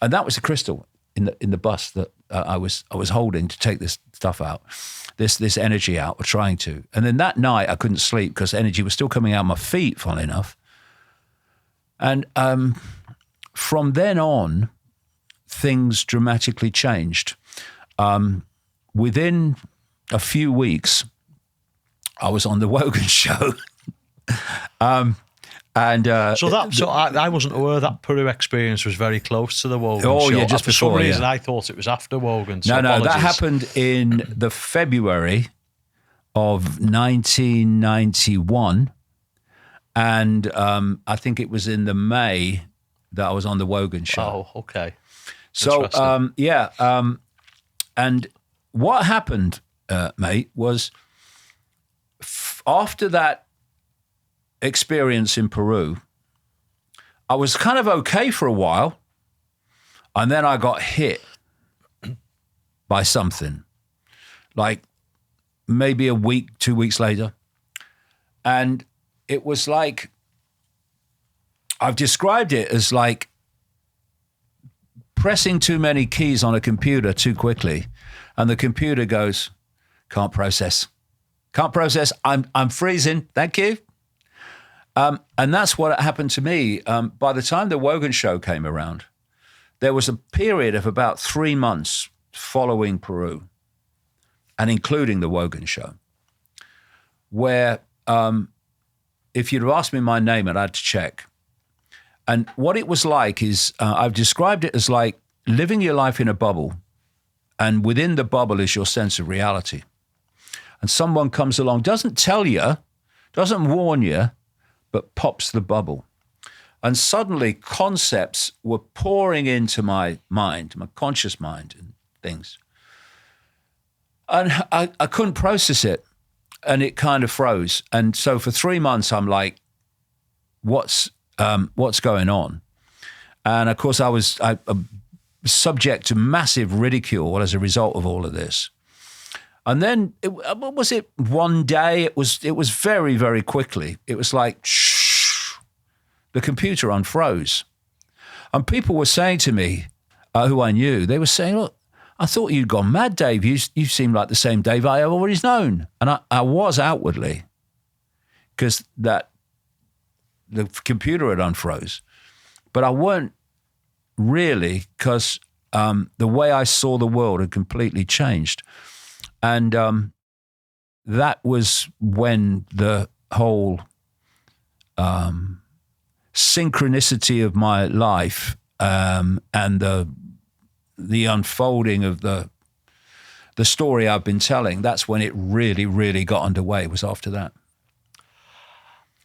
And that was the crystal in the bus that I was holding to take this stuff out, this energy out, or trying to. And then that night I couldn't sleep because energy was still coming out of my feet, funnily enough. And from then on, things dramatically changed. Within a few weeks, I was on the Rogan show. I wasn't aware that Peru experience was very close to the Wogan show. Yeah, just for before, some reason, I thought it was after Wogan. So no, apologies. that happened in the February of 1991, and I think it was in the May that I was on the Wogan show. Oh, okay. So and what happened, mate, was after that experience in Peru, I was kind of okay for a while, and then I got hit by something, like maybe a week, 2 weeks later. And it was like, I've described it as like pressing too many keys on a computer too quickly, and the computer goes, can't process. I'm freezing. Thank you. And that's what happened to me. By the time the Wogan show came around, there was a period of about 3 months following Peru and including the Wogan show, where if you'd have asked me my name, I'd had to check. And what it was like is, I've described it as like living your life in a bubble, and within the bubble is your sense of reality. And someone comes along, doesn't tell you, doesn't warn you, but pops the bubble. And suddenly concepts were pouring into my mind, my conscious mind and things. And I couldn't process it, and it kind of froze. And so for 3 months, I'm like, what's going on? And of course, I was subject to massive ridicule as a result of all of this. And then, was it one day? It was very, very quickly. It was like, shh, the computer unfroze. And people were saying to me, who I knew, they were saying, look, I thought you'd gone mad, Dave. You seem like the same Dave I have always known. And I was outwardly, because the computer had unfroze. But I weren't really, because the way I saw the world had completely changed. And that was when the whole synchronicity of my life and the unfolding of the the story I've been telling, that's when it really, really got underway, was after that.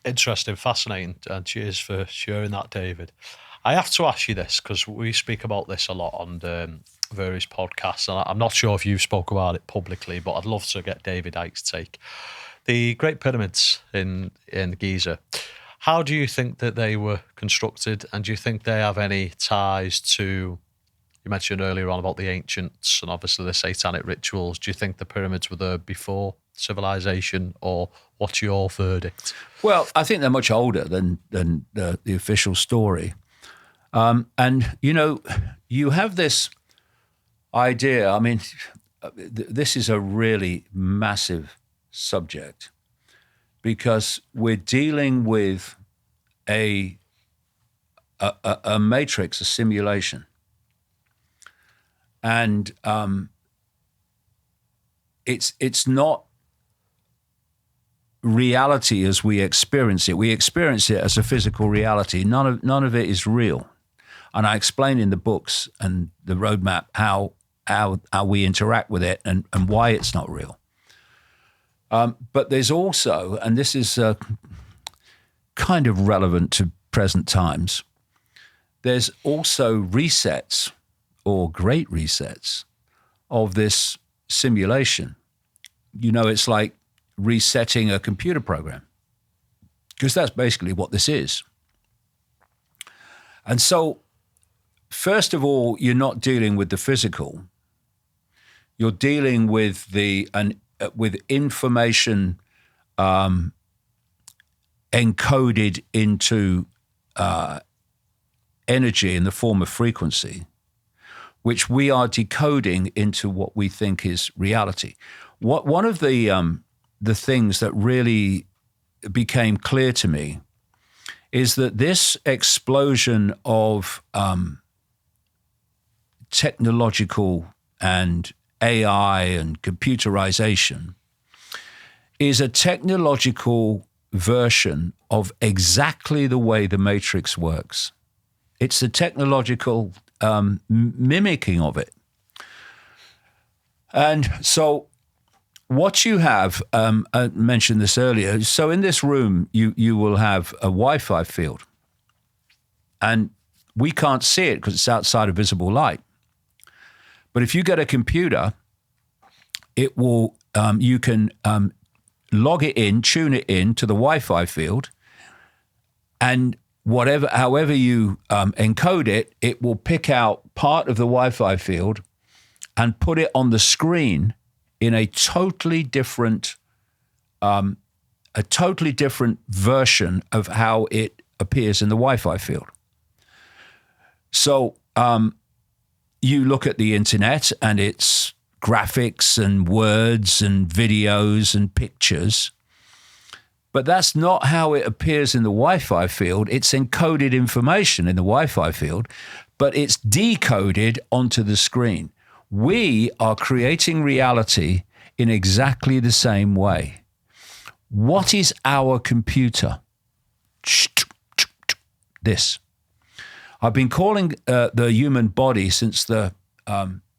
Interesting, fascinating, and cheers for sharing that, David. I have to ask you this because we speak about this a lot on various podcasts, and I'm not sure if you've spoke about it publicly, but I'd love to get David Icke's take. The Great Pyramids in Giza, how do you think that they were constructed, and do you think they have any ties to, you mentioned earlier on about the ancients and obviously the satanic rituals, do you think the pyramids were there before civilization, or what's your verdict? Well, I think they're much older than the official story. And, you have this idea, I mean, this is a really massive subject because we're dealing with a matrix, a simulation. And it's not reality as we experience it. We experience it as a physical reality. None of it is real. And I explain in the books and the roadmap how we interact with it and why it's not real. But there's also, and this is kind of relevant to present times, there's also resets or great resets of this simulation. It's like resetting a computer program, because that's basically what this is. And so, first of all, you're not dealing with the physical. You're dealing with with information encoded into energy in the form of frequency, which we are decoding into what we think is reality. One of the things that really became clear to me is that this explosion of technological and AI and computerization is a technological version of exactly the way the Matrix works. It's a technological mimicking of it. And so what you have, I mentioned this earlier, so in this room, you will have a Wi-Fi field. And we can't see it because it's outside of visible light. But if you get a computer, it will, you can log it in, tune it in to the Wi-Fi field, and however you encode it, it will pick out part of the Wi-Fi field and put it on the screen in a totally different version of how it appears in the Wi-Fi field. So you look at the internet and it's graphics and words and videos and pictures, but that's not how it appears in the Wi-Fi field. It's encoded information in the Wi-Fi field, but it's decoded onto the screen. We are creating reality in exactly the same way. What is our computer? This. I've been calling the human body since the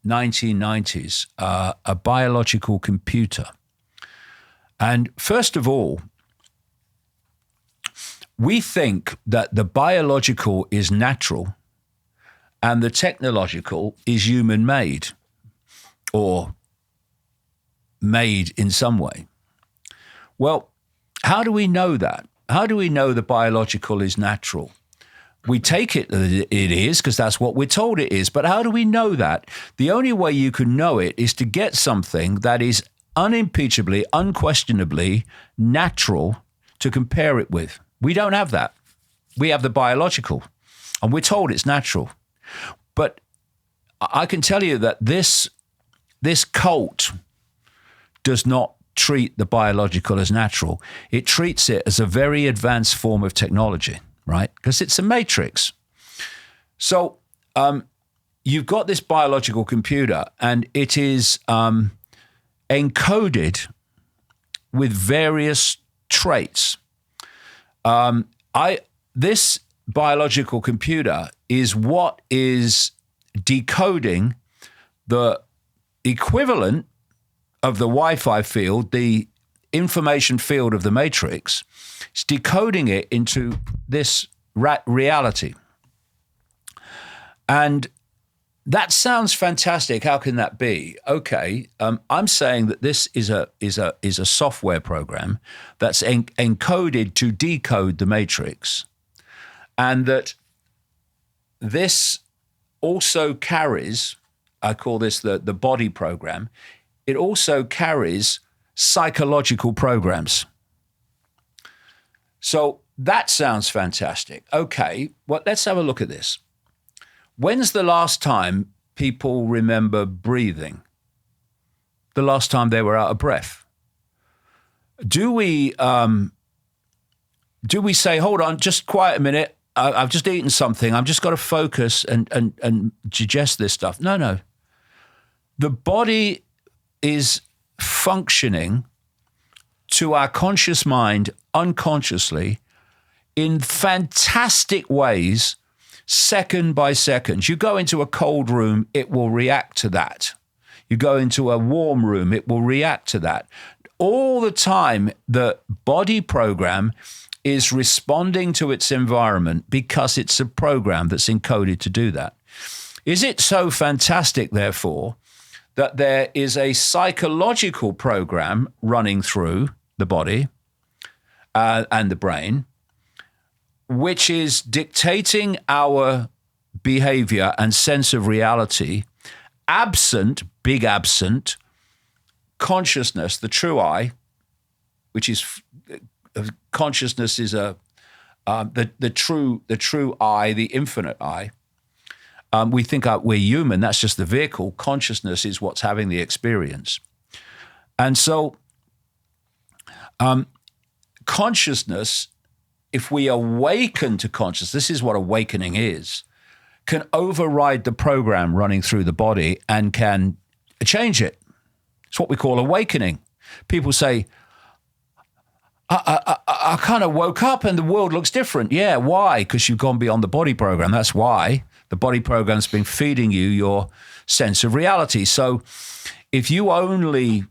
1990s a biological computer. And first of all, we think that the biological is natural and the technological is human-made or made in some way. Well, how do we know that? How do we know the biological is natural? We take it that it is because that's what we're told it is. But how do we know that? The only way you can know it is to get something that is unimpeachably, unquestionably natural to compare it with. We don't have that. We have the biological, and we're told it's natural. But I can tell you that this cult does not treat the biological as natural. It treats it as a very advanced form of technology, right? Because it's a matrix. So you've got this biological computer, and it is encoded with various traits. This biological computer is what is decoding the equivalent of the Wi-Fi field, the information field of the matrix, it's decoding it into this reality. And that sounds fantastic. How can that be? Okay, I'm saying that this is a software program that's encoded to decode the matrix, and that this also carries, I call this the body program, it also carries psychological programs. So that sounds fantastic. Okay, well, let's have a look at this. When's the last time people remember breathing? The last time they were out of breath? Do we say, hold on, just quiet a minute, I've just eaten something, I've just got to focus and digest this stuff? No. The body is functioning to our conscious mind unconsciously in fantastic ways, second by second. You go into a cold room, it will react to that. You go into a warm room, it will react to that. All the time, the body program is responding to its environment because it's a program that's encoded to do that. Is it so fantastic, therefore, that there is a psychological program running through the body and the brain, which is dictating our behavior and sense of reality, big absent, consciousness, the true I, which is consciousness is the true I, the infinite I. We think we're human, that's just the vehicle. Consciousness is what's having the experience. And so consciousness, if we awaken to consciousness, this is what awakening is, can override the program running through the body and can change it. It's what we call awakening. People say, I kind of woke up and the world looks different. Yeah, why? Because you've gone beyond the body program. That's why. The body program's been feeding you your sense of reality. So if you only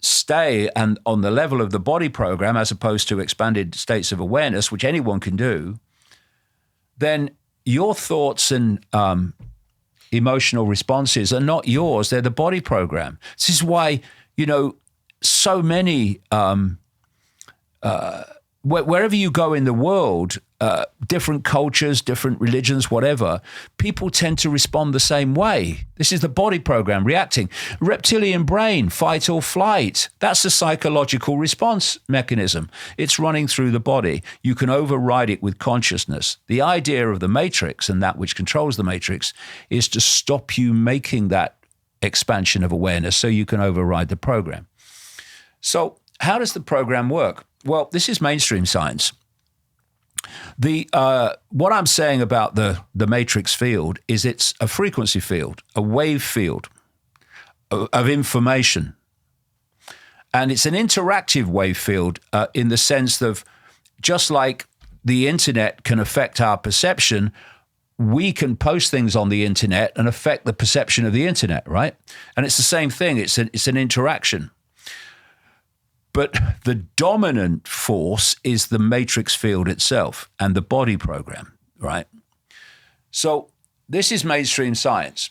stay and on the level of the body program as opposed to expanded states of awareness, which anyone can do, then your thoughts and emotional responses are not yours. They're the body program. This is why, so many, wherever you go in the world, different cultures, different religions, whatever, people tend to respond the same way. This is the body program reacting. Reptilian brain, fight or flight. That's a psychological response mechanism. It's running through the body. You can override it with consciousness. The idea of the matrix and that which controls the matrix is to stop you making that expansion of awareness so you can override the program. So how does the program work? Well, this is mainstream science. What I'm saying about the matrix field is it's a frequency field, a wave field of information. And it's an interactive wave field in the sense of just like the internet can affect our perception, we can post things on the internet and affect the perception of the internet, right? And it's the same thing. It's an interaction. But the dominant force is the matrix field itself and the body program, right? So this is mainstream science.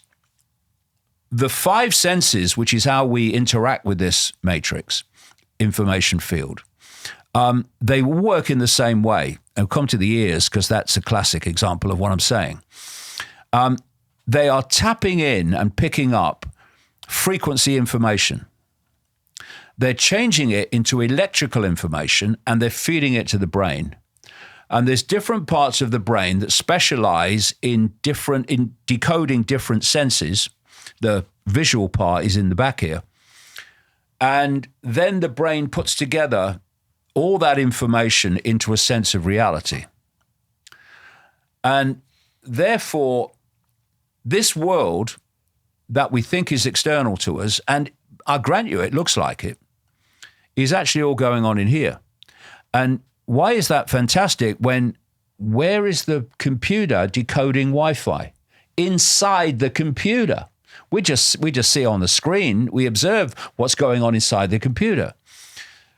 The five senses, which is how we interact with this matrix information field, they work in the same way. I'll come to the ears because that's a classic example of what I'm saying. They are tapping in and picking up frequency information. They're changing it into electrical information and they're feeding it to the brain. And there's different parts of the brain that specialize in decoding different senses. The visual part is in the back here. And then the brain puts together all that information into a sense of reality. And therefore, this world that we think is external to us, and I grant you it looks like it, is actually all going on in here. And why is that fantastic where is the computer decoding Wi-Fi? Inside the computer. We just see on the screen, we observe what's going on inside the computer.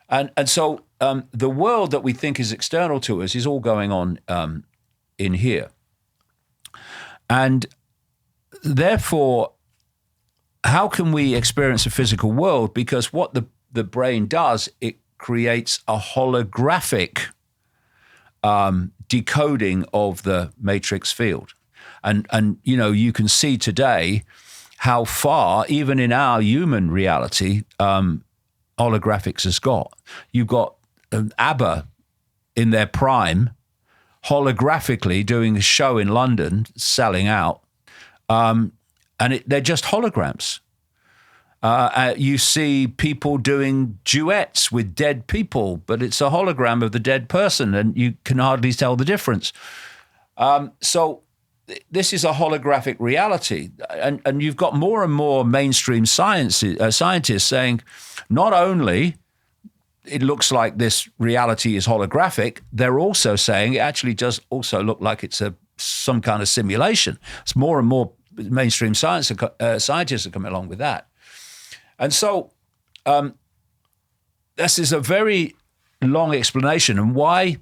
And so the world that we think is external to us is all going on in here. And therefore, how can we experience a physical world? Because what the brain does, it creates a holographic decoding of the matrix field. And you know, you can see today how far, even in our human reality, holographics has got. You've got ABBA in their prime, holographically doing a show in London, selling out, and they're just holograms. You see people doing duets with dead people, but it's a hologram of the dead person, and you can hardly tell the difference. So this is a holographic reality, and you've got more and more mainstream scientists saying, not only it looks like this reality is holographic, they're also saying it actually does also look like it's some kind of simulation. It's more and more mainstream scientists are coming along with that. And so this is a very long explanation, and why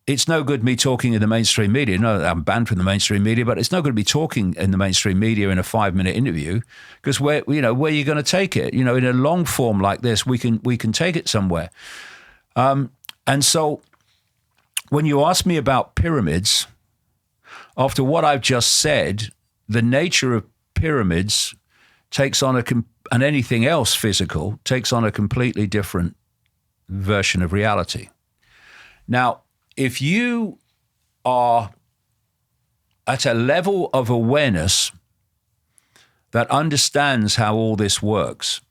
it's no good me talking in the mainstream media. No, I'm banned from the mainstream media, but it's no good me talking in the mainstream media in a 5-minute interview, because where are you going to take it? You know, in a long form like this, we can take it somewhere. And so when you ask me about pyramids, after what I've just said, the nature of pyramids takes on and anything else physical takes on a completely different version of reality. Now, if you are at a level of awareness that understands how all this works,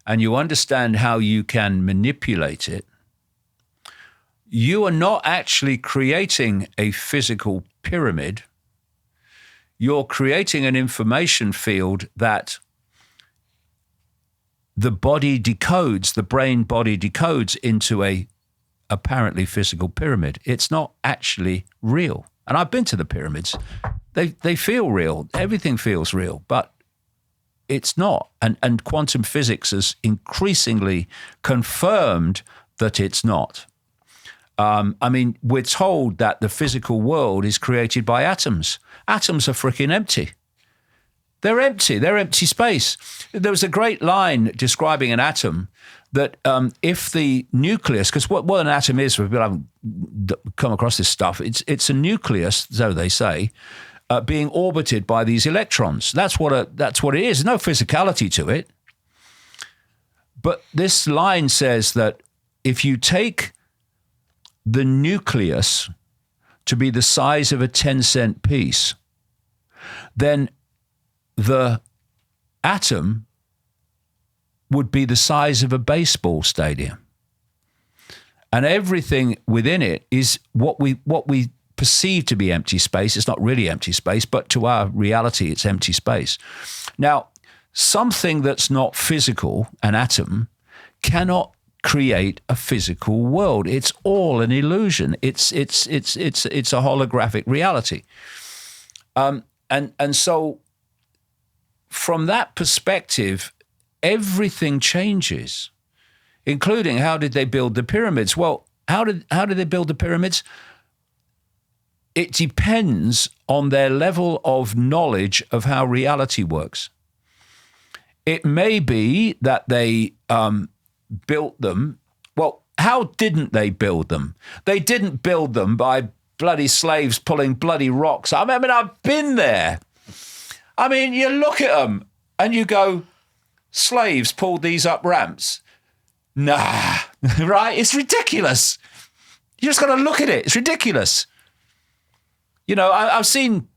and you understand how you can manipulate it, you are not actually creating a physical pyramid. You're creating an information field that the brain body decodes into a apparently physical pyramid. It's not actually real. And I've been to the pyramids. They feel real. Everything feels real, but it's not. And quantum physics has increasingly confirmed that it's not. I mean, we're told that the physical world is created by atoms. Atoms are freaking empty. They're empty. They're empty space. There was a great line describing an atom that if the nucleus, because what an atom is, for people who haven't come across this stuff, it's a nucleus, so they say, being orbited by these electrons. That's what it is. There's no physicality to it. But this line says that if you take the nucleus to be the size of a 10-cent piece, then the atom would be the size of a baseball stadium. And everything within it is what we perceive to be empty space. It's not really empty space, but to our reality, it's empty space. Now, something that's not physical, an atom, cannot create a physical world. It's all an illusion. It's a holographic reality. And so from that perspective, everything changes, including how did they build the pyramids? Well, how did they build the pyramids? It depends on their level of knowledge of how reality works. It may be that they built them. Well, how didn't they build them? They didn't build them by bloody slaves pulling bloody rocks. I mean, I've been there. I mean, you look at them and you go, slaves pulled these up ramps. Nah, right? It's ridiculous. You just got to look at it. It's ridiculous. You know, I've seen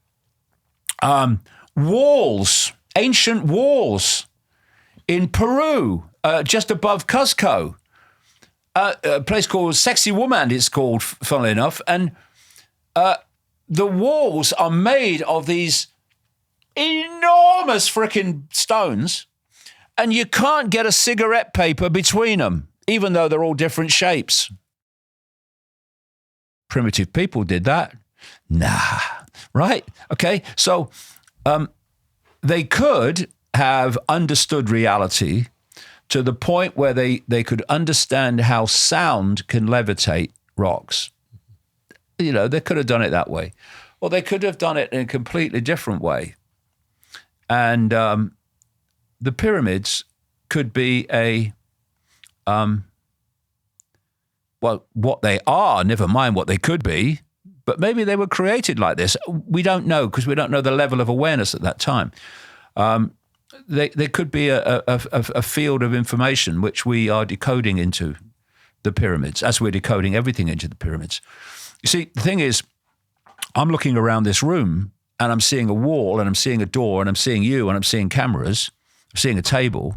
walls, ancient walls in Peru, just above Cuzco, a place called Sexy Woman, it's called, funnily enough. And the walls are made of these enormous freaking stones, and you can't get a cigarette paper between them, even though they're all different shapes. Primitive people did that. Nah, right? Okay, so they could have understood reality to the point where they could understand how sound can levitate rocks. You know, they could have done it that way. Or they could have done it in a completely different way. And the pyramids could be what they are, never mind what they could be, but maybe they were created like this. We don't know, because we don't know the level of awareness at that time. They could be a field of information which we are decoding into the pyramids, as we're decoding everything into the pyramids. You see, the thing is, I'm looking around this room and I'm seeing a wall and I'm seeing a door and I'm seeing you and I'm seeing cameras, I'm seeing a table,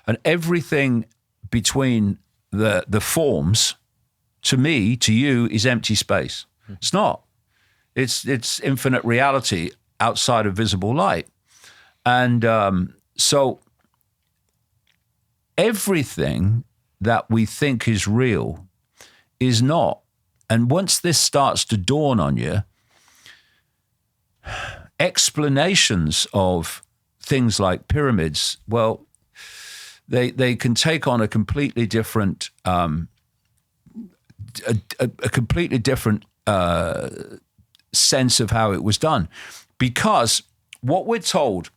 and everything between the forms, to me, to you, is empty space. It's not. It's infinite reality outside of visible light. And so everything that we think is real is not. And once this starts to dawn on you, explanations of things like pyramids, well, they can take on a completely different completely different sense of how it was done, because what we're told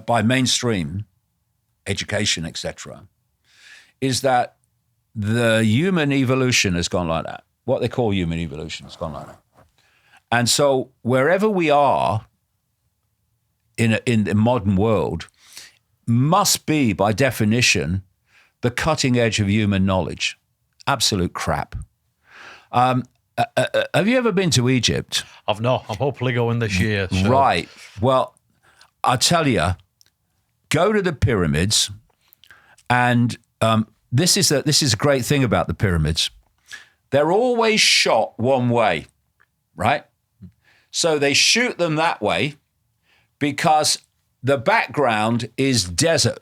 by mainstream education, etc., is that the human evolution has gone like that. What they call human evolution has gone like that. And so wherever we are in the modern world must be, by definition, the cutting edge of human knowledge. Absolute crap. Have you ever been to Egypt? I've not. I'm hopefully going this year. So. Right. Well, I tell you, go to the pyramids, and this is a great thing about the pyramids. They're always shot one way, right? So they shoot them that way because the background is desert,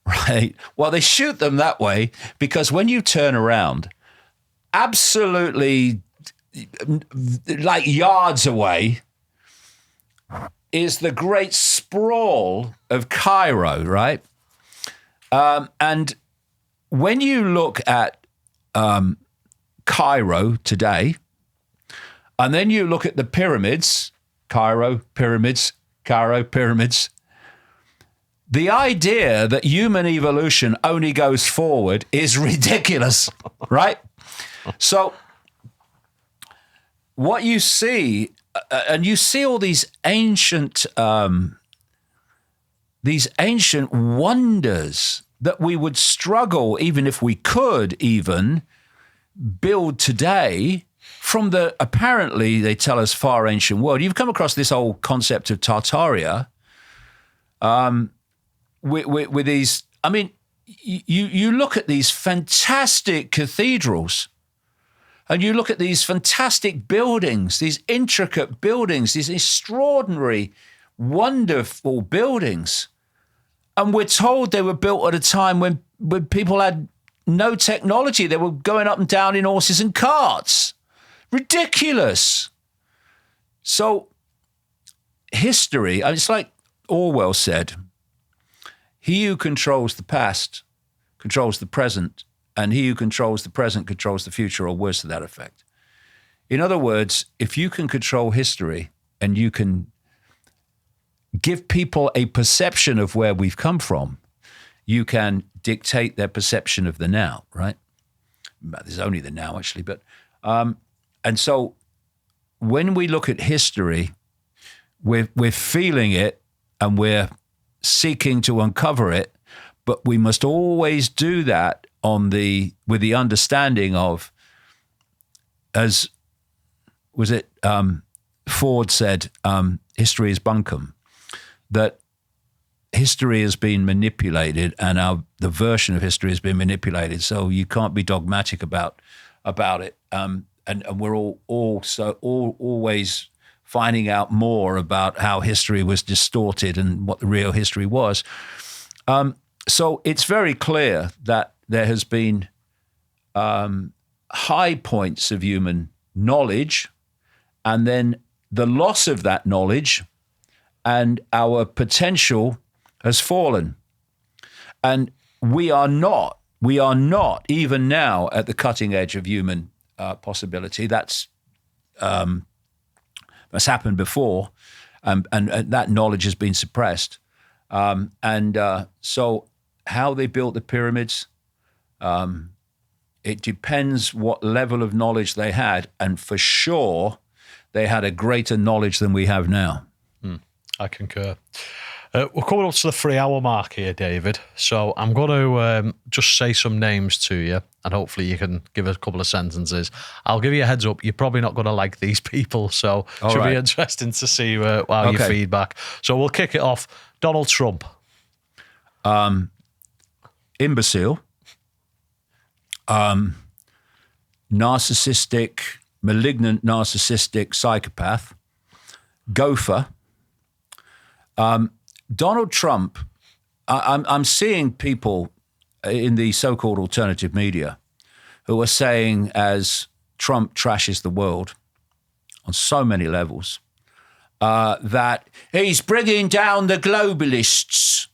right? Well, they shoot them that way because when you turn around, absolutely like yards away is the great sprawl of Cairo, right? And when you look at Cairo today, and then you look at the pyramids, Cairo, pyramids, the idea that human evolution only goes forward is ridiculous, right? So what you see, and you see all these ancient wonders that we would struggle, even if we could even build today, from the, apparently, they tell us, far ancient world. You've come across this whole concept of Tartaria with these, I mean, you look at these fantastic cathedrals, and you look at these fantastic buildings, these intricate buildings, these extraordinary, wonderful buildings. And we're told they were built at a time when people had no technology. They were going up and down in horses and carts. Ridiculous. So history, it's like Orwell said, he who controls the past controls the present, and he who controls the present controls the future, or worse to that effect. In other words, if you can control history and you can give people a perception of where we've come from, you can dictate their perception of the now, right? There's only the now, actually. But and so when we look at history, we're feeling it and we're seeking to uncover it, but we must always do that with the understanding of, as was it Ford said, history is bunkum, that history has been manipulated, and the version of history has been manipulated. So you can't be dogmatic about it. And we're always finding out more about how history was distorted and what the real history was. So it's very clear that there has been high points of human knowledge, and then the loss of that knowledge and our potential has fallen. And we are not even now at the cutting edge of human possibility. That's happened before, and that knowledge has been suppressed. So how they built the pyramids, it depends what level of knowledge they had, and for sure they had a greater knowledge than we have now. I concur. We're coming up to the 3-hour mark here, David. So I'm going to just say some names to you, and hopefully you can give a couple of sentences. I'll give you a heads up. You're probably not going to like these people, so it should be interesting to see your feedback. So we'll kick it off. Donald Trump. Imbecile. Narcissistic, malignant narcissistic psychopath. Gopher. Donald Trump, I'm seeing people in the so-called alternative media who are saying, as Trump trashes the world on so many levels, that he's bringing down the globalists.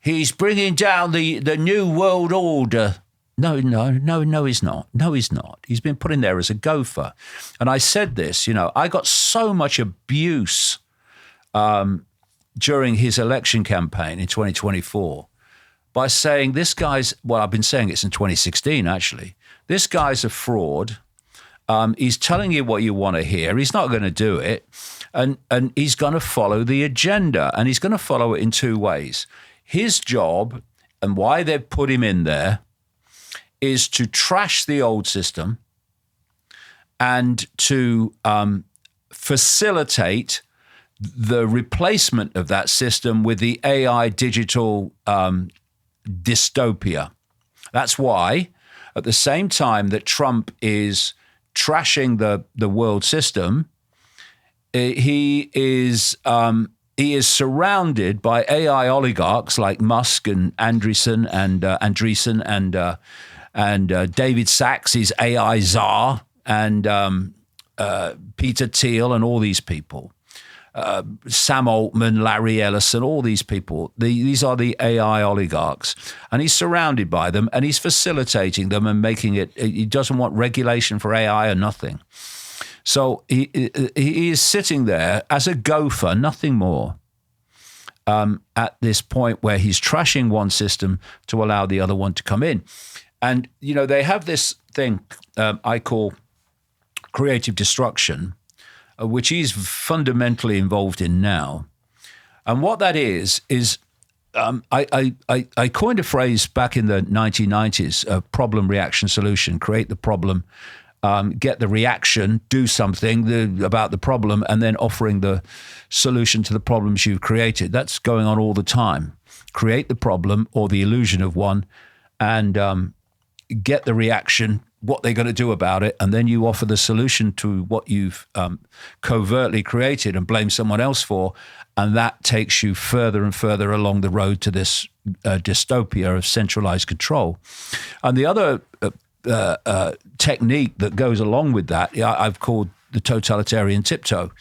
He's bringing down the new world order. No, he's not. No, he's not. He's been put in there as a gopher. And I said this, I got so much abuse during his election campaign in 2024 by saying this guy's, well, I've been saying it since 2016, actually. This guy's a fraud. He's telling you what you want to hear. He's not going to do it. And he's going to follow the agenda. And he's going to follow it in two ways. His job, and why they've put him in there, is to trash the old system and to facilitate the replacement of that system with the AI digital dystopia. That's why, at the same time that Trump is trashing the world system, he is surrounded by AI oligarchs like Musk and Andreessen and David Sachs, his AI czar, and Peter Thiel, and all these people. Sam Altman, Larry Ellison, all these people. These are the AI oligarchs. And he's surrounded by them, and he's facilitating them and making it. He doesn't want regulation for AI or nothing. So he is sitting there as a gopher, nothing more, at this point where he's trashing one system to allow the other one to come in. And, they have this thing I call creative destruction, which he's fundamentally involved in now. And what that is I coined a phrase back in the 1990s, problem, reaction, solution. Create the problem, get the reaction, do something about the problem, and then offering the solution to the problems you've created. That's going on all the time. Create the problem or the illusion of one, and get the reaction, what they're going to do about it, and then you offer the solution to what you've covertly created and blame someone else for, and that takes you further and further along the road to this dystopia of centralized control. And the other technique that goes along with that, I've called the totalitarian tiptoe.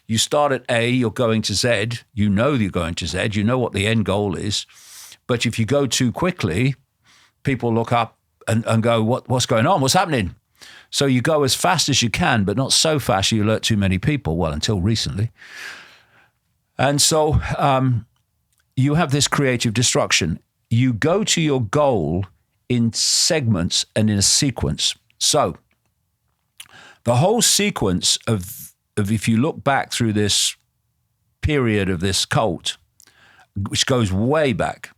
You start at A, you're going to Z, you know you're going to Z, you know what the end goal is, but if you go too quickly, people look up and go, what's going on? What's happening? So you go as fast as you can, but not so fast you alert too many people. Well, until recently. And so you have this creative destruction. You go to your goal in segments and in a sequence. So the whole sequence of if you look back through this period of this cult, which goes way back,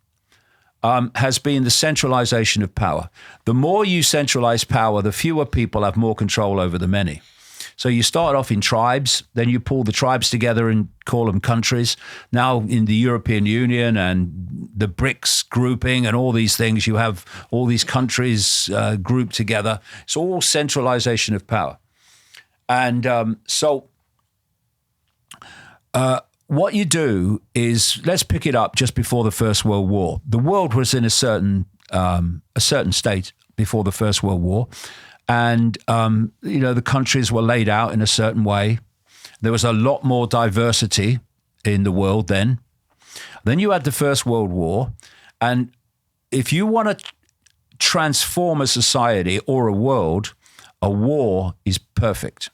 has been the centralization of power. The more you centralize power, the fewer people have more control over the many. So you start off in tribes, then you pull the tribes together and call them countries. Now in the European Union and the BRICS grouping and all these things, you have all these countries grouped together. It's all centralization of power. And what you do is, let's pick it up just before the First World War. The world was in a certain state before the First World War, and the countries were laid out in a certain way. There was a lot more diversity in the world then. Then you had the First World War. And if you want to transform a society or a world, a war is perfect.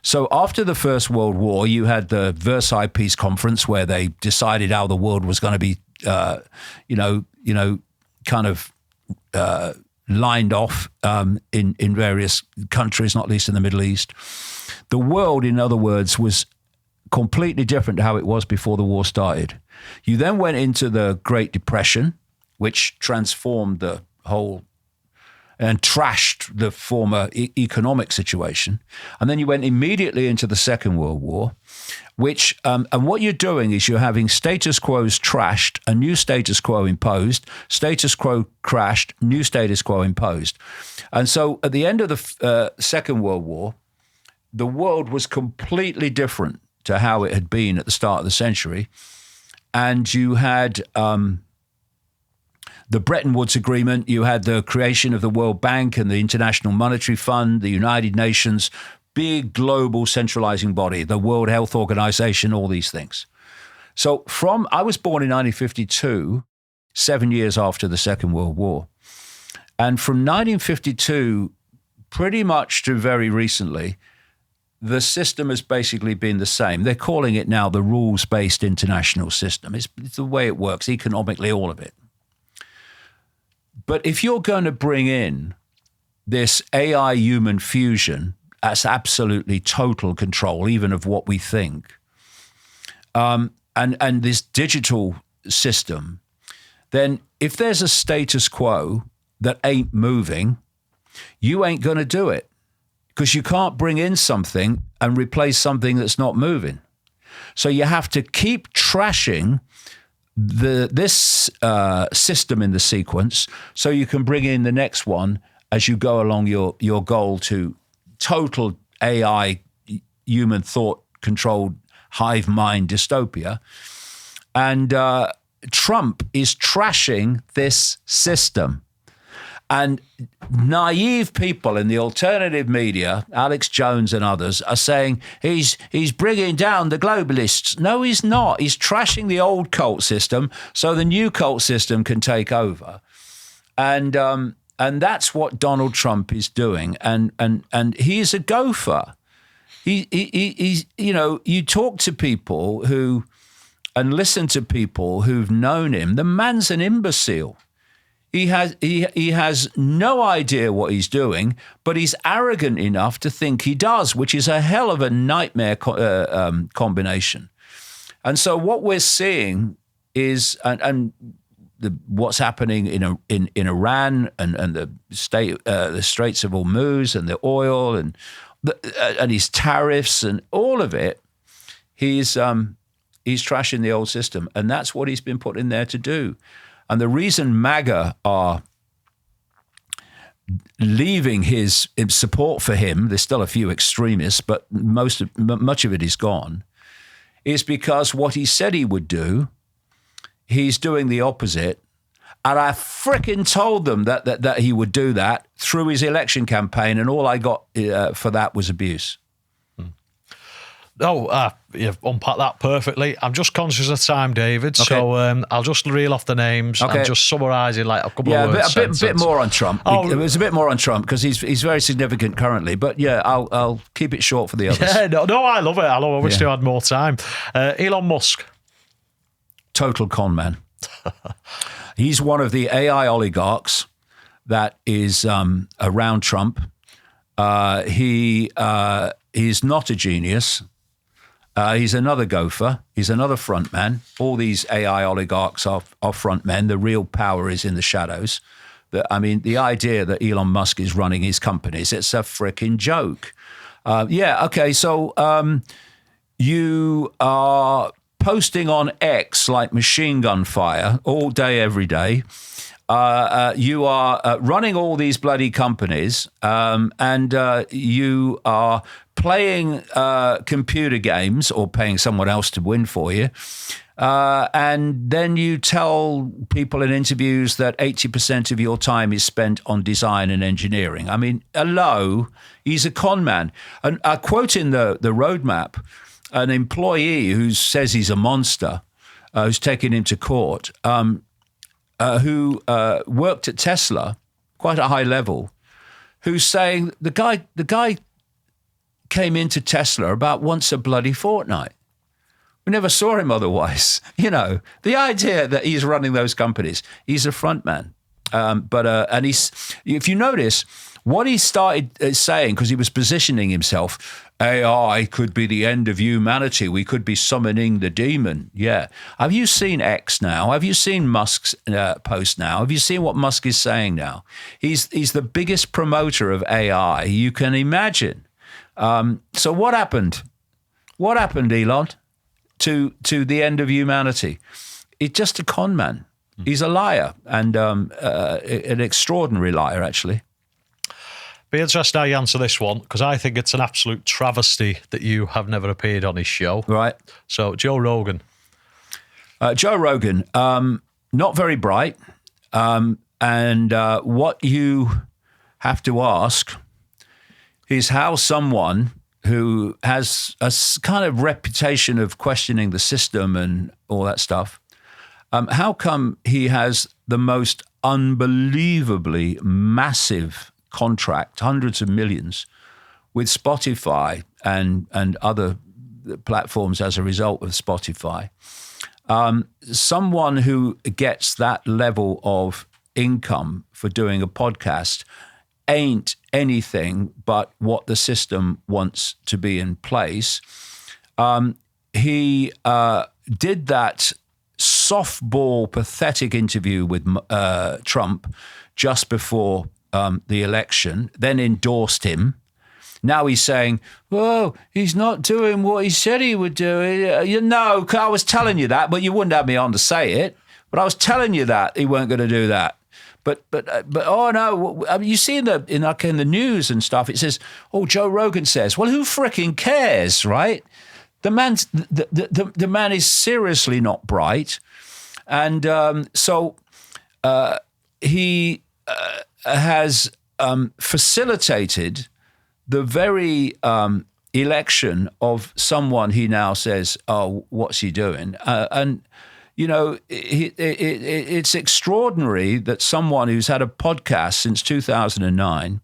So after the First World War, you had the Versailles Peace Conference where they decided how the world was going to be, kind of lined off in various countries, not least in the Middle East. The world, in other words, was completely different to how it was before the war started. You then went into the Great Depression, which transformed the whole and trashed the former economic situation. And then you went immediately into the Second World War, which, and what you're doing is you're having status quos trashed, a new status quo imposed, status quo crashed, new status quo imposed. And so at the end of the Second World War, the world was completely different to how it had been at the start of the century. And you had the Bretton Woods Agreement, you had the creation of the World Bank and the International Monetary Fund, the United Nations, big global centralizing body, the World Health Organization, all these things. So I was born in 1952, 7 years after the Second World War. And from 1952, pretty much to very recently, the system has basically been the same. They're calling it now the rules-based international system. It's the way it works, economically, all of it. But if you're going to bring in this AI-human fusion, that's absolutely total control, even of what we think, and this digital system, then if there's a status quo that ain't moving, you ain't going to do it, because you can't bring in something and replace something that's not moving. So you have to keep trashing this system in the sequence so you can bring in the next one as you go along your goal to total AI, human thought-controlled hive mind dystopia. And Trump is trashing this system. And naive people in the alternative media, Alex Jones and others, are saying he's bringing down the globalists. No, he's not. He's trashing the old cult system so the new cult system can take over. And that's what Donald Trump is doing. And he's a gopher. He's you talk to people who and listen to people who've known him. The man's an imbecile. He has no idea what he's doing, but he's arrogant enough to think he does, which is a hell of a nightmare combination. And so what we're seeing is, what's happening in Iran and the Straits of Hormuz and the oil and his tariffs and all of it, he's trashing the old system, and that's what he's been put in there to do. And the reason MAGA are leaving his support for him, there's still a few extremists, but much of it is gone, is because what he said he would do, he's doing the opposite. And I frickin' told them that he would do that through his election campaign, and all I got for that was abuse. You've unpacked that perfectly. I'm just conscious of time, David, okay. So I'll just reel off the names. Okay. I'm just summarising like a couple of words. A bit more on Trump. It was a bit more on Trump because he's very significant currently. But yeah, I'll keep it short for the others. Yeah, no, I love it. I wish they had more time. Elon Musk. Total con man. He's one of the AI oligarchs that is around Trump. He is not a genius. He's another gopher. He's another front man. All these AI oligarchs are front men. The real power is in the shadows. The idea that Elon Musk is running his companies, it's a freaking joke. So you are posting on X like machine gun fire all day, every day. You are running all these bloody companies, and you are playing computer games or paying someone else to win for you. And then you tell people in interviews that 80% of your time is spent on design and engineering. I mean, hello, he's a con man. And I quote in the roadmap, an employee who says he's a monster, who's taking him to court, who worked at Tesla, quite a high level, who's saying the guy came into Tesla about once a bloody fortnight. We never saw him otherwise. You know, the idea that he's running those companies, he's a front man. And he's, if you notice, what he started saying, because he was positioning himself, AI could be the end of humanity. We could be summoning the demon. Yeah. Have you seen X now? Have you seen Musk's post now? Have you seen what Musk is saying now? He's the biggest promoter of AI you can imagine. So what happened? What happened, Elon, to the end of humanity? He's just a con man. He's a liar, and an extraordinary liar, actually. Be interested how you answer this one, because I think it's an absolute travesty that you have never appeared on his show. Right. So, Joe Rogan. Joe Rogan, not very bright. And what you have to ask is how someone who has a kind of reputation of questioning the system and all that stuff, how come he has the most unbelievably massive contract, hundreds of millions, with Spotify and other platforms as a result of Spotify? Someone who gets that level of income for doing a podcast ain't anything but what the system wants to be in place. He did that softball, pathetic interview with Trump just before the election, then endorsed him. Now he's saying, "Whoa, he's not doing what he said he would do." You know, I was telling you that, but you wouldn't have me on to say it. But I was telling you that he weren't going to do that. But oh no, I mean, you see in the news and stuff, it says, "Oh, Joe Rogan says." Well, who fricking cares, right? The man is seriously not bright, and so he has facilitated the very election of someone he now says, "Oh, what's he doing?" And you know, it's extraordinary that someone who's had a podcast since 2009,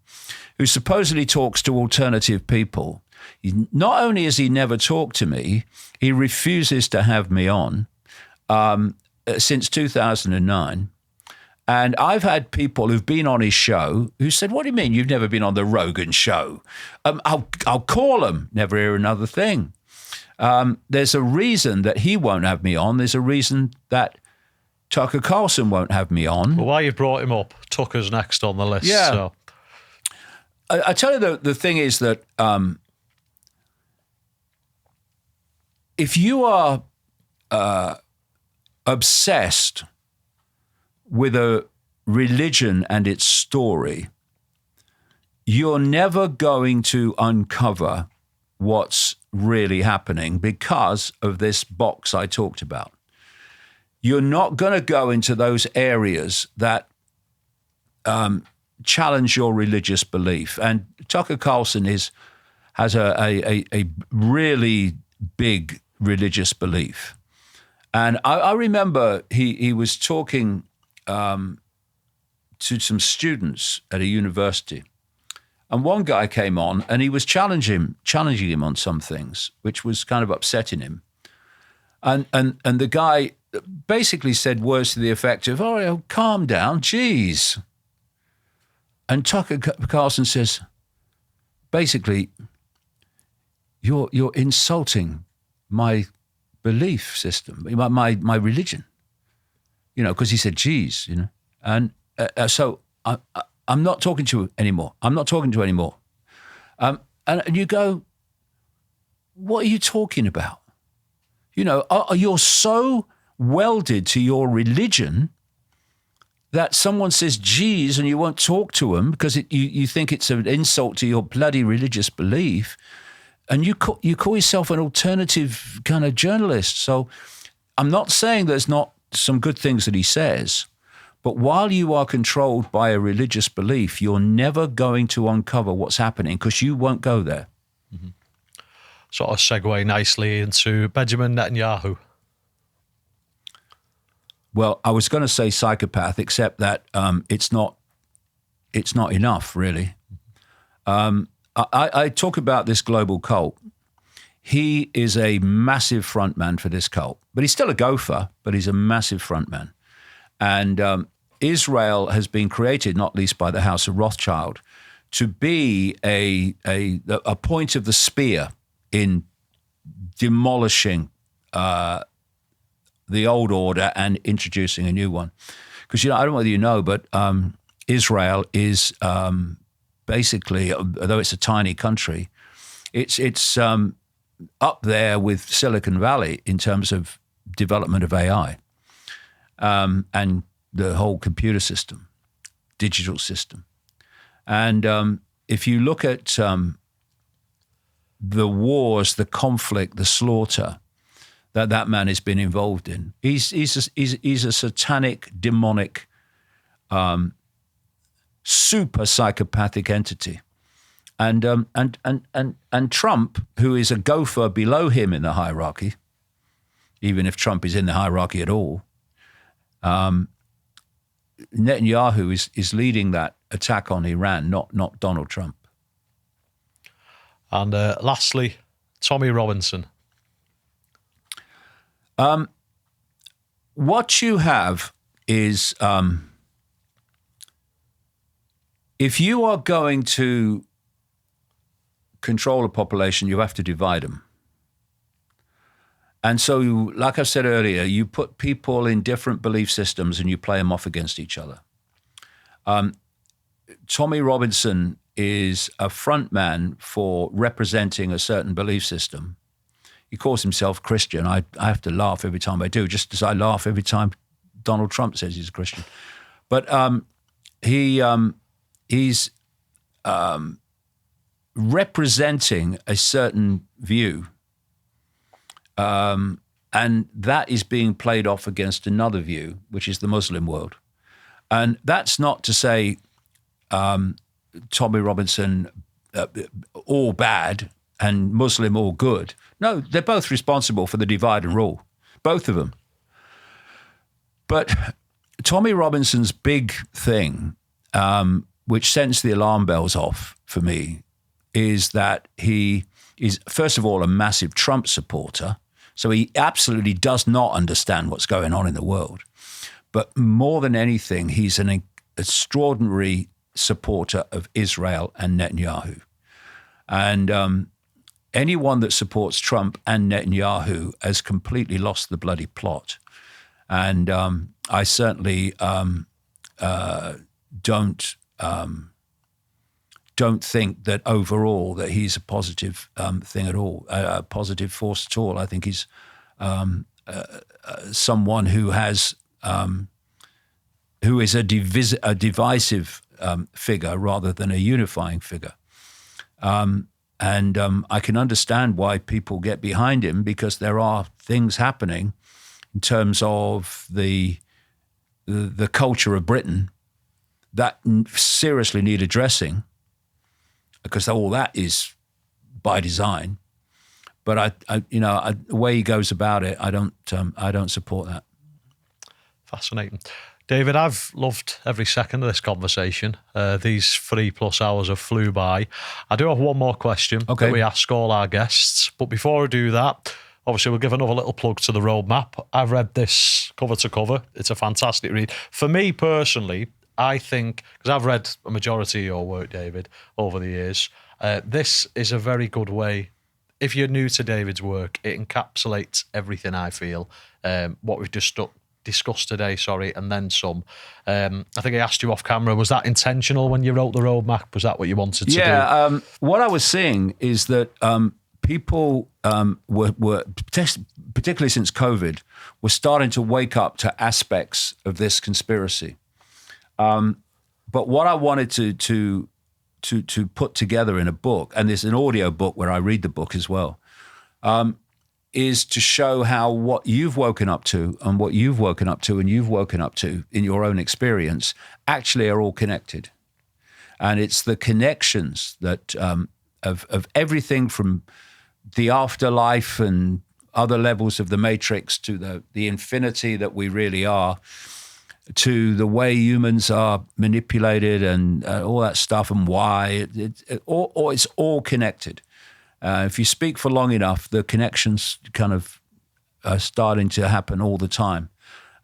who supposedly talks to alternative people, not only has he never talked to me, he refuses to have me on since 2009. And I've had people who've been on his show who said, "What do you mean you've never been on the Rogan show?" I'll call him, never hear another thing. There's a reason that he won't have me on. There's a reason that Tucker Carlson won't have me on. Well, while you brought him up, Tucker's next on the list. Yeah. So. I tell you, the thing is that if you are obsessed with a religion and its story, you're never going to uncover what's really happening because of this box I talked about. You're not going to go into those areas that challenge your religious belief. And Tucker Carlson has a really big religious belief. And I remember he was talking to some students at a university. And one guy came on and he was challenging him on some things, which was kind of upsetting him. And the guy basically said words to the effect of, "Oh, calm down, geez." And Tucker Carlson says, basically, you're insulting my belief system, my religion. You know, because he said, "Geez," you know. And so I'm not talking to you anymore. I'm not talking to you anymore. And you go, "What are you talking about?" You know, you're so welded to your religion that someone says, "Geez," and you won't talk to them because you think it's an insult to your bloody religious belief. And you call yourself an alternative kind of journalist. So I'm not saying there's not some good things that he says, but while you are controlled by a religious belief, you're never going to uncover what's happening because you won't go there. Mm-hmm. sort of segue nicely into Benjamin Netanyahu. Well, I was going to say psychopath, except that it's not enough, really. I talk about this global cult. He is a massive frontman for this cult, but he's still a gopher, but he's a massive frontman. And Israel has been created, not least by the House of Rothschild, to be a point of the spear in demolishing the old order and introducing a new one. Because, I don't know whether you know, but Israel is basically, although it's a tiny country, it's up there with Silicon Valley in terms of development of AI and the whole computer system, digital system. And if you look at the wars, the conflict, the slaughter that man has been involved in, he's a satanic, demonic, super psychopathic entity. And Trump, who is a gopher below him in the hierarchy, even if Trump is in the hierarchy at all, Netanyahu is leading that attack on Iran, not Donald Trump. And lastly, Tommy Robinson. What you have is, if you are going to control a population, you have to divide them. And so, like I said earlier, you put people in different belief systems and you play them off against each other. Tommy Robinson is a front man for representing a certain belief system. He calls himself Christian. I have to laugh every time I do, just as I laugh every time Donald Trump says he's a Christian. But he's representing a certain view, and that is being played off against another view, which is the Muslim world. And that's not to say Tommy Robinson all bad and Muslim all good. No, they're both responsible for the divide and rule, both of them. But Tommy Robinson's big thing, which sends the alarm bells off for me, is that he is, first of all, a massive Trump supporter. So he absolutely does not understand what's going on in the world. But more than anything, he's an extraordinary supporter of Israel and Netanyahu. And anyone that supports Trump and Netanyahu has completely lost the bloody plot. And I certainly don't think that overall that he's a positive thing at all, a positive force at all. I think he's someone who has who is a divisive figure rather than a unifying figure. And I can understand why people get behind him, because there are things happening in terms of the culture of Britain that seriously need addressing, because all that is by design. But the way he goes about it, I don't support that. Fascinating. David, I've loved every second of this conversation. These 3+ hours have flew by. I do have one more question that we ask all our guests. But before I do that, obviously we'll give another little plug to the roadmap. I've read this cover to cover. It's a fantastic read. For me personally, I think, because I've read a majority of your work, David, over the years, this is a very good way. If you're new to David's work, it encapsulates everything I feel, what we've just discussed today, and then some. I think I asked you off camera, was that intentional when you wrote the roadmap? Was that what you wanted to do? Yeah, what I was seeing is that people were, particularly since COVID, were starting to wake up to aspects of this conspiracy. But what I wanted to put together in a book, and there's an audio book where I read the book as well, is to show how what you've woken up to and what you've woken up to and you've woken up to in your own experience actually are all connected. And it's the connections that of everything from the afterlife and other levels of the matrix, to the infinity that we really are, to the way humans are manipulated and all that stuff, and why it's all connected. If you speak for long enough, the connections kind of are starting to happen all the time.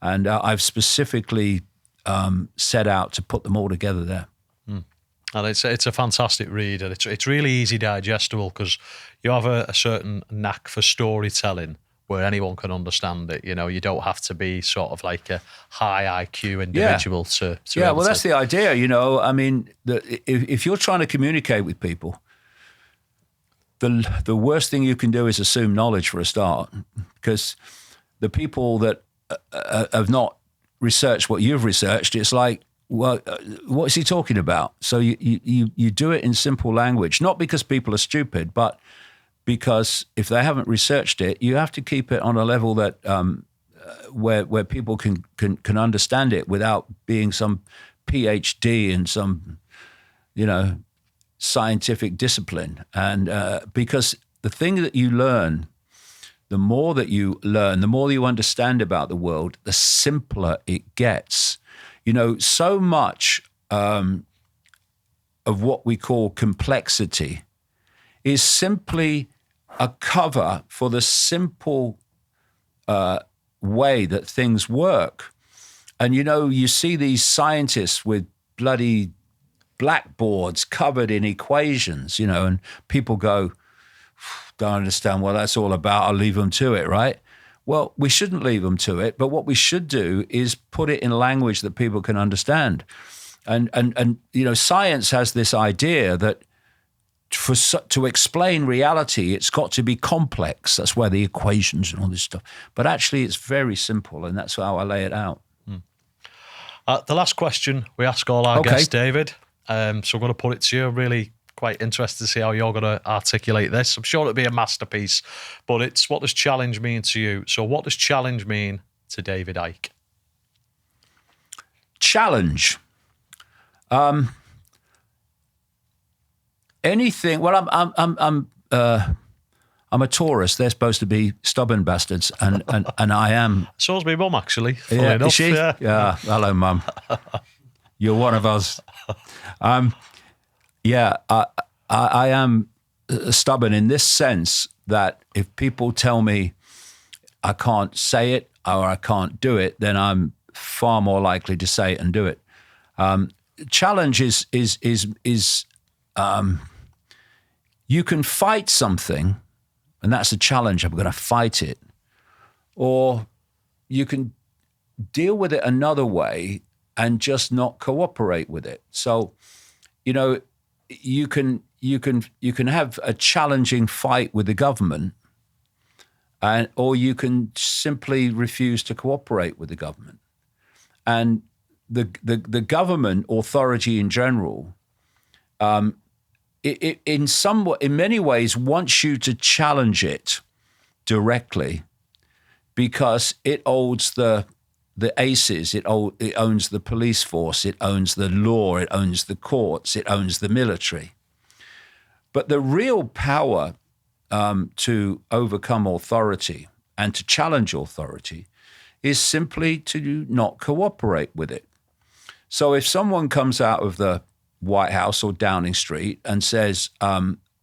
And I've specifically set out to put them all together there. And it's a fantastic read, and it's really easy digestible because you have a certain knack for storytelling where anyone can understand it. You know, you don't have to be sort of like a high IQ individual to yeah, well, that's the idea, you know. I mean, if you're trying to communicate with people, the worst thing you can do is assume knowledge for a start, because the people that have not researched what you've researched, it's like, well, what is he talking about? So you do it in simple language, not because people are stupid, but because if they haven't researched it, you have to keep it on a level that where people can understand it without being some PhD in some, you know, scientific discipline. And because the thing that you learn, the more that you learn, the more you understand about the world, the simpler it gets. You know, so much of what we call complexity is simply a cover for the simple way that things work. And, you know, you see these scientists with bloody blackboards covered in equations, you know, and people go, don't understand what that's all about. I'll leave them to it, right? Well, we shouldn't leave them to it, but what we should do is put it in language that people can understand. And you know, science has this idea that to explain reality, it's got to be complex. That's where the equations and all this stuff. But actually, it's very simple, and that's how I lay it out. The last question we ask all our guests, David. So I'm going to put it to you. Really quite interested to see how you're going to articulate this. I'm sure it'll be a masterpiece, but it's, what does challenge mean to you? So what does challenge mean to David Icke? Challenge. Anything. Well, I'm a Taurus. They're supposed to be stubborn bastards, and I am. So's my mum, actually. Funny Yeah, enough. is she? Yeah. Hello, Mum. You're one of us. Yeah, I am stubborn in this sense that if people tell me I can't say it or I can't do it, then I'm far more likely to say it and do it. Challenge is you can fight something, and that's a challenge. I'm going to fight it, or you can deal with it another way and just not cooperate with it. So, you know, you can have a challenging fight with the government, or you can simply refuse to cooperate with the government. And the government authority in general, it in many ways wants you to challenge it directly, because it owns the aces, it owns the police force, it owns the law, it owns the courts, it owns the military. But the real power to overcome authority and to challenge authority is simply to not cooperate with it. So if someone comes out of the White House or Downing Street and says,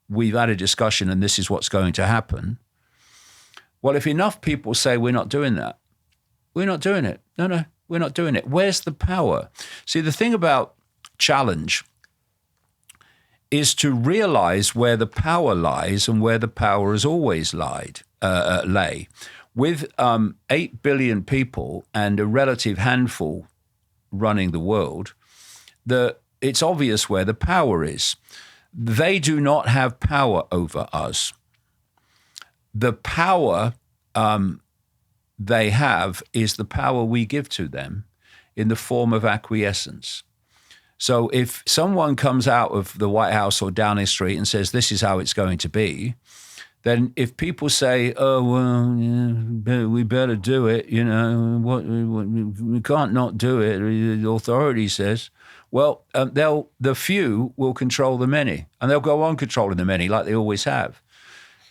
we've had a discussion and this is what's going to happen, well, if enough people say we're not doing that, we're not doing it. No, we're not doing it. Where's the power? See, the thing about challenge is to realize where the power lies and where the power has always lay. With 8 billion people and a relative handful running the world, it's obvious where the power is. They do not have power over us. The power they have is the power we give to them in the form of acquiescence. So if someone comes out of the White House or Downing Street and says, this is how it's going to be, then if people say, oh, well, yeah, we better do it, you know, we can't not do it, the authority says, well, the few will control the many, and they'll go on controlling the many like they always have.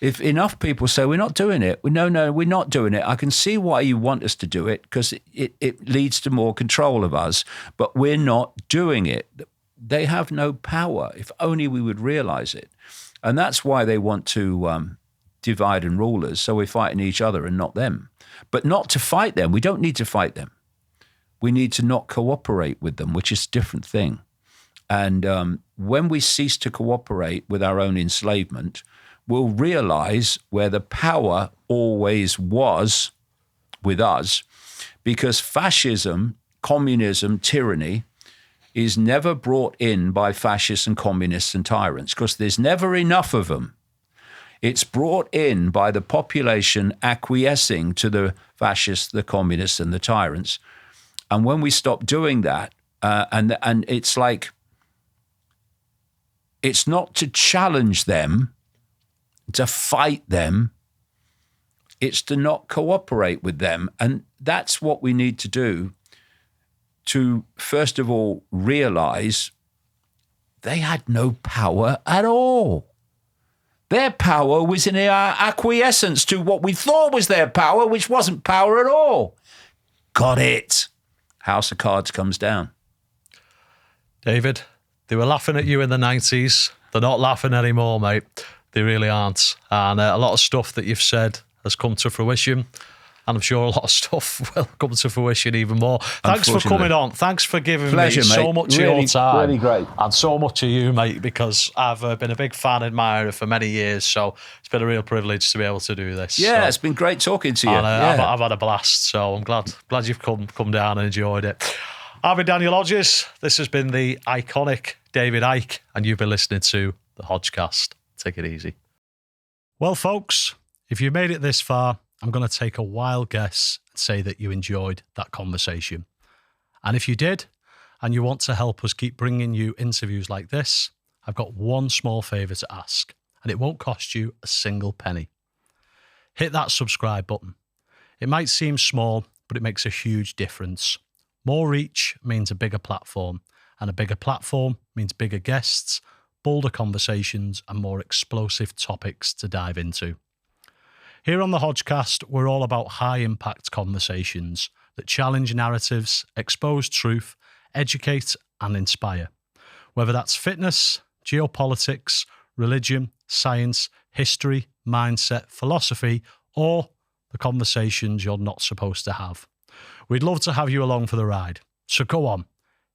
If enough people say, we're not doing it, no, we're not doing it, I can see why you want us to do it, because it leads to more control of us, but we're not doing it. They have no power, if only we would realize it. And that's why they want to divide and rule us, so we're fighting each other and not them. But not to fight them. We don't need to fight them. We need to not cooperate with them, which is a different thing. And when we cease to cooperate with our own enslavement, we'll realize where the power always was with us, because fascism, communism, tyranny is never brought in by fascists and communists and tyrants, because there's never enough of them. It's brought in by the population acquiescing to the fascists, the communists, and the tyrants. And when we stop doing that, and it's like, it's not to challenge them, to fight them, it's to not cooperate with them. And that's what we need to do to, first of all, realize they had no power at all. Their power was in our acquiescence to what we thought was their power, which wasn't power at all. Got it. House of Cards comes down. David, they were laughing at you in the 90s. They're not laughing anymore, mate. They really aren't. And a lot of stuff that you've said has come to fruition. And I'm sure a lot of stuff will come to fruition even more. Thanks for coming on. Thanks for giving me so much of your time. Really great. And so much of you, mate, because I've been a big fan, admirer for many years. So it's been a real privilege to be able to do this. Yeah, so, it's been great talking to you. And, I've had a blast. So I'm glad you've come down and enjoyed it. I've been Daniel Hodges. This has been the iconic David Icke, and you've been listening to the Hodge-Cast. Take it easy. Well, folks, if you made it this far, I'm going to take a wild guess and say that you enjoyed that conversation. And if you did, and you want to help us keep bringing you interviews like this, I've got one small favour to ask, and it won't cost you a single penny. Hit that subscribe button. It might seem small, but it makes a huge difference. More reach means a bigger platform, and a bigger platform means bigger guests, bolder conversations, and more explosive topics to dive into. Here on the Hodge-Cast, we're all about high-impact conversations that challenge narratives, expose truth, educate, and inspire. Whether that's fitness, geopolitics, religion, science, history, mindset, philosophy, or the conversations you're not supposed to have. We'd love to have you along for the ride. So go on,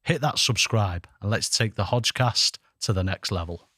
hit that subscribe, and let's take the Hodge-Cast to the next level.